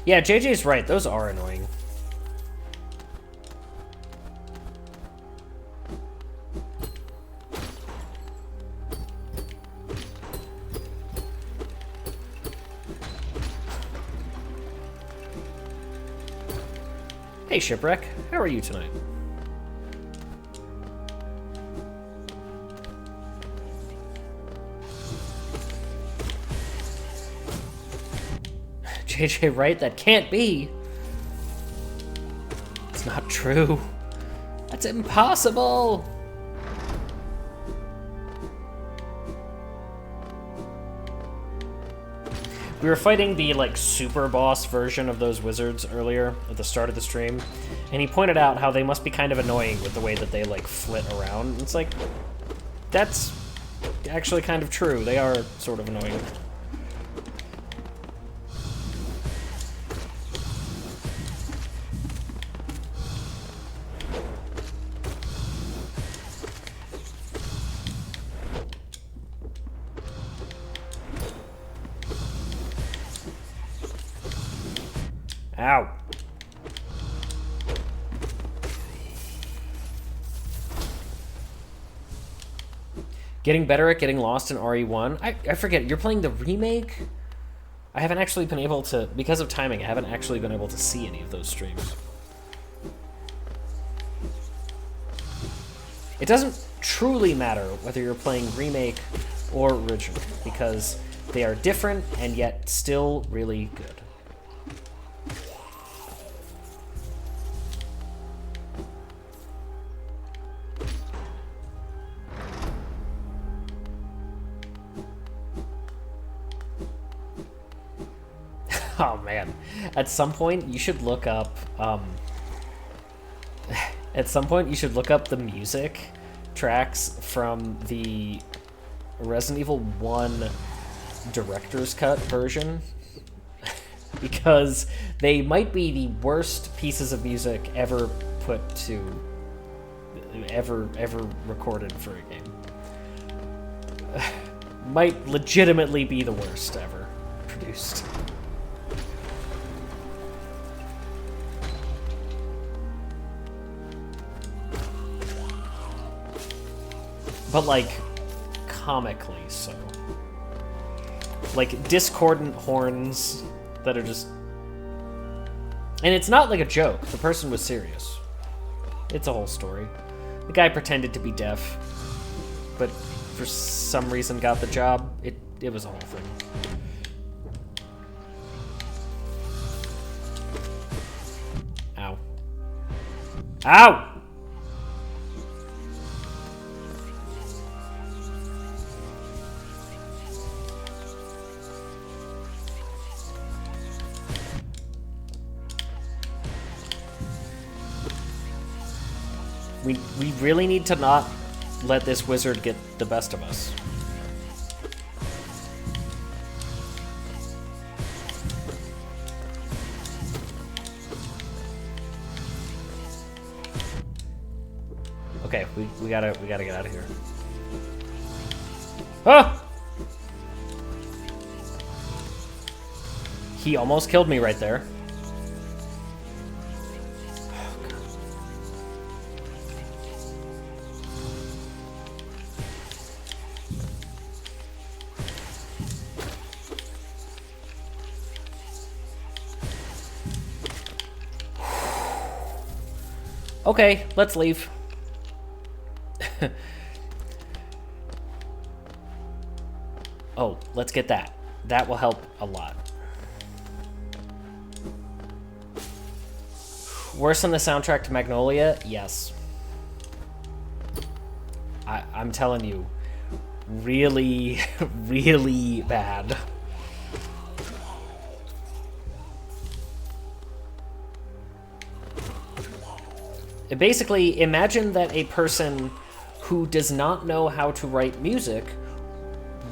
Yeah, JJ's right. Those are annoying. Hey, Shipwreck. How are you tonight? JJ, right? That can't be. It's not true. That's impossible. We were fighting the, like, super boss version of those wizards earlier at the start of the stream, and he pointed out how they must be kind of annoying with the way that they, like, flit around. It's like, that's actually kind of true. They are sort of annoying. Ow. Getting better at getting lost in RE1. I forget, you're playing the remake? I haven't actually been able to, because of timing, I haven't actually been able to see any of those streams. It doesn't truly matter whether you're playing remake or original, because they are different and yet still really good. Oh man, at some point you should look up, the music tracks from the Resident Evil 1 Director's Cut version, because they might be the worst pieces of music ever recorded for a game. Might legitimately be the worst ever produced. But, like, comically so. Like, discordant horns that are just... And it's not like a joke. The person was serious. It's a whole story. The guy pretended to be deaf, but for some reason got the job. It was a whole thing. Ow. Ow! We really need to not let this wizard get the best of us. Okay, we gotta get out of here. Ah! He almost killed me right there. Okay, let's leave. Oh, let's get that. That will help a lot. Worse than the soundtrack to Magnolia? Yes. I'm telling you, really, really bad. Basically, imagine that a person who does not know how to write music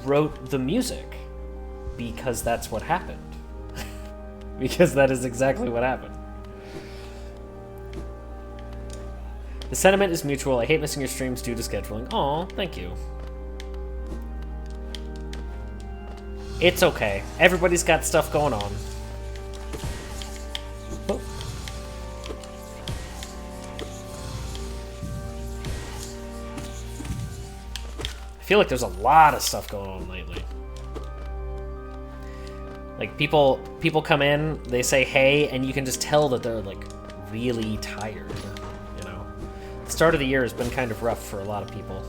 wrote the music, because that's what happened. Because that is exactly what happened. The sentiment is mutual. I hate missing your streams due to scheduling. Aw, thank you. It's okay. Everybody's got stuff going on. feel like there's a lot of stuff going on lately. Like, people come in, they say hey, and you can just tell that they're, like, really tired, you know? The start of the year has been kind of rough for a lot of people.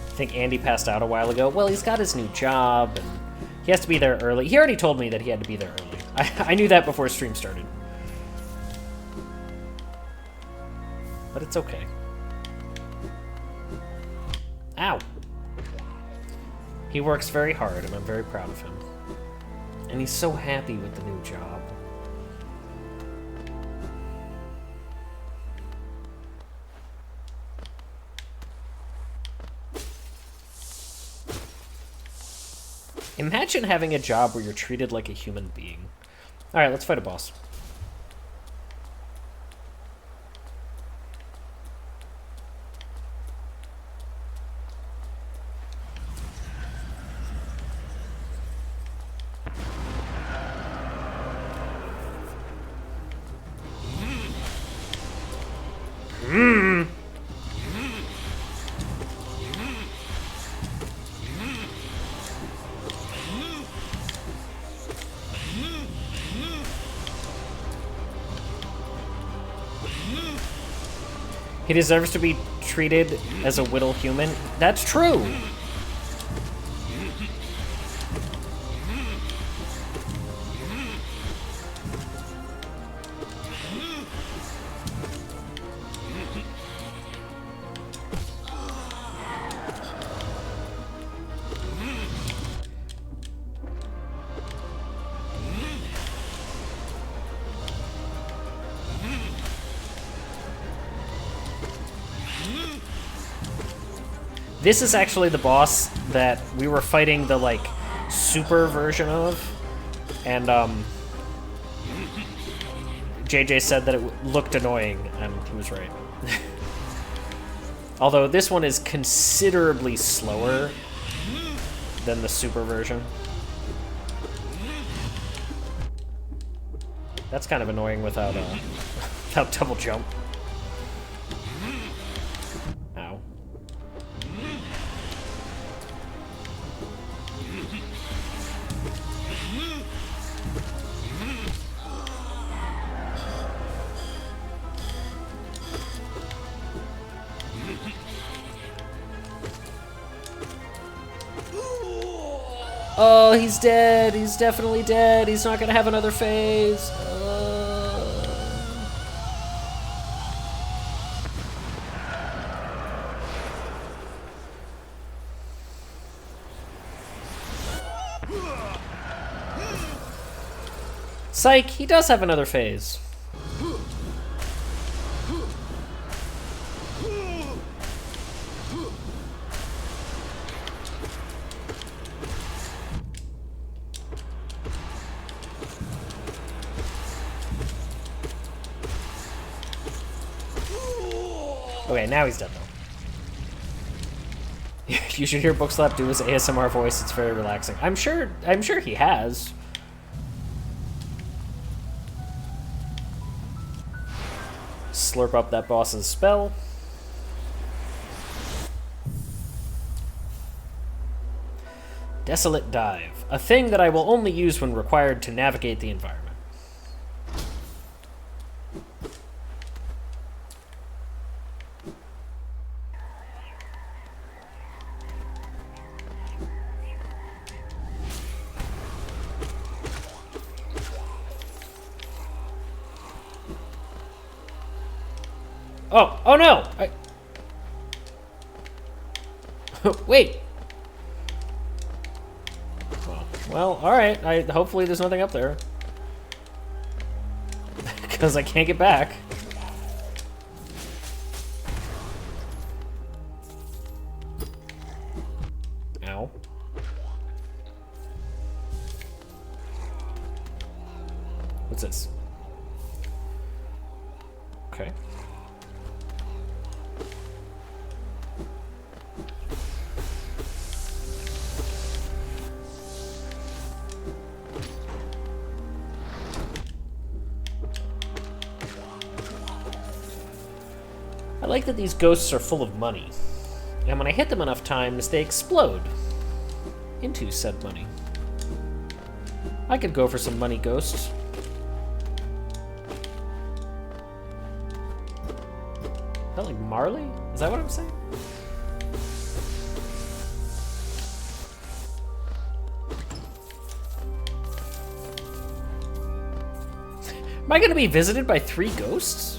I think Andy passed out a while ago. Well, he's got his new job, and he has to be there early. He already told me that he had to be there early. I knew that before stream started. But it's okay. Ow! He works very hard, and I'm very proud of him. And he's so happy with the new job. Imagine having a job where you're treated like a human being. Alright, let's fight a boss. He deserves to be treated as a whittle human. That's true! This is actually the boss that we were fighting the, like, super version of, and, JJ said that it looked annoying, and he was right. Although this one is considerably slower than the super version. That's kind of annoying without, without double jump. Ow. Oh, he's dead. He's definitely dead. He's not gonna have another phase. Psych, he does have another phase. Okay, now he's dead though. You should hear Bookslap do his ASMR voice. It's very relaxing. I'm sure he has. Slurp up that boss's spell. Desolate Dive. A thing that I will only use when required to navigate the environment. Oh no! Wait! Well, alright. Hopefully there's nothing up there. Because I can't get back. Ow. What's this? Okay. like that these ghosts are full of money, and when I hit them enough times, they explode into said money. I could go for some money ghosts. Is that like Marley? Is that what I'm saying? Am I gonna be visited by 3 ghosts?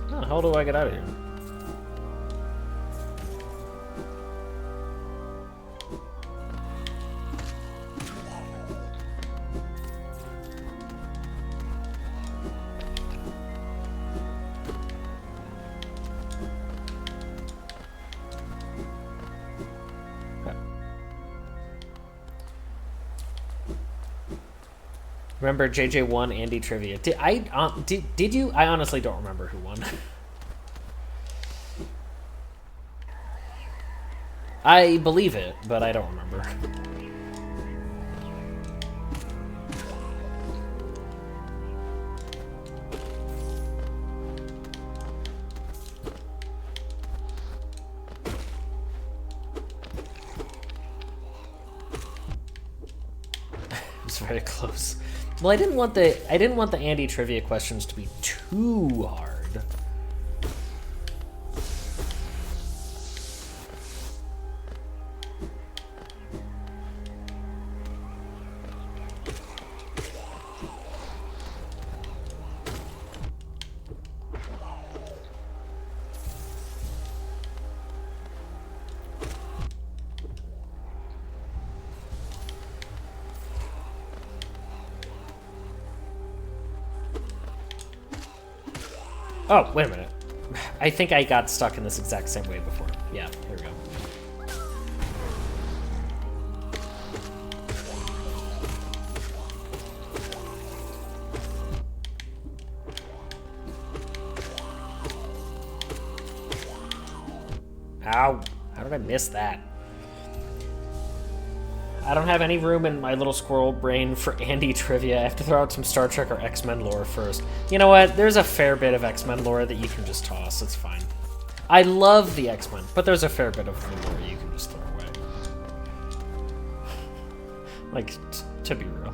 How the hell do I get out of here? Remember JJ won Andy trivia. Did you? I honestly don't remember who won. I believe it, but I don't remember. It's very close. Well, I didn't want the Andy trivia questions to be too hard. Oh, wait a minute. I think I got stuck in this exact same way before. Yeah, here we go. Ow. How did I miss that? I don't have any room in my little squirrel brain for Andy trivia. I have to throw out some Star Trek or X-Men lore first. You know what? There's a fair bit of X-Men lore that you can just toss. It's fine. I love the X-Men, but there's a fair bit of the lore you can just throw away. Like, to be real.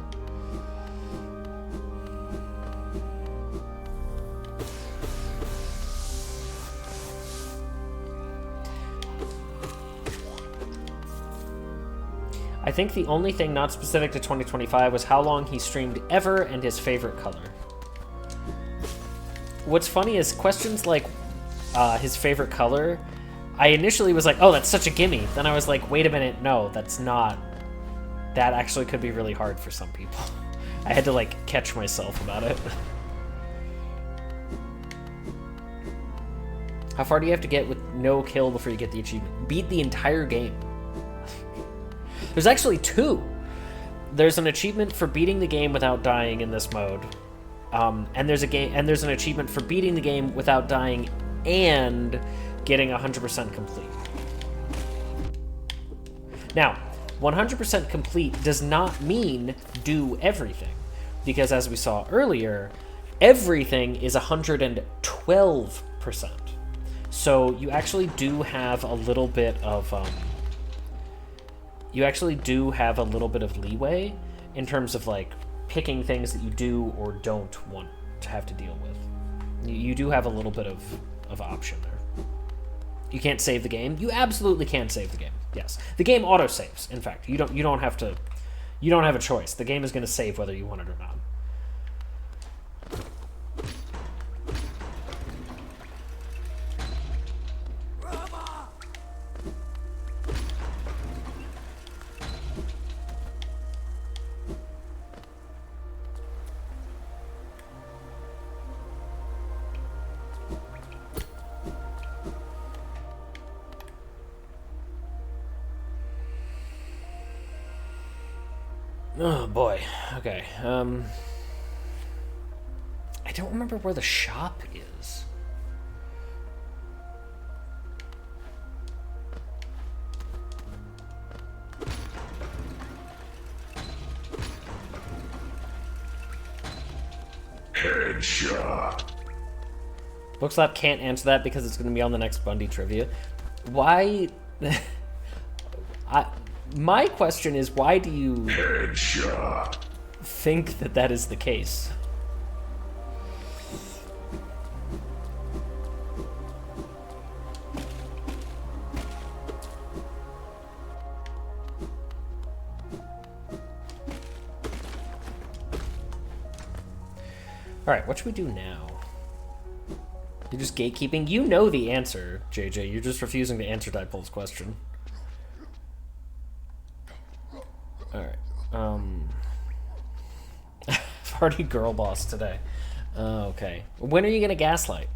I think the only thing not specific to 2025 was how long he streamed ever and his favorite color. What's funny is questions like his favorite color, I initially was like, oh, that's such a gimme. Then I was like, wait a minute, no, that's not. That actually could be really hard for some people. I had to like catch myself about it. How far do you have to get with no kill before you get the achievement? Beat the entire game. There's actually 2. There's an achievement for beating the game without dying in this mode, and there's an achievement for beating the game without dying and getting 100% complete. Now, 100% complete does not mean do everything, because as we saw earlier, everything is 112%. So you actually do have a little bit of leeway in terms of like picking things that you do or don't want to have to deal with. You do have a little bit of option there. You can't save the game. You absolutely can save the game. Yes, the game auto saves. In fact, you don't have to. You don't have a choice. The game is going to save whether you want it or not. Oh boy. Okay. I don't remember where the shop is. Bookslap can't answer that because it's going to be on the next Bundy trivia. Why? My question is, why do you think that that is the case? Alright, what should we do now? You're just gatekeeping? You know the answer, JJ. You're just refusing to answer Dipole's question. Alright. Party girl boss today. Okay. When are you gonna gaslight?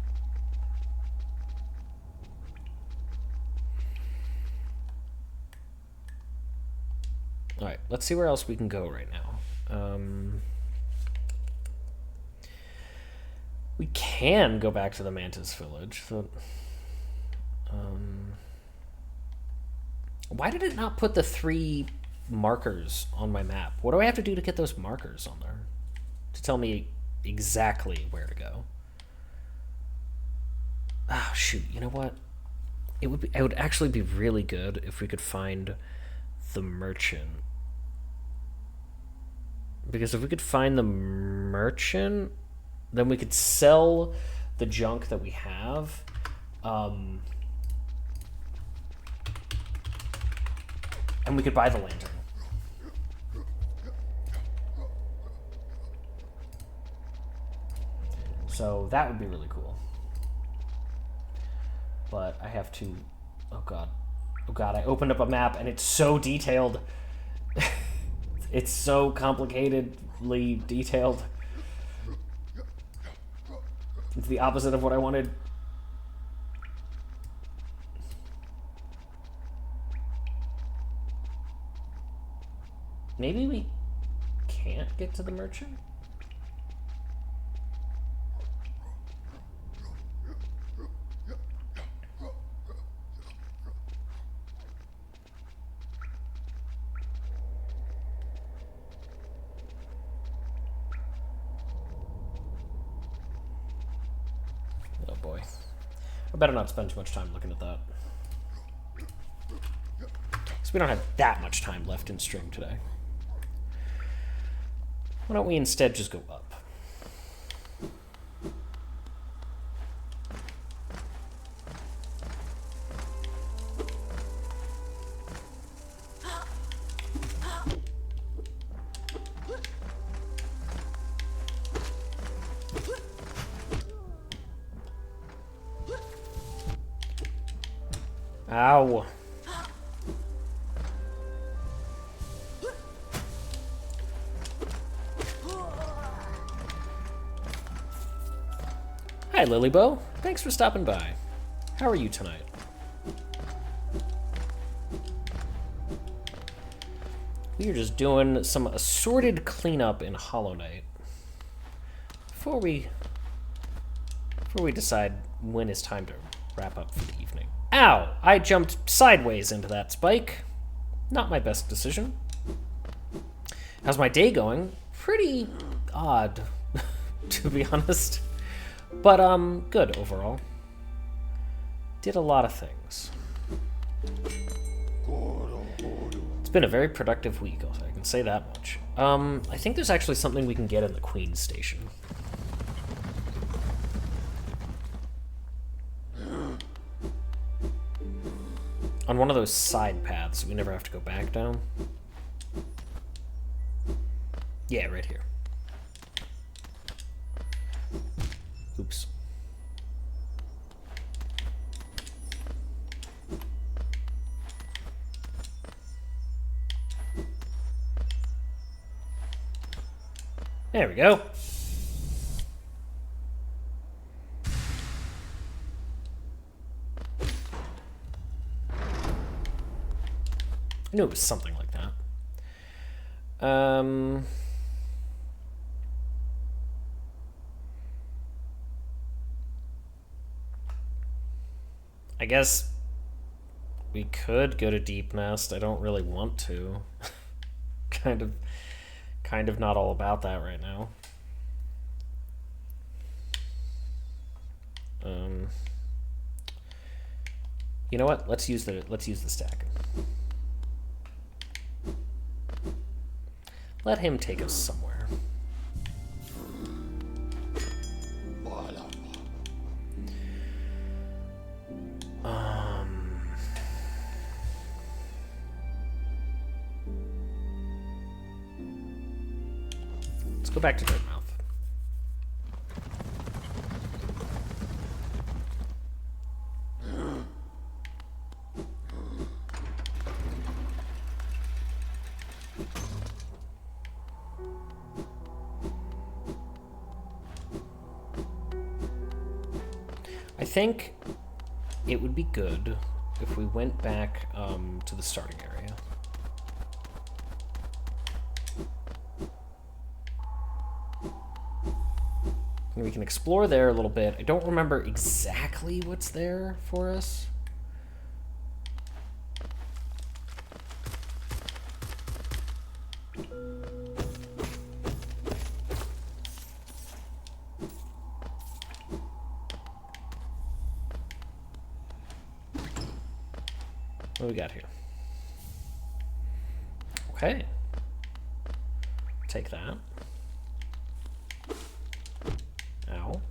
Alright, let's see where else we can go right now. We can go back to the Mantis Village. So, why did it not put the 3 markers on my map? What do I have to do to get those markers on there? To tell me exactly where to go. Oh, shoot. You know what? It would actually be really good if we could find the merchant. Because if we could find the merchant, then we could sell the junk that we have. And we could buy the lantern. So that would be really cool. But I have to... Oh god. Oh god, I opened up a map and it's so detailed. It's so complicatedly detailed. It's the opposite of what I wanted. Maybe we can't get to the merchant? Oh boy. I better not spend too much time looking at that. Because we don't have that much time left in stream today. Why don't we instead just go up? Ow. Hi, Lilybo. Thanks for stopping by. How are you tonight? We are just doing some assorted cleanup in Hollow Knight. Before we decide when it's time to wrap up for the evening. Ow! I jumped sideways into that spike. Not my best decision. How's my day going? Pretty odd, to be honest. But, good overall. Did a lot of things. It's been a very productive week, I can say that much. I think there's actually something we can get in the Queen's Station. On one of those side paths we never have to go back down. Yeah, right here. Oops. There we go. I knew it was something like that. I guess we could go to Deep Nest. I don't really want to. kind of not all about that right now. You know what? Let's use the stack. Let him take us somewhere. Let's go back to Dirtmouth. I think it would be good if we went back to the starting area. And we can explore there a little bit. I don't remember exactly what's there for us. What do we got here? Okay. Take that. Ow.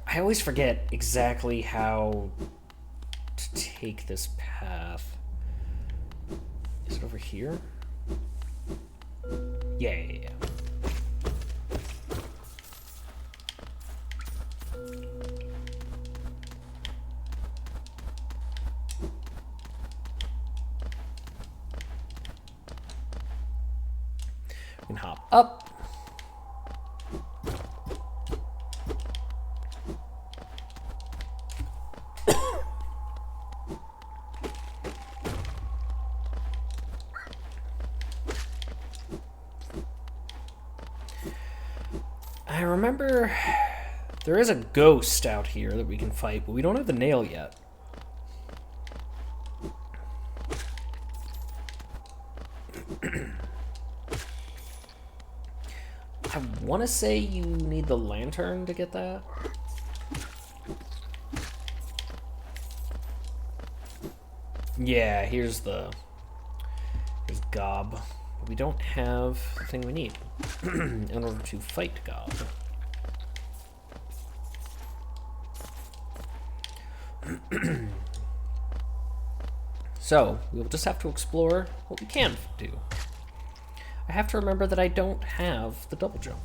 I always forget exactly how to take this path. Is it over here? Yeah. We can hop up. I remember there is a ghost out here that we can fight, but we don't have the nail yet. I want to say you need the lantern to get that. Yeah, here's Gob. But we don't have the thing we need in order to fight Gob. So, we'll just have to explore what we can do. I have to remember that I don't have the double jump.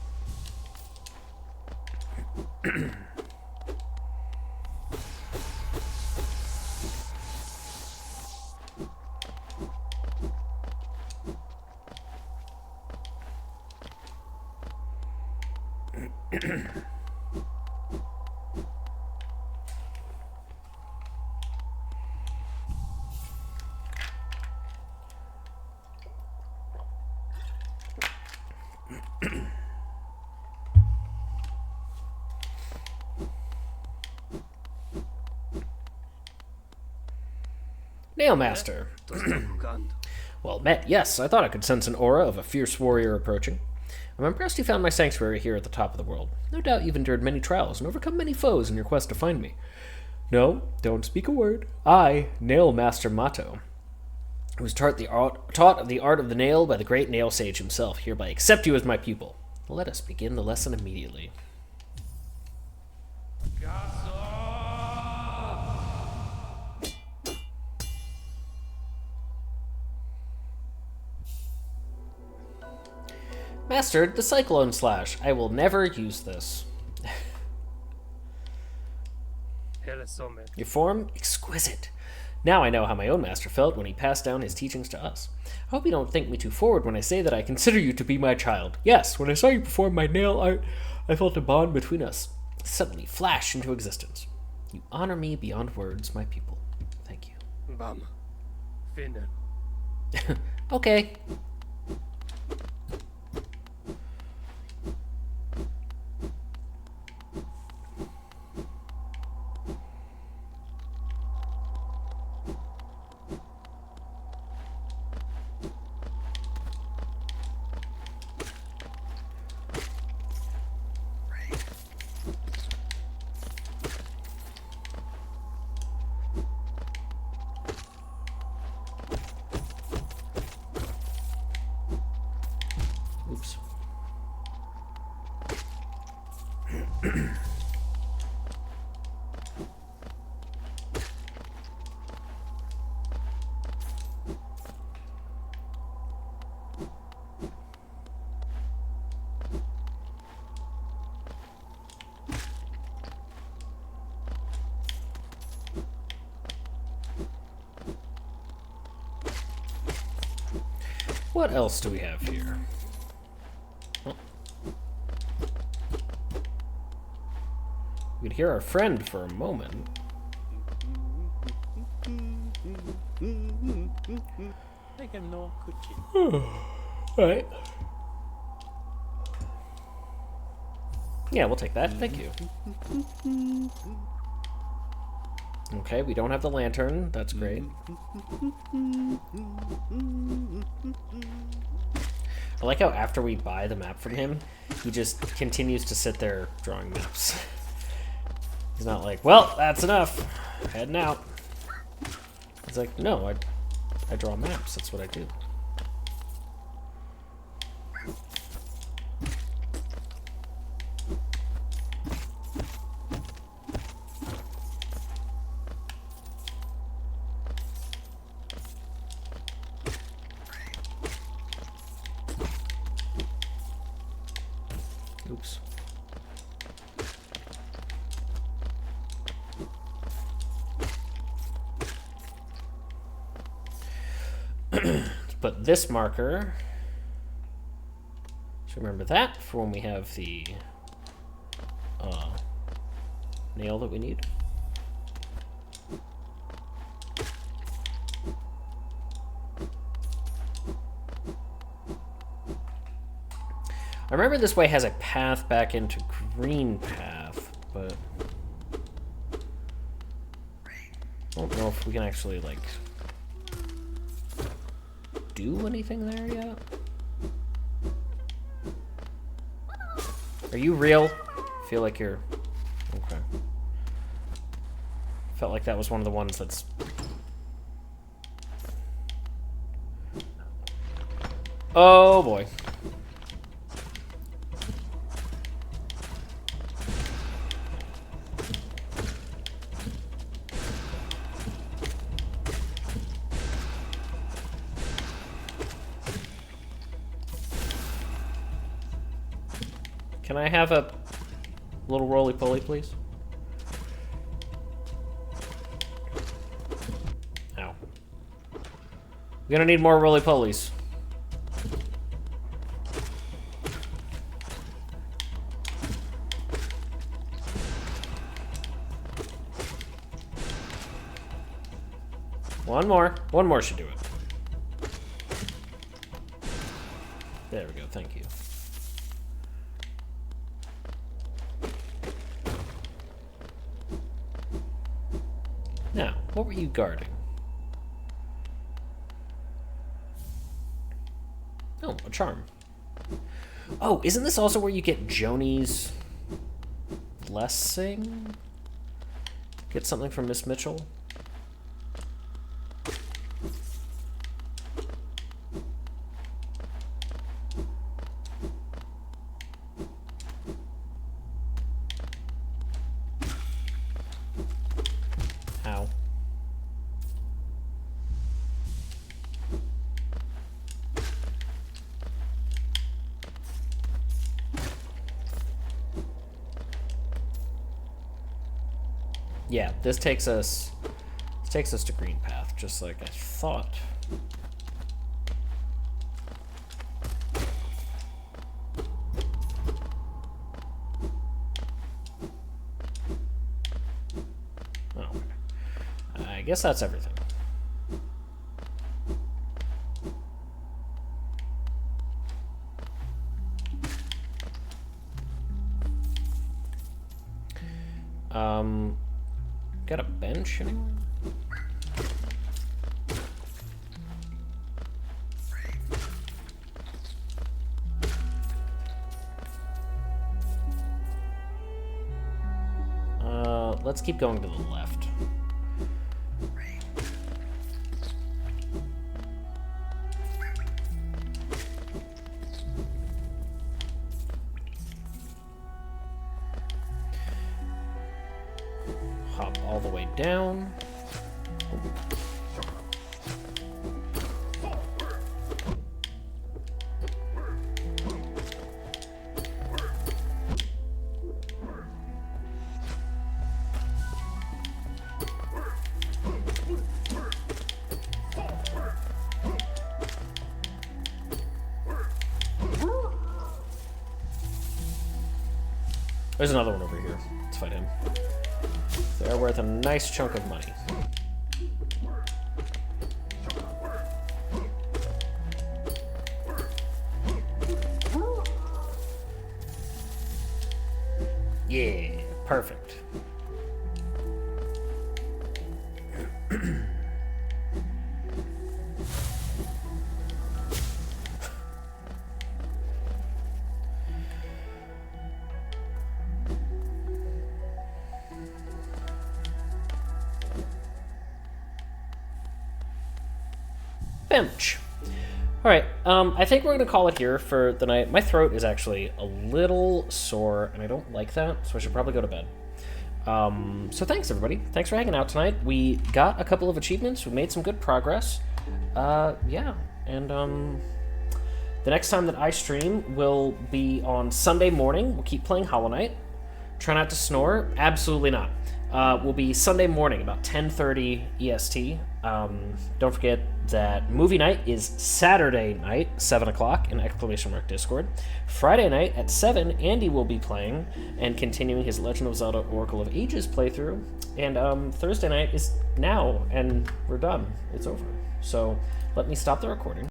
Nailmaster. Well met, yes. I thought I could sense an aura of a fierce warrior approaching. I'm impressed you found my sanctuary here at the top of the world. No doubt you've endured many trials and overcome many foes in your quest to find me. No, don't speak a word. I, Nailmaster Mato, who was taught the art of the nail by the great nail sage himself, hereby accept you as my pupil. Let us begin the lesson immediately. Mastered the Cyclone Slash. I will never use this. Your form? Exquisite. Now I know how my own master felt when he passed down his teachings to us. I hope you don't think me too forward when I say that I consider you to be my child. Yes, when I saw you perform my nail art, I felt a bond between us suddenly flash into existence. You honor me beyond words, my pupil. Thank you. Bam. Finnen. Okay. What else do we have here? Oh. We could hear our friend for a moment. Make him no cookie. Alright. Yeah, we'll take that. Thank you. Okay, we don't have the lantern. That's great. I like how after we buy the map from him, he just continues to sit there drawing maps. He's not like, well, that's enough. Heading out. He's like, no, I draw maps. That's what I do. Oops. Let's put this marker. Should remember that for when we have the nail that we need. I remember this way has a path back into green path, but I don't know if we can actually, like, do anything there yet. Are you real? I feel like you're... Okay. Felt like that was one of the ones that's... Oh, boy. Can I have a little roly-poly, please? Ow. We're gonna need more roly-polies. One more. One more should do it. There we go, thank you. Now, what were you guarding? Oh, a charm. Oh, isn't this also where you get Joni's blessing? Get something from Miss Mitchell? Ow. Yeah, this takes us to green path, just like I thought. Oh, I guess that's everything. Got a bench anywhere? Let's keep going to the left. Hop all the way down. There's another one over here. Let's fight him. They're worth a nice chunk of money. Yeah, perfect. Bench. Alright, I think we're going to call it here for the night. My throat is actually a little sore, and I don't like that, so I should probably go to bed. So thanks, everybody. Thanks for hanging out tonight. We got a couple of achievements. We made some good progress. Yeah, and the next time that I stream will be on Sunday morning. We'll keep playing Hollow Knight. Try not to snore. Absolutely not. Will be Sunday morning, about 10:30 EST. Don't forget that movie night is Saturday night, 7 o'clock, in ! Discord. Friday night at 7, Andy will be playing and continuing his Legend of Zelda Oracle of Ages playthrough. And Thursday night is now, and we're done. It's over. So let me stop the recording.